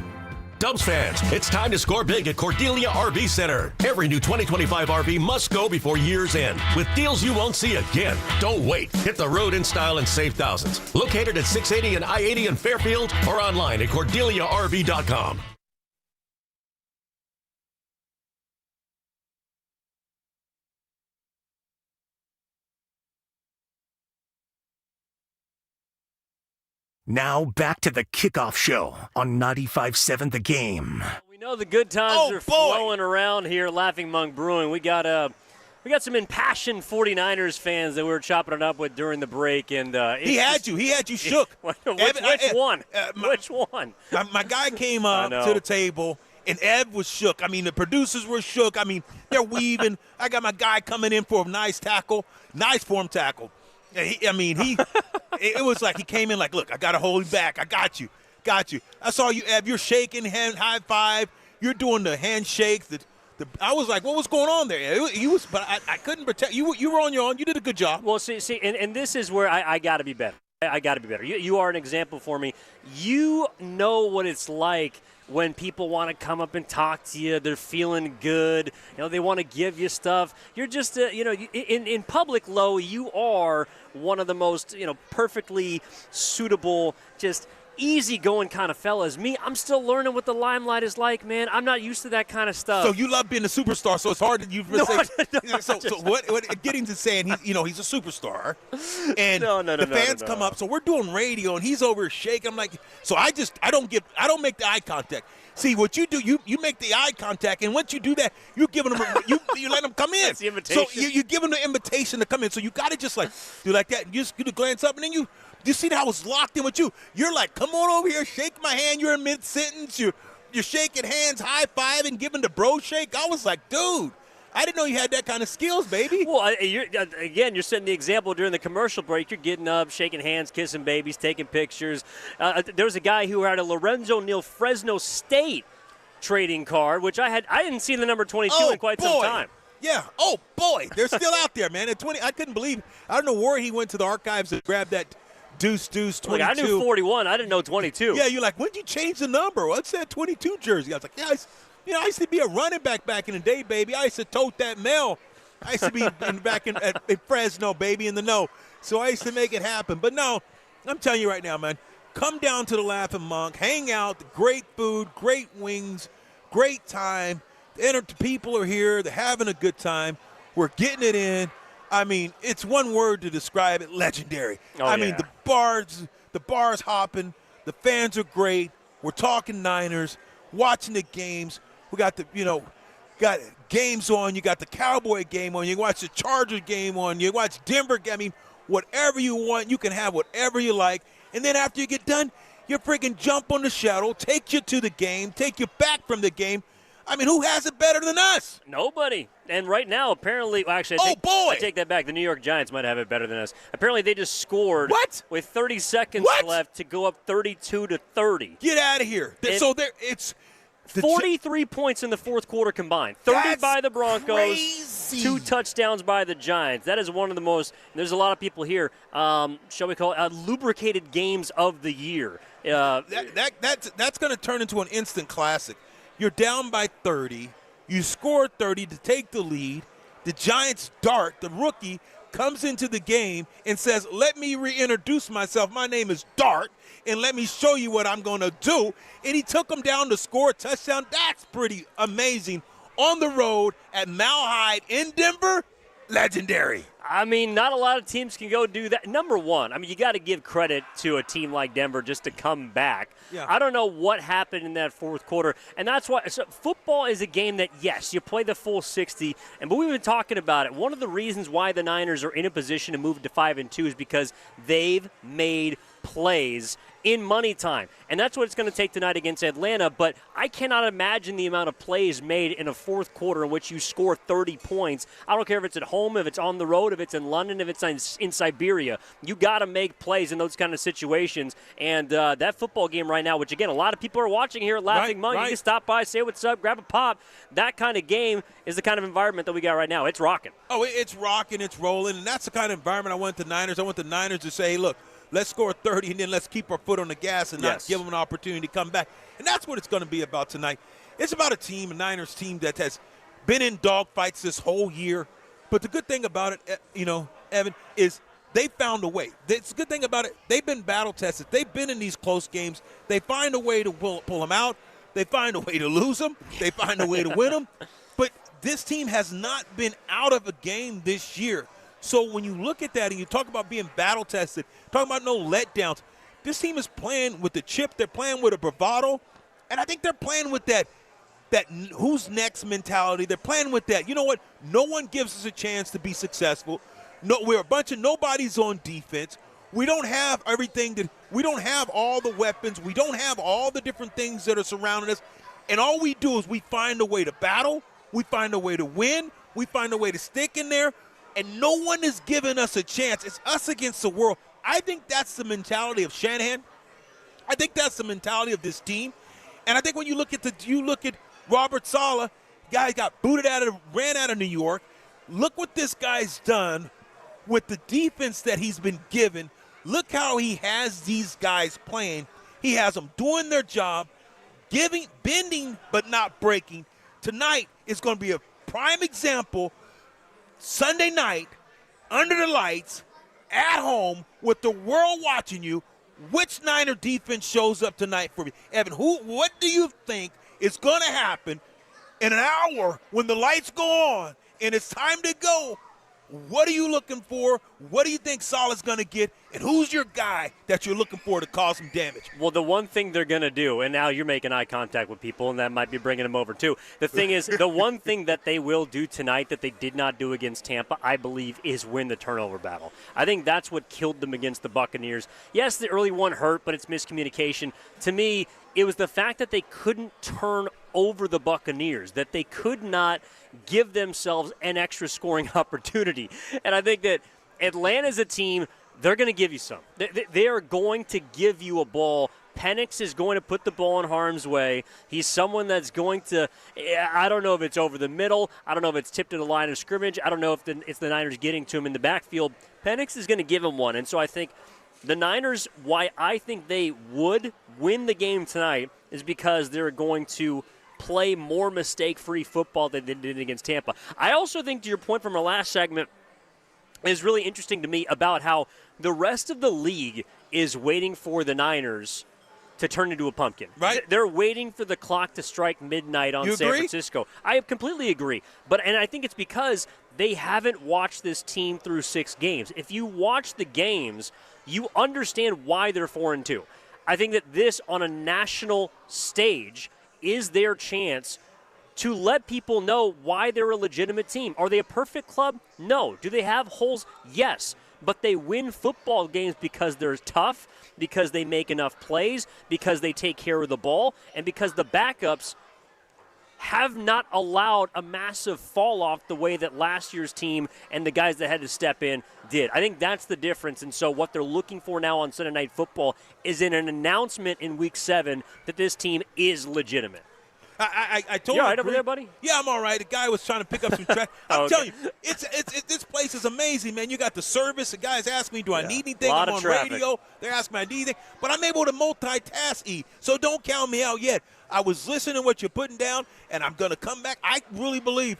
Dubs fans, it's time to score big at Cordelia RV Center. Every new 2025 RV must go before year's end with deals you won't see again. Don't wait. Hit the road in style and save thousands. Located at 680 and I-80 in Fairfield or online at CordeliaRV.com. Now back to the Kickoff Show on 95.7 The Game. We know the good times are flowing around here at Laughing Monk Brewing. We got some impassioned 49ers fans that we were chopping it up with during the break, and he had you shook. Which one? Which one? My guy came up to the table, and Ev was shook. I mean, the producers were shook. I mean, they're weaving. I got my guy coming in for a nice tackle, nice form tackle. It was like he came in like, look, I got to hold you back. I got you. I saw you, Ev. You're shaking, hand high five. You're doing the handshake. I was like, what was going on there? But I couldn't protect you. You were on your own. You did a good job. Well, see, and this is where I got to be better. I got to be better. You are an example for me. You know what it's like when people want to come up and talk to you. They're feeling good. They want to give you stuff. You're just, in public, Lo, you are one of the most, perfectly suitable, just easygoing kind of fellas. Me, I'm still learning what the limelight is like, man. I'm not used to that kind of stuff. So you love being a superstar, so it's hard to say. So what getting to saying he's a superstar, and the fans come up. So we're doing radio, and he's over shaking. I'm like, so I don't make the eye contact. See what you do, you make the eye contact, and once you do that, you're giving them you let them come in. That's the invitation. So you give them the invitation to come in. So you got to just like do like that, and you just glance up, and then you see how I was locked in with you. You're like, come on over here, shake my hand. You're in mid-sentence. You're shaking hands, high-fiving, giving the bro shake. I was like, dude, I didn't know you had that kind of skills, baby. Well, you're setting the example during the commercial break. You're getting up, shaking hands, kissing babies, taking pictures. There was a guy who had a Lorenzo Neal Fresno State trading card, which I hadn't seen the number 22 in quite some time. Yeah. Oh, boy. They're still out there, man. At 20, I couldn't believe it. I don't know where he went to the archives and grabbed that Deuce 22. Like, I knew 41. I didn't know 22. Yeah, you're like, when'd you change the number? What's that 22 jersey? I was like, yeah, I used to be a running back in the day, baby. I used to tote that mail. I used to be back in Fresno, baby, in the know. So I used to make it happen. But no, I'm telling you right now, man, come down to the Laughing Monk, hang out, great food, great wings, great time. The people are here. They're having a good time. We're getting it in. I mean, it's one word to describe it, legendary. I mean, the bar's hopping. The fans are great. We're talking Niners, watching the games. We got got games on. You got the Cowboy game on. You watch the Charger game on. You watch Denver. I mean, whatever you want, you can have whatever you like. And then after you get done, you freaking jump on the shuttle, take you to the game, take you back from the game. I mean, who has it better than us? Nobody. And right now, apparently, I take that back. The New York Giants might have it better than us. Apparently, they just scored with 30 seconds left to go up 32-30. Get out of here. It's 43 points in the fourth quarter combined. 30 by the Broncos, crazy. 2 touchdowns by the Giants. That is one of the most, there's a lot of people here, shall we call it, lubricated games of the year. That's going to turn into an instant classic. You're down by 30. You score 30 to take the lead. The Giants Dart, the rookie, comes into the game and says, let me reintroduce myself. My name is Dart, and let me show you what I'm going to do. And he took them down to score a touchdown. That's pretty amazing. On the road at Malahide in Denver, legendary. I mean, not a lot of teams can go do that. Number one, I mean, you got to give credit to a team like Denver just to come back. Yeah. I don't know what happened in that fourth quarter, and that's why football is a game that, yes, you play the full 60, but we've been talking about it. One of the reasons why the Niners are in a position to move to 5-2 is because they've made plays in money time. And that's what it's going to take tonight against Atlanta. But I cannot imagine the amount of plays made in a fourth quarter in which you score 30 points. I don't care if it's at home, if it's on the road, if it's in London, if it's in Siberia. You got to make plays in those kind of situations. And that football game right now, which, again, a lot of people are watching here at Laughing Monk. You can stop by, say what's up, grab a pop. That kind of game is the kind of environment that we got right now. It's rocking. Oh, it's rocking, it's rolling. And that's the kind of environment I want the Niners. I want the Niners to say, hey, look, let's score 30 and then let's keep our foot on the gas and not give them an opportunity to come back. And that's what it's going to be about tonight. It's about a team, a Niners team that has been in dogfights this whole year. But the good thing about it, Evan, is they found a way. The good thing about it, they've been battle tested. They've been in these close games. They find a way to pull them out. They find a way to lose them. They find a way to win them. But this team has not been out of a game this year. So when you look at that and you talk about being battle-tested, talking about no letdowns, this team is playing with the chip. They're playing with a bravado. And I think they're playing with that who's next mentality. They're playing with that. You know what? No one gives us a chance to be successful. No, we're a bunch of nobodies on defense. We don't have everything. We don't have all the weapons. We don't have all the different things that are surrounding us. And all we do is we find a way to battle. We find a way to win. We find a way to stick in there. And no one is giving us a chance. It's us against the world. I think that's the mentality of Shanahan. I think that's the mentality of this team. And I think when you look at Robert Saleh, guy got ran out of New York. Look what this guy's done with the defense that he's been given. Look how he has these guys playing. He has them doing their job, bending but not breaking. Tonight is going to be a prime example. Sunday night, under the lights, at home, with the world watching you, which Niner defense shows up tonight for me? Evan, what do you think is going to happen in an hour when the lights go on and it's time to go? What are you looking for? What do you think Saleh's going to get? And who's your guy that you're looking for to cause some damage? Well, the one thing they're going to do, and now you're making eye contact with people, and that might be bringing them over too. The thing is, the one thing that they will do tonight that they did not do against Tampa, I believe, is win the turnover battle. I think that's what killed them against the Buccaneers. Yes, the early one hurt, but it's miscommunication. To me, it was the fact that they couldn't turn over the Buccaneers, that they could not give themselves an extra scoring opportunity. And I think that Atlanta's a team, they're going to give you some. They are going to give you a ball. Penix is going to put the ball in harm's way. He's someone that's going to, I don't know if it's over the middle. I don't know if it's tipped to the line of scrimmage. I don't know if it's the Niners getting to him in the backfield. Penix is going to give him one. And so I think the Niners, why I think they would win the game tonight is because they're going to play more mistake-free football than they did against Tampa. I also think, to your point from our last segment, is really interesting to me about how the rest of the league is waiting for the Niners to turn into a pumpkin. Right. They're waiting for the clock to strike midnight on San Francisco. I completely agree. And I think it's because they haven't watched this team through 6 games. If you watch the games, you understand why they're 4-2. I think that this, on a national stage, is their chance to let people know why they're a legitimate team. Are they a perfect club? No. Do they have holes? Yes. But they win football games because they're tough, because they make enough plays, because they take care of the ball, and because the backups have not allowed a massive fall off the way that last year's team and the guys that had to step in did. I think that's the difference. And so what they're looking for now on Sunday Night Football is in an announcement in Week 7 that this team is legitimate. I totally you all right agree. over there, buddy? Yeah, I'm all right. The guy was trying to pick up some trash. I'm telling you, this place is amazing, man. You got the service. The guys ask me, do I need anything? I'm on traffic. Radio. They're asking me, I need anything. But I'm able to multitask, so don't count me out yet. I was listening to what you're putting down, and I'm going to come back. I really believe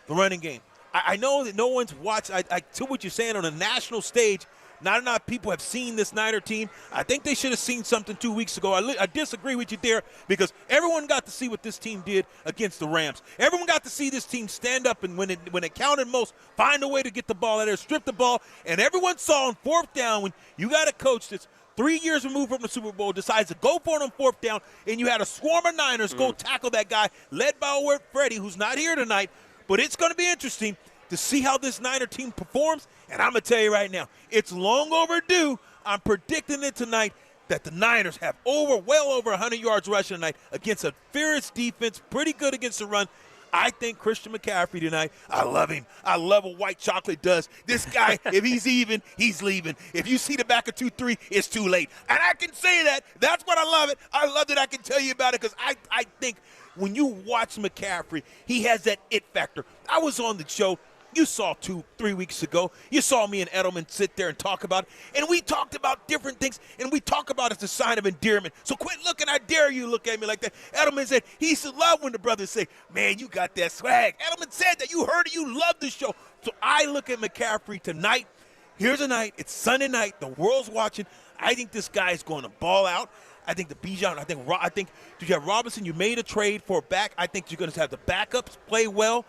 the running game. I know that no one's watched. To what you're saying on a national stage, not enough people have seen this Niner team. I think they should have seen something 2 weeks ago. I disagree with you there because everyone got to see what this team did against the Rams. Everyone got to see this team stand up and when it counted most, find a way to get the ball out there, strip the ball. And everyone saw on fourth down when you got a coach that's 3 years removed from the Super Bowl, decides to go for it on fourth down, and you had a swarm of Niners go tackle that guy, led by old Freddie, who's not here tonight. But it's going to be interesting to see how this Niner team performs. And I'm going to tell you right now, it's long overdue. I'm predicting it tonight that the Niners have well over 100 yards rushing tonight against a fierce defense, pretty good against the run. I think Christian McCaffrey tonight, I love him. I love what white chocolate does. This guy, if he's even, he's leaving. If you see the back of 2-3, it's too late. And I can say that. That's what I love it. I love that I can tell you about it because I think when you watch McCaffrey, he has that it factor. I was on the show. You saw 2-3 weeks ago. You saw me and Edelman sit there and talk about it. And we talked about different things, and we talk about it as a sign of endearment. So quit looking. I dare you look at me like that. Edelman said he used to love when the brothers say, man, you got that swag. Edelman said that. You heard it. You love the show. So I look at McCaffrey tonight. Here's a night. It's Sunday night. The world's watching. I think this guy is going to ball out. I think the Bijan, I think did you have Robinson? You made a trade for a back. I think you're going to have the backups play well.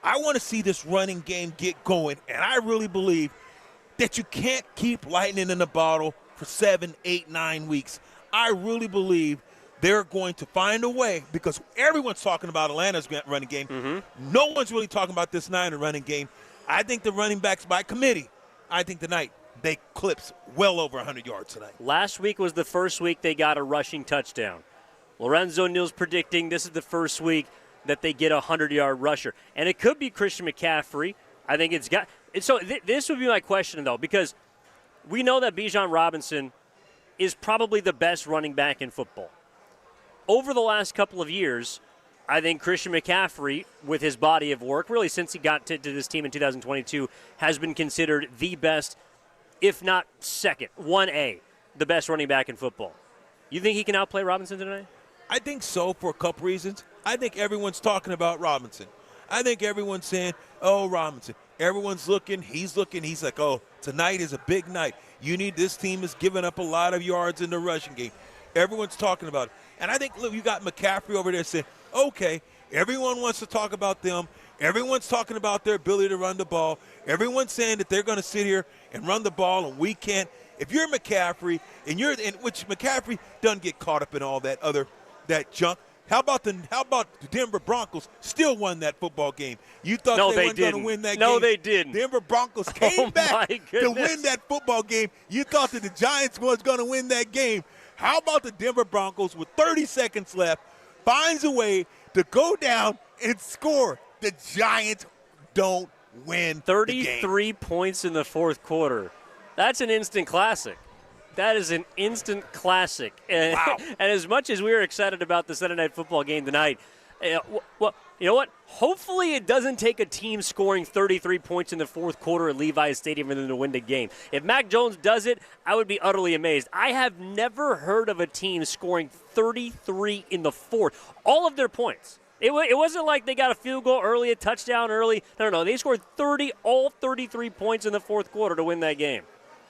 I want to see this running game get going, and I really believe that you can't keep lightning in the bottle for 7, 8, 9 weeks. I really believe they're going to find a way because everyone's talking about Atlanta's running game. Mm-hmm. No one's really talking about this Niner running game. I think the running backs by committee, I think tonight they clips well over 100 yards tonight. Last week was the first week they got a rushing touchdown. Lorenzo Neal's predicting this is the first week that they get a 100-yard rusher. And it could be Christian McCaffrey. I think it's got – so this would be my question, though, because we know that Bijan Robinson is probably the best running back in football. Over the last couple of years, I think Christian McCaffrey, with his body of work, really since he got to this team in 2022, has been considered the best, if not second, 1A, the best running back in football. You think he can outplay Robinson tonight? I think so for a couple reasons. I think everyone's talking about Robinson. I think everyone's saying, oh, Robinson. Everyone's looking. He's like, oh, tonight is a big night. This team is giving up a lot of yards in the rushing game. Everyone's talking about it. And I think, look, you got McCaffrey over there saying, okay, everyone wants to talk about them. Everyone's talking about their ability to run the ball. Everyone's saying that they're going to sit here and run the ball, and we can't. If you're McCaffrey, which McCaffrey doesn't get caught up in all that junk. How about the Denver Broncos still won that football game? You thought they weren't going to win that game. No, they didn't. Denver Broncos came back to win that football game. You thought that the Giants was going to win that game. How about the Denver Broncos with 30 seconds left finds a way to go down and score? The Giants don't win 33 points in the fourth quarter. That's an instant classic. That is an instant classic. And, wow. And as much as we were excited about the Sunday Night Football game tonight, well, you know what? Hopefully it doesn't take a team scoring 33 points in the fourth quarter at Levi's Stadium for them to win the game. If Mac Jones does it, I would be utterly amazed. I have never heard of a team scoring 33 in the fourth. All of their points. It wasn't like they got a field goal early, a touchdown early. No. They scored all 33 points in the fourth quarter to win that game.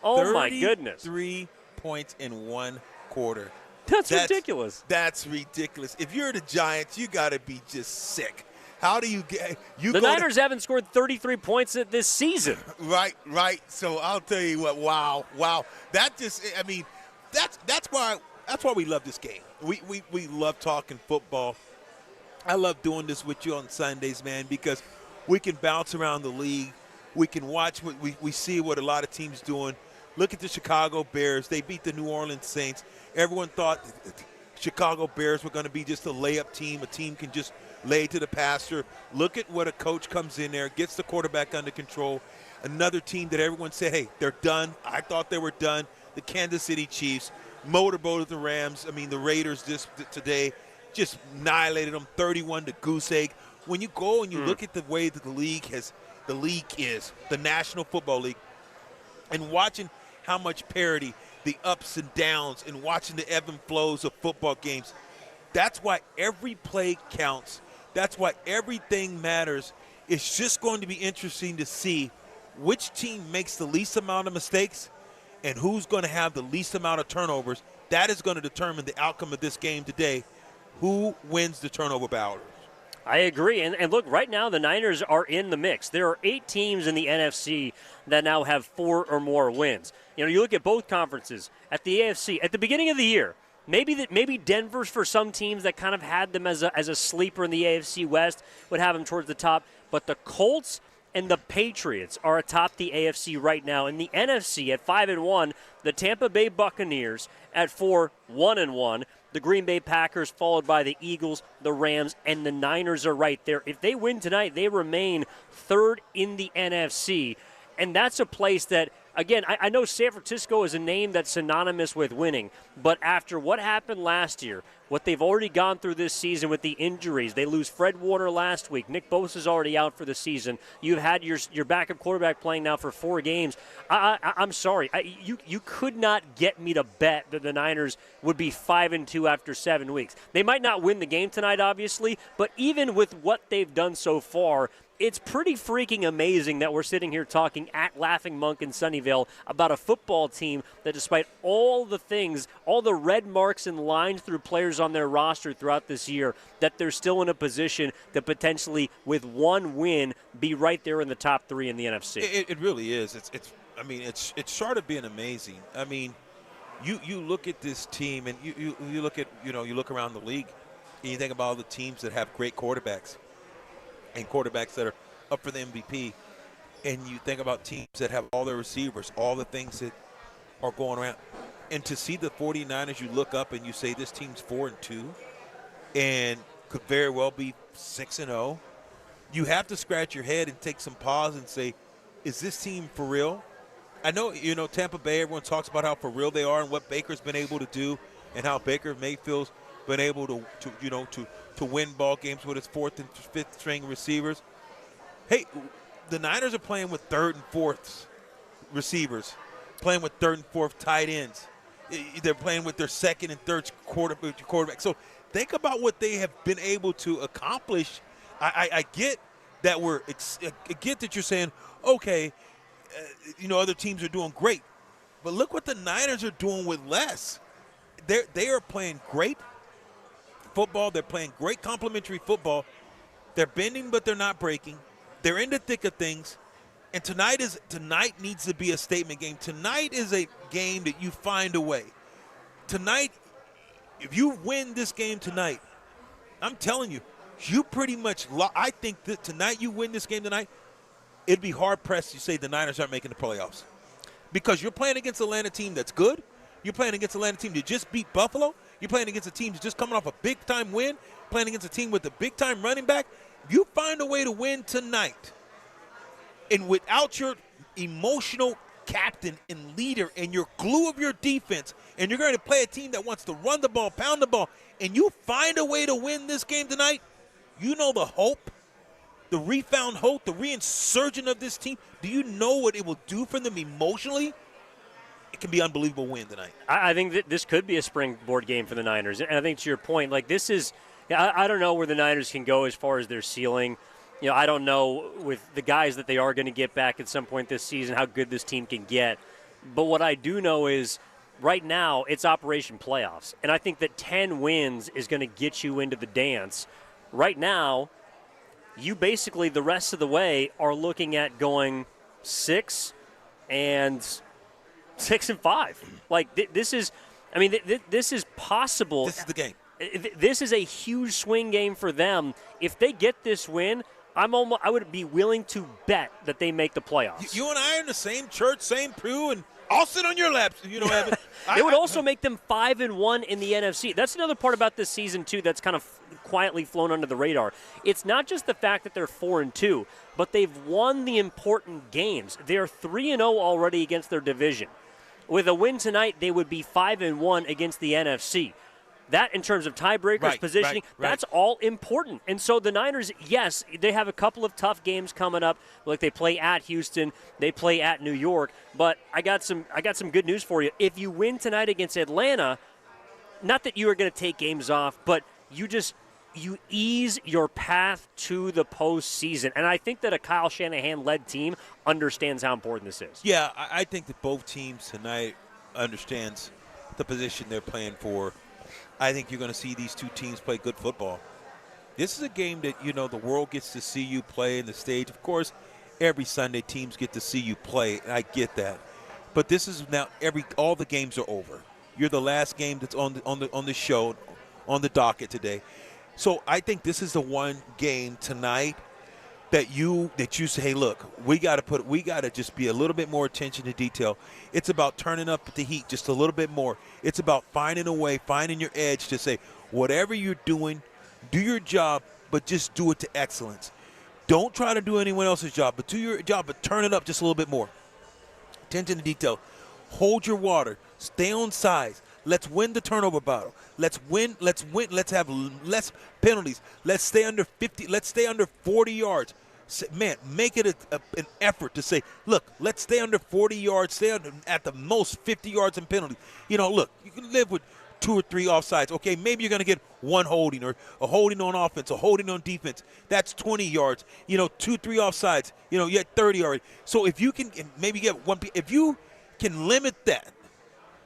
Oh, my goodness. 3 points in one quarter. That's ridiculous. That's ridiculous. If you're the Giants, you got to be just sick. How do you get – The Niners haven't scored 33 points this season. Right. So I'll tell you what, wow. That just – I mean, that's why we love this game. We love talking football. I love doing this with you on Sundays, man, because we can bounce around the league. We can watch what we see what a lot of teams doing. Look at the Chicago Bears. They beat the New Orleans Saints. Everyone thought the Chicago Bears were going to be just a layup team. A team can just lay to the passer. Look at what a coach comes in there, gets the quarterback under control. Another team that everyone said, hey, they're done. I thought they were done. The Kansas City Chiefs motorboated the Rams. I mean, the Raiders today just annihilated them 31 to goose egg. When you go and you look at the way that the league is, the National Football League, and watching how much parity, the ups and downs, and watching the ebb and flows of football games, That's why every play counts. That's why everything matters. It's just going to be interesting to see which team makes the least amount of mistakes and who's going to have the least amount of turnovers. That is going to determine the outcome of this game today. Who wins the turnover battle? I agree. And look, right now the Niners are in the mix. There are 8 teams in the NFC that now have 4 or more wins. You know, you look at both conferences. At the AFC, at the beginning of the year, maybe Denver's for some teams that kind of had them as a sleeper in the AFC West would have them towards the top. But the Colts and the Patriots are atop the AFC right now. In the NFC at 5-1, the Tampa Bay Buccaneers at 4-1-1. The Green Bay Packers followed by the Eagles, the Rams, and the Niners are right there. If they win tonight, they remain third in the NFC. And that's a place that, again, I know San Francisco is a name that's synonymous with winning, but after what happened last year, what they've already gone through this season with the injuries, they lose Fred Warner last week. Nick Bosa's already out for the season. You've had your backup quarterback playing now for 4 games. I'm sorry. You could not get me to bet that the Niners would be 5-2 after 7 weeks. They might not win the game tonight, obviously, but even with what they've done so far, it's pretty freaking amazing that we're sitting here talking at Laughing Monk in Sunnyvale about a football team that, despite all the things, all the red marks and lines through players on their roster throughout this year, that they're still in a position to potentially, with one win, be right there in the top 3 in the NFC. It really is. It's started being amazing. I mean, you look at this team and you look at, you look around the league and you think about all the teams that have great quarterbacks and quarterbacks that are up for the MVP, and you think about teams that have all their receivers, all the things that are going around. And to see the 49ers, you look up and you say this team's 4-2 and could very well be 6-0. You have to scratch your head and take some pause and say, is this team for real? I know, Tampa Bay, everyone talks about how for real they are and what Baker's been able to do and how Baker Mayfield's been able to win ball games with his 4th and 5th string receivers. Hey, the Niners are playing with 3rd and 4th receivers, playing with 3rd and 4th tight ends. They're playing with their 2nd and 3rd quarterback. So think about what they have been able to accomplish. I get that I get that you're saying, okay, other teams are doing great, but look what the Niners are doing with less. They are playing great football. They're playing great complementary football. They're bending, but they're not breaking. They're in the thick of things. And tonight needs to be a statement game. Tonight is a game that you find a way. Tonight, if you win this game tonight, I'm telling you, you pretty much I think that tonight you win this game tonight, it'd be hard-pressed to say the Niners aren't making the playoffs. Because you're playing against an Atlanta team that's good. You're playing against an Atlanta team that just beat Buffalo. You're playing against a team that's just coming off a big-time win, playing against a team with a big-time running back. You find a way to win tonight. And without your emotional captain and leader and your glue of your defense, and you're going to play a team that wants to run the ball, pound the ball, and you find a way to win this game tonight, you know the hope, the refound hope, the reinsurgent of this team, do you know what it will do for them emotionally? It can be an unbelievable win tonight. I think that this could be a springboard game for the Niners. And I think to your point, like this is – I don't know where the Niners can go as far as their ceiling. I don't know with the guys that they are going to get back at some point this season how good this team can get. But what I do know is right now it's Operation Playoffs. And I think that 10 wins is going to get you into the dance. Right now, you basically the rest of the way are looking at going 6 and 5. Like this is, this is possible. This is the game. This is a huge swing game for them. If they get this win, I would be willing to bet that they make the playoffs. You and I are in the same church, same pew, and I'll sit on your laps. Evan. It would also make them 5-1 in the NFC. That's another part about this season too that's kind of quietly flown under the radar. It's not just the fact that they're 4-2, but they've won the important games. They're 3-0 already against their division. With a win tonight, they would be 5-1 against the NFC. That, in terms of tiebreakers, positioning, that's all important. And so the Niners, yes, they have a couple of tough games coming up. Like they play at Houston, they play at New York. But I got some good news for you. If you win tonight against Atlanta, not that you are going to take games off, but you ease your path to the postseason. And I think that a Kyle Shanahan-led team understands how important this is. Yeah, I think that both teams tonight understands the position they're playing for. I think you're going to see these two teams play good football. This is a game that, the world gets to see you play in the stage. Of course, every Sunday teams get to see you play, and I get that. But this is now all the games are over. You're the last game that's on the show, on the docket today. So I think this is the one game tonight that you say, hey, look, we got to just be a little bit more attention to detail. It's about turning up the heat just a little bit more. It's about finding a way, finding your edge to say, whatever you're doing, do your job, but just do it to excellence. Don't try to do anyone else's job, but do your job, but turn it up just a little bit more. Attention to detail. Hold your water. Stay on sides. Let's win the turnover battle. Let's win. Let's have less penalties. Let's stay under 50. Let's stay under 40 yards. Man, make it an effort to say, look, let's stay under 40 yards, stay under, at the most 50 yards in penalties. Look, you can live with 2 or 3 offsides. Okay, maybe you're going to get one holding or a holding on offense, a holding on defense. That's 20 yards. 2, 3 offsides. You get 30 already. So if you can maybe get one, if you can limit that,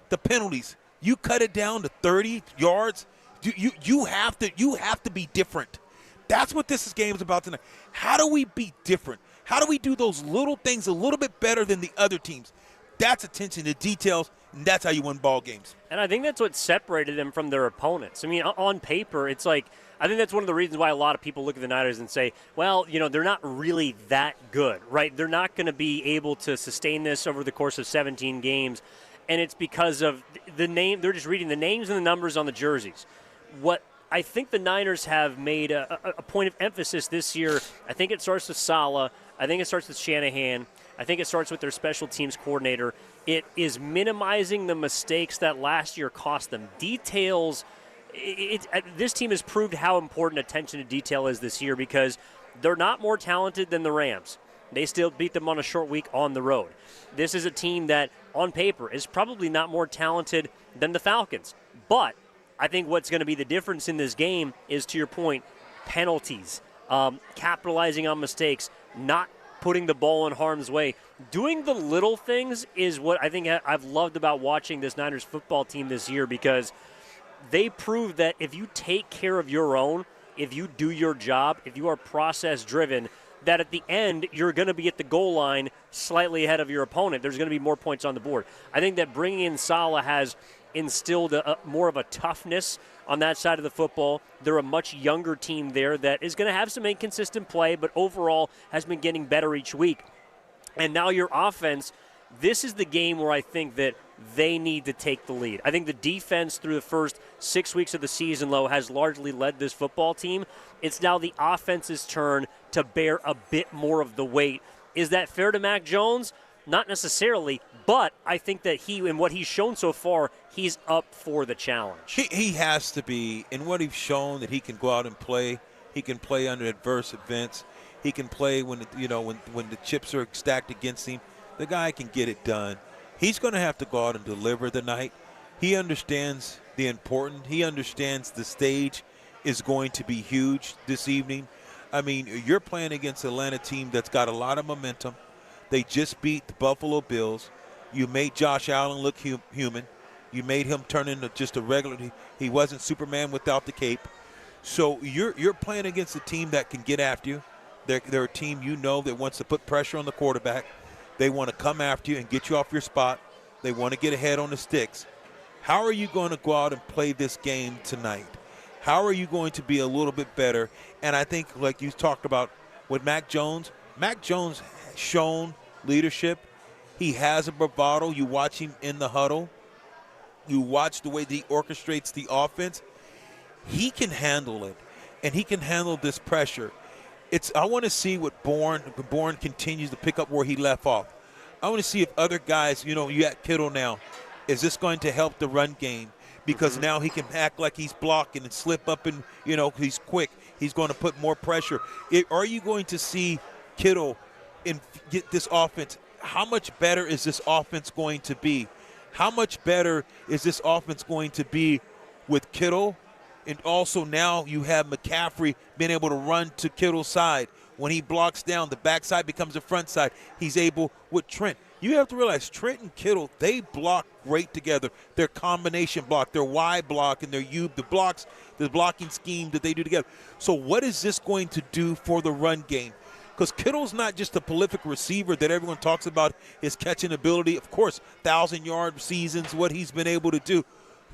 the penalties, you cut it down to 30 yards. You have to be different. That's what this game is about tonight. How do we be different? How do we do those little things a little bit better than the other teams? That's attention to details, and that's how you win ball games. And I think that's what separated them from their opponents. I mean, on paper, it's like, I think that's one of the reasons why a lot of people look at the Niners and say, well, they're not really that good, right? They're not going to be able to sustain this over the course of 17 games. And it's because of the name. They're just reading the names and the numbers on the jerseys. What I think the Niners have made a point of emphasis this year, I think it starts with Saleh. I think it starts with Shanahan. I think it starts with their special teams coordinator. It is minimizing the mistakes that last year cost them. Details. This team has proved how important attention to detail is this year because they're not more talented than the Rams. They still beat them on a short week on the road. This is a team that, on paper, is probably not more talented than the Falcons. But I think what's going to be the difference in this game is, to your point, penalties, capitalizing on mistakes, not putting the ball in harm's way. Doing the little things is what I think I've loved about watching this Niners football team this year because they prove that if you take care of your own, if you do your job, if you are process-driven, that at the end, you're going to be at the goal line slightly ahead of your opponent. There's going to be more points on the board. I think that bringing in Saleh has instilled more of a toughness on that side of the football. They're a much younger team there that is going to have some inconsistent play, but overall has been getting better each week. And now your offense, this is the game where I think that they need to take the lead. I think the defense through the first 6 weeks of the season, has largely led this football team. It's now the offense's turn to bear a bit more of the weight. Is that fair to Mac Jones? Not necessarily, but I think that in what he's shown so far, he's up for the challenge. He has to be, and what he's shown that he can go out and play. He can play under adverse events. He can play when the chips are stacked against him. The guy can get it done. He's going to have to go out and deliver tonight. He understands the importance. He understands the stage is going to be huge this evening. I mean, you're playing against an Atlanta team that's got a lot of momentum. They just beat the Buffalo Bills. You made Josh Allen look human. You made him turn into just a regular. He wasn't Superman without the cape. So you're playing against a team that can get after you. They're a team that wants to put pressure on the quarterback. They want to come after you and get you off your spot. They want to get ahead on the sticks. How are you going to go out and play this game tonight? How are you going to be a little bit better? And I think, like you talked about with Mac Jones has shown leadership. He has a bravado. You watch him in the huddle. You watch the way that he orchestrates the offense. He can handle it, and he can handle this pressure. I want to see what Bourne continues to pick up where he left off. I want to see if other guys, you got Kittle now. Is this going to help the run game? Because now he can act like he's blocking and slip up and, he's quick. He's going to put more pressure. Are you going to see Kittle get this offense? How much better is this offense going to be? How much better is this offense going to be with Kittle And also now you have McCaffrey being able to run to Kittle's side. When he blocks down, the backside becomes the front side. He's able with Trent. You have to realize Trent and Kittle, they block great together. Their combination block, their Y block, and their U, the blocking scheme that they do together. So what is this going to do for the run game? Because Kittle's not just a prolific receiver that everyone talks about his catching ability. Of course, 1,000-yard seasons, what he's been able to do.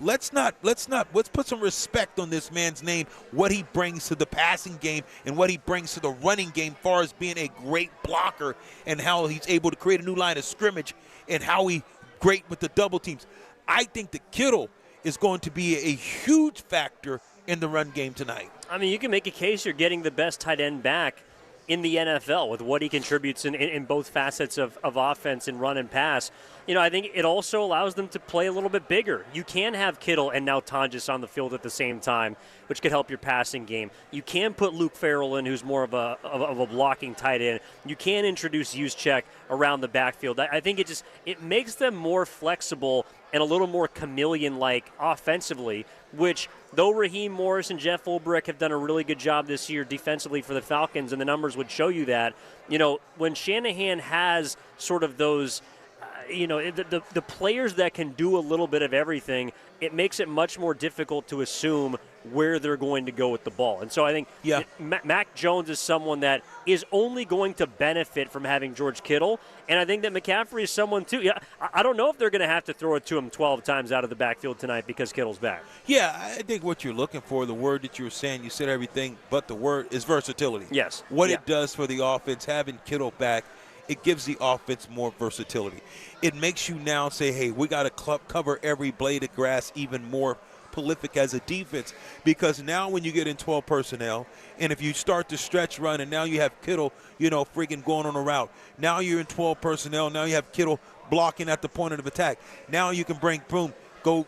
Let's put some respect on this man's name, what he brings to the passing game and what he brings to the running game as far as being a great blocker and how he's able to create a new line of scrimmage and how he great with the double teams. I think that Kittle is going to be a huge factor in the run game tonight. I mean, you can make a case you're getting the best tight end back in the NFL with what he contributes in both facets of offense and run and pass. You know, I think it also allows them to play a little bit bigger. You can have Kittle and now Tonjes on the field at the same time, which could help your passing game. You can put Luke Farrell in, who's more of a blocking tight end. You can introduce Juszczyk around the backfield. I think it makes them more flexible and a little more chameleon-like offensively, which though Raheem Morris and Jeff Ulbrich have done a really good job this year defensively for the Falcons, and the numbers would show you that, you know, when Shanahan has sort of those the players that can do a little bit of everything, it makes it much more difficult to assume where they're going to go with the ball. And so I think Mac Jones is someone that is only going to benefit from having George Kittle, and I think that McCaffrey is someone too. Yeah, I don't know if they're going to have to throw it to him 12 times out of the backfield tonight because Kittle's back. Yeah, I think what you're looking for, the word that you were saying, you said everything, but the word is versatility. Yes. What it does for the offense, having Kittle back, it gives the offense more versatility. It makes you now say, hey, we got to cover every blade of grass even more prolific as a defense, because now when you get in 12 personnel and if you start to stretch run and now you have Kittle, freaking going on a route. Now you're in 12 personnel. Now you have Kittle blocking at the point of attack. Now you can bring boom, go,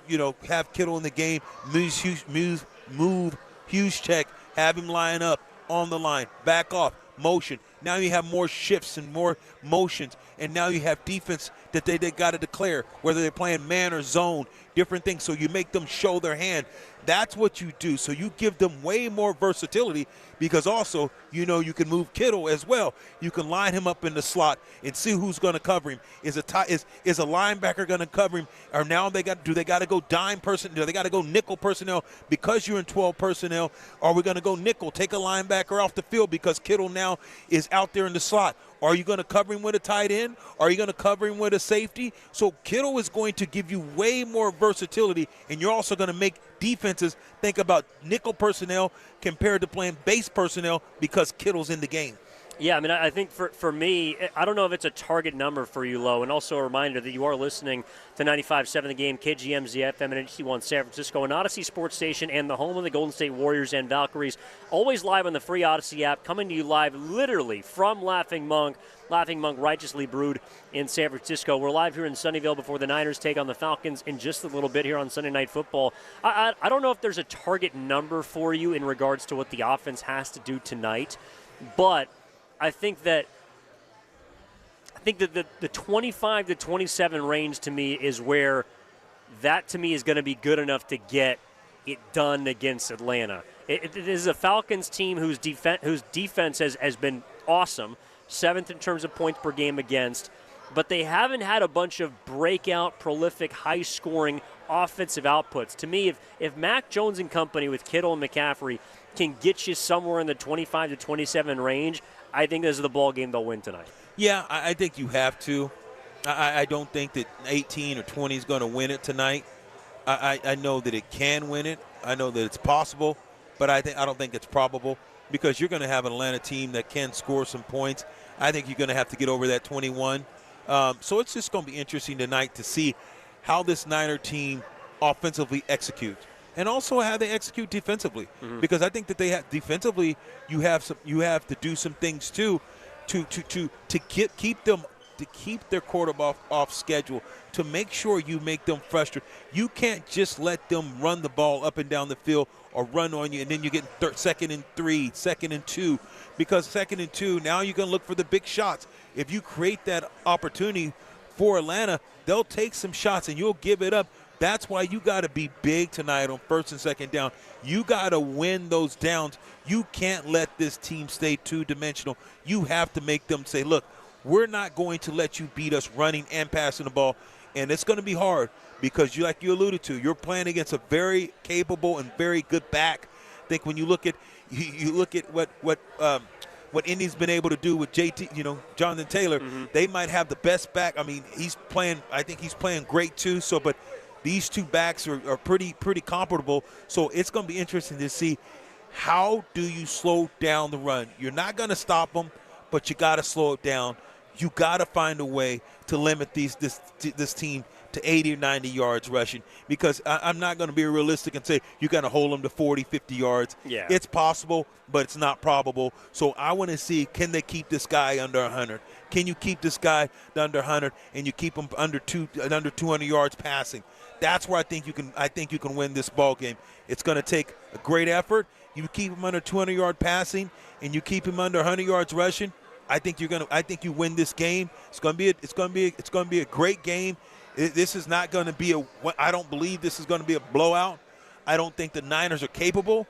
have Kittle in the game, move Juszczyk, have him line up on the line, back off, motion. Now you have more shifts and more motions, and now you have defense that they got to declare, whether they're playing man or zone, different things. So you make them show their hand. That's what you do. So you give them way more versatility, because also, you can move Kittle as well. You can line him up in the slot and see who's going to cover him. Is a linebacker going to cover him? Or now do they got to go dime person? Do they got to go nickel personnel because you're in 12 personnel? Are we going to go nickel, take a linebacker off the field because Kittle now is out there in the slot? Are you going to cover him with a tight end? Are you going to cover him with a safety? So Kittle is going to give you way more versatility, and you're also going to make defenses think about nickel personnel compared to playing base personnel because Kittle's in the game. Yeah, I mean, I think for me, I don't know if it's a target number for you, Lo, and also a reminder that you are listening to 95.7 The Game, KGMZ FM and HD1 San Francisco, an Odyssey Sports Station, and the home of the Golden State Warriors and Valkyries, always live on the free Odyssey app, coming to you live literally from Laughing Monk Righteously Brewed in San Francisco. We're live here in Sunnyvale before the Niners take on the Falcons in just a little bit here on Sunday Night Football. I don't know if there's a target number for you in regards to what the offense has to do tonight, but I think that the 25 to 27 range to me is where that to me is going to be good enough to get it done against Atlanta. It is a Falcons team whose defense has been awesome, 7th in terms of points per game against, but they haven't had a bunch of breakout, prolific, high-scoring offensive outputs. To me, if Mac Jones and company with Kittle and McCaffrey can get you somewhere in the 25 to 27 range, I think this is the ball game they'll win tonight. Yeah, I think you have to. I don't think that 18 or 20 is going to win it tonight. I know that it can win it. I know that it's possible, but I don't think it's probable, because you're going to have an Atlanta team that can score some points. I think you're going to have to get over that 21. So it's just going to be interesting tonight to see how this Niner team offensively executes, and also how they execute defensively. Mm-hmm. Because I think that they have defensively, you have to do some things too, to keep their quarterback off schedule, to make sure you make them frustrated. You can't just let them run the ball up and down the field or run on you, and then you get 2nd and 3, 2nd and 2, because 2nd and 2, now you can look for the big shots. If you create that opportunity for Atlanta, they'll take some shots and you'll give it up. That's why you got to be big tonight on first and second down. You got to win those downs. You can't let this team stay two-dimensional. You have to make them say, look, we're not going to let you beat us running and passing the ball. And it's going to be hard because, like you alluded to, you're playing against a very capable and very good back. I think when you look at what Indy's been able to do with JT, Jonathan Taylor, they might have the best back. I mean, I think he's playing great too. So, but these two backs are pretty comparable. So it's going to be interesting to see how do you slow down the run. You're not going to stop them, but you got to slow it down. You got to find a way to limit this team to 80 or 90 yards rushing, because I'm not going to be realistic and say you got to hold them to 40, 50 yards. Yeah. It's possible, but it's not probable. So I want to see, can they keep this guy under 100? Can you keep this guy under 100 and you keep him under 200 yards passing? That's where I think you can win this ball game. It's going to take a great effort. You keep him under 200-yard passing and you keep him under 100 yards rushing. I think you win this game. It's going to be a great game. This is not going to be I don't believe this is going to be a blowout. I don't think the Niners are capable,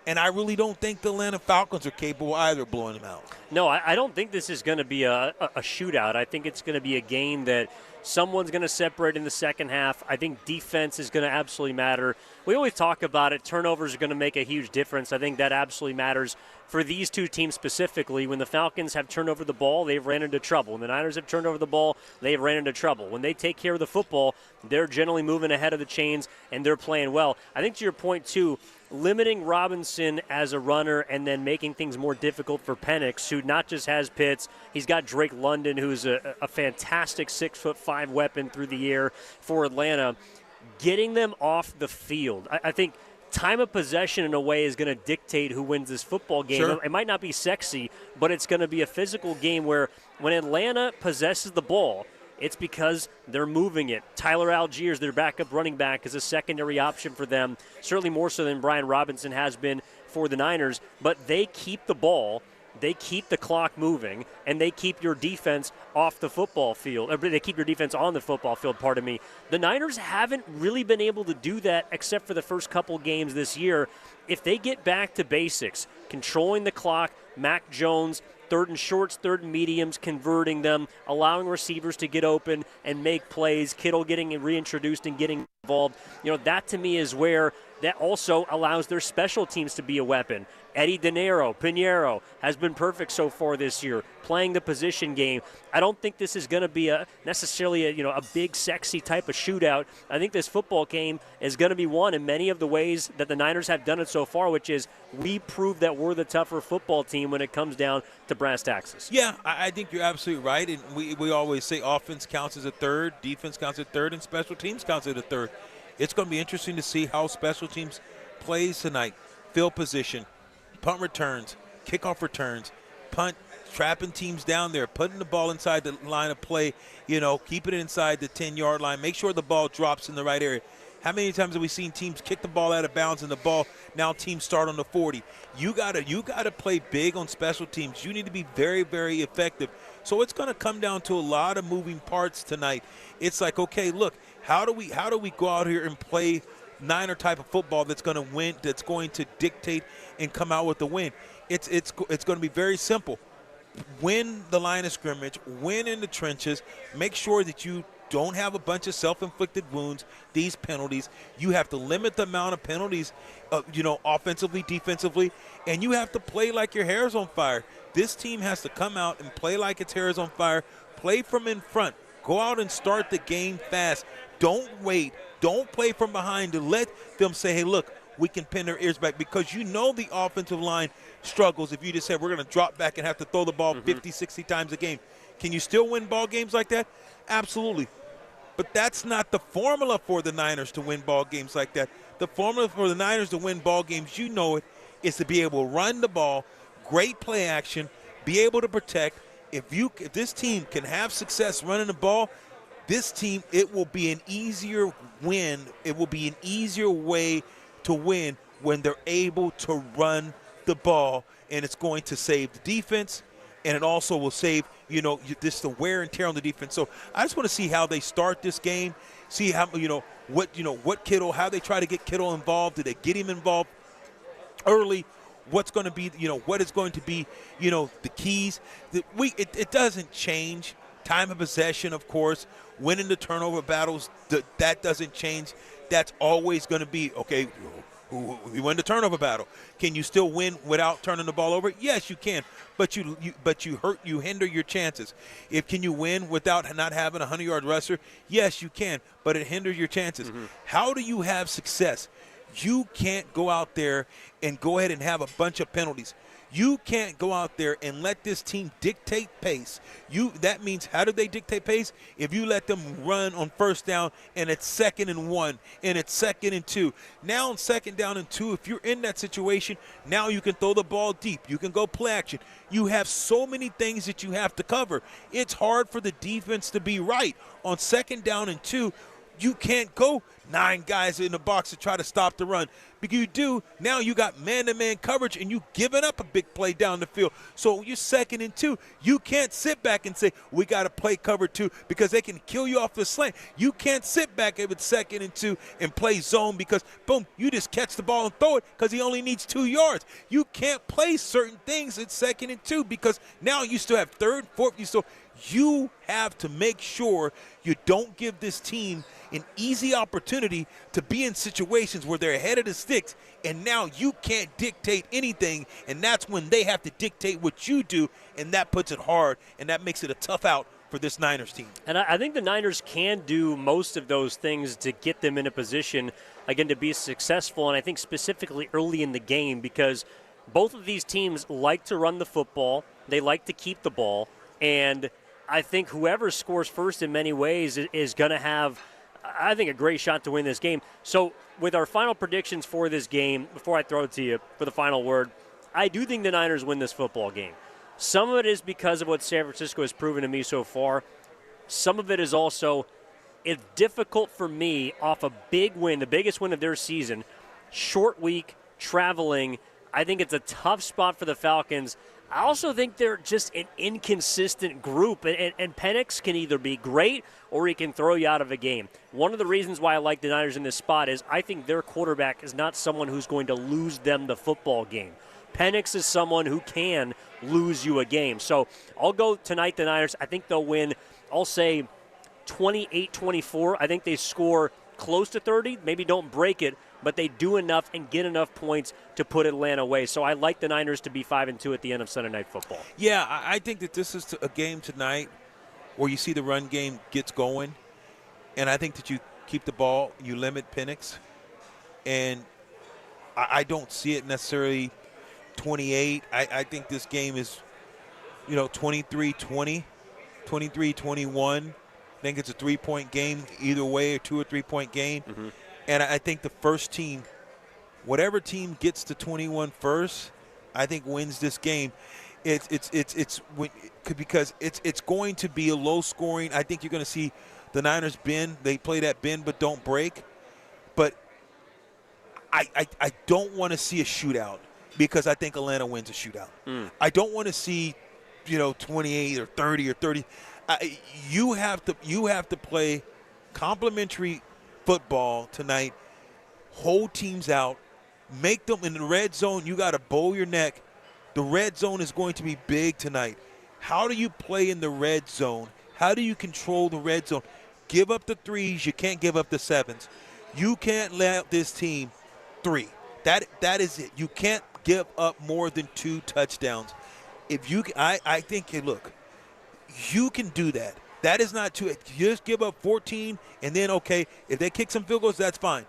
and I really don't think the Atlanta Falcons are capable either of blowing them out. No, I don't think this is going to be a shootout. I think it's going to be a game that someone's going to separate in the second half. I think defense is going to absolutely matter. We always talk about it. Turnovers are going to make a huge difference. I think that absolutely matters for these two teams specifically. When the Falcons have turned over the ball, they've ran into trouble. When the Niners have turned over the ball, they've ran into trouble. When they take care of the football, they're generally moving ahead of the chains, and they're playing well. I think to your point, too, limiting Robinson as a runner and then making things more difficult for Penix, who not just has Pitts, he's got Drake London, who's a fantastic 6'5" weapon through the air for Atlanta. Getting them off the field, I think time of possession in a way is going to dictate who wins this football game. Sure. It might not be sexy, but it's going to be a physical game where when Atlanta possesses the ball, it's because they're moving it. Tyler Algiers, their backup running back, is a secondary option for them, certainly more so than Brian Robinson has been for the Niners, but they keep the ball. They keep the clock moving, and they keep your defense off the football field. Or they keep your defense on the football field, pardon me. The Niners haven't really been able to do that except for the first couple games this year. If they get back to basics, controlling the clock, Mac Jones, third and shorts, third and mediums, converting them, allowing receivers to get open and make plays, Kittle getting reintroduced and getting involved, that to me is where that also allows their special teams to be a weapon. Eddie Pinheiro has been perfect so far this year, playing the position game. I don't think this is going to be necessarily a big, sexy type of shootout. I think this football game is going to be won in many of the ways that the Niners have done it so far, which is we prove that we're the tougher football team when it comes down to brass taxes. Yeah, I think you're absolutely right. And we always say offense counts as a third, defense counts as a third, and special teams counts as a third. It's going to be interesting to see how special teams plays tonight. Field position, punt returns, kickoff returns, punt, trapping teams down there, putting the ball inside the line of play, keep it inside the 10-yard line, make sure the ball drops in the right area. How many times have we seen teams kick the ball out of bounds and the ball, now teams start on the 40? You gotta play big on special teams. You need to be very, very effective. So it's going to come down to a lot of moving parts tonight. It's like, okay, look, how do we go out here and play Niner type of football that's going to win, that's going to dictate and come out with the win? It's going to be very simple. Win the line of scrimmage, win in the trenches, make sure that you don't have a bunch of self-inflicted wounds, these penalties. You have to limit the amount of penalties, offensively, defensively, and you have to play like your hair's on fire. This team has to come out and play like its hair is on fire, play from in front, go out and start the game fast. Don't wait. Don't play from behind to let them say, hey, look, we can pin their ears back, because the offensive line struggles if you just say we're going to drop back and have to throw the ball 50, 60 times a game. Can you still win ball games like that? Absolutely. But that's not the formula for the Niners to win ball games like that. The formula for the Niners to win ball games, is to be able to run the ball, great play action, be able to protect. If this team can have success running the ball, this team, it will be an easier win. It will be an easier way to win when they're able to run the ball, and it's going to save the defense, and it also will save, the wear and tear on the defense. So I just want to see how they start this game, see how, what Kittle, how they try to get Kittle involved. Do they get him involved early? What's going to be, what is going to be, the keys? It doesn't change. Time of possession, of course, winning the turnover battles, that doesn't change. That's always going to be, okay, you win the turnover battle. Can you still win without turning the ball over? Yes, you can, but you hinder your chances. Can you win without not having a 100-yard rusher? Yes, you can, but it hinders your chances. How do you have success? You can't go out there and go ahead and have a bunch of penalties. You can't go out there and let this team dictate pace. That means, how do they dictate pace? If you let them run on first down and it's 2nd and 1 and it's 2nd and 2. Now on 2nd down and 2, if you're in that situation, now you can throw the ball deep. You can go play action. You have so many things that you have to cover. It's hard for the defense to be right. On 2nd down and 2, you can't go 9 guys in the box to try to stop the run. Because you do, now you got man-to-man coverage and you giving up a big play down the field. So you're 2nd and 2. You can't sit back and say, we got to play cover 2 because they can kill you off the slant. You can't sit back if it's 2nd and 2 and play zone because, boom, you just catch the ball and throw it because he only needs 2 yards. You can't play certain things at 2nd and 2 because now you still have 3rd, 4th. You have to make sure you don't give this team an easy opportunity to be in situations where they're ahead of the sticks, and now you can't dictate anything, and that's when they have to dictate what you do, and that puts it hard, and that makes it a tough out for this Niners team. And I think the Niners can do most of those things to get them in a position, again, to be successful, and I think specifically early in the game, because both of these teams like to run the football, they like to keep the ball, and I think whoever scores first in many ways is going to have, I think, a great shot to win this game. So with our final predictions for this game, before I throw it to you for the final word, I do think the Niners win this football game. Some of it is because of what San Francisco has proven to me so far. Some of it is also, it's difficult for me off a big win, the biggest win of their season, short week, traveling. I think it's a tough spot for the Falcons. I also think they're just an inconsistent group, and Penix can either be great or he can throw you out of a game. One of the reasons why I like the Niners in this spot is I think their quarterback is not someone who's going to lose them the football game. Penix is someone who can lose you a game. So I'll go tonight, the Niners. I think they'll win, I'll say 28-24. I think they score close to 30, maybe don't break it, but they do enough and get enough points to put Atlanta away. So I like the Niners to be 5-2 at the end of Sunday Night Football. Yeah, I think that this is a game tonight where you see the run game gets going, and I think that you keep the ball, you limit Penix, and I don't see it necessarily 28. I think this game is, 23-20, 23-21. I think it's a 3-point game either way, a 2 or 3 point game. Mm-hmm. And I think the first team, whatever team gets to 21 first, I think wins this game. Because it's going to be a low scoring. I think you're going to see the Niners bend. They play that bend but don't break. But I don't want to see a shootout because I think Atlanta wins a shootout. I don't want to see 28 or 30 or 30. You have to play complementary football tonight, hold teams out, make them in the red zone. You got to bow your neck. The red zone is going to be big tonight. How do you play in the red zone? How do you control the red zone? Give up the threes. You can't give up the sevens. You can't let this team 3. That is it. You can't give up more than 2 touchdowns. If you, I think, hey, look, you can do that. That is not too. You just give up 14, and then, okay, if they kick some field goals, that's fine.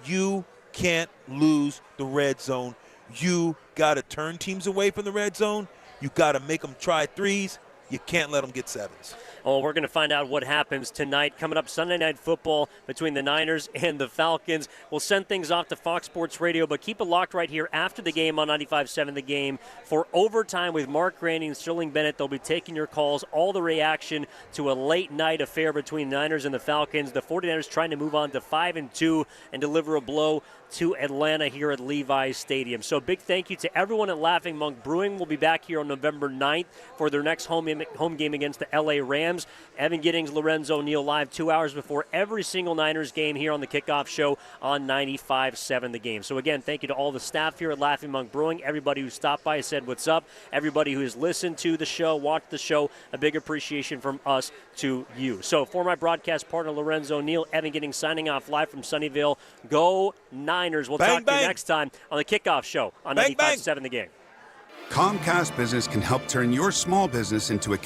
You can't lose the red zone. You got to turn teams away from the red zone. You got to make them try 3s. You can't let them get 7s. Oh, we're going to find out what happens tonight. Coming up, Sunday Night Football between the Niners and the Falcons. We'll send things off to Fox Sports Radio, but keep it locked right here after the game on 95.7 The Game for Overtime with Mark Graney and Sterling Bennett. They'll be taking your calls, all the reaction to a late-night affair between the Niners and the Falcons. The 49ers trying to move on to 5-2 and deliver a blow to Atlanta here at Levi's Stadium. So big thank you to everyone at Laughing Monk Brewing. We'll be back here on November 9th for their next home game against the LA Rams. Rams. Evan Giddings, Lorenzo Neal live 2 hours before every single Niners game here on the Kickoff Show on 95.7 The Game. So again, thank you to all the staff here at Laughing Monk Brewing, everybody who stopped by, said what's up, everybody who has listened to the show, watched the show, a big appreciation from us to you. So for my broadcast partner, Lorenzo Neal, Evan Giddings signing off live from Sunnyvale. Go Niners. We'll talk to you next time on the Kickoff Show on 95.7 The Game. Comcast Business can help turn your small business into a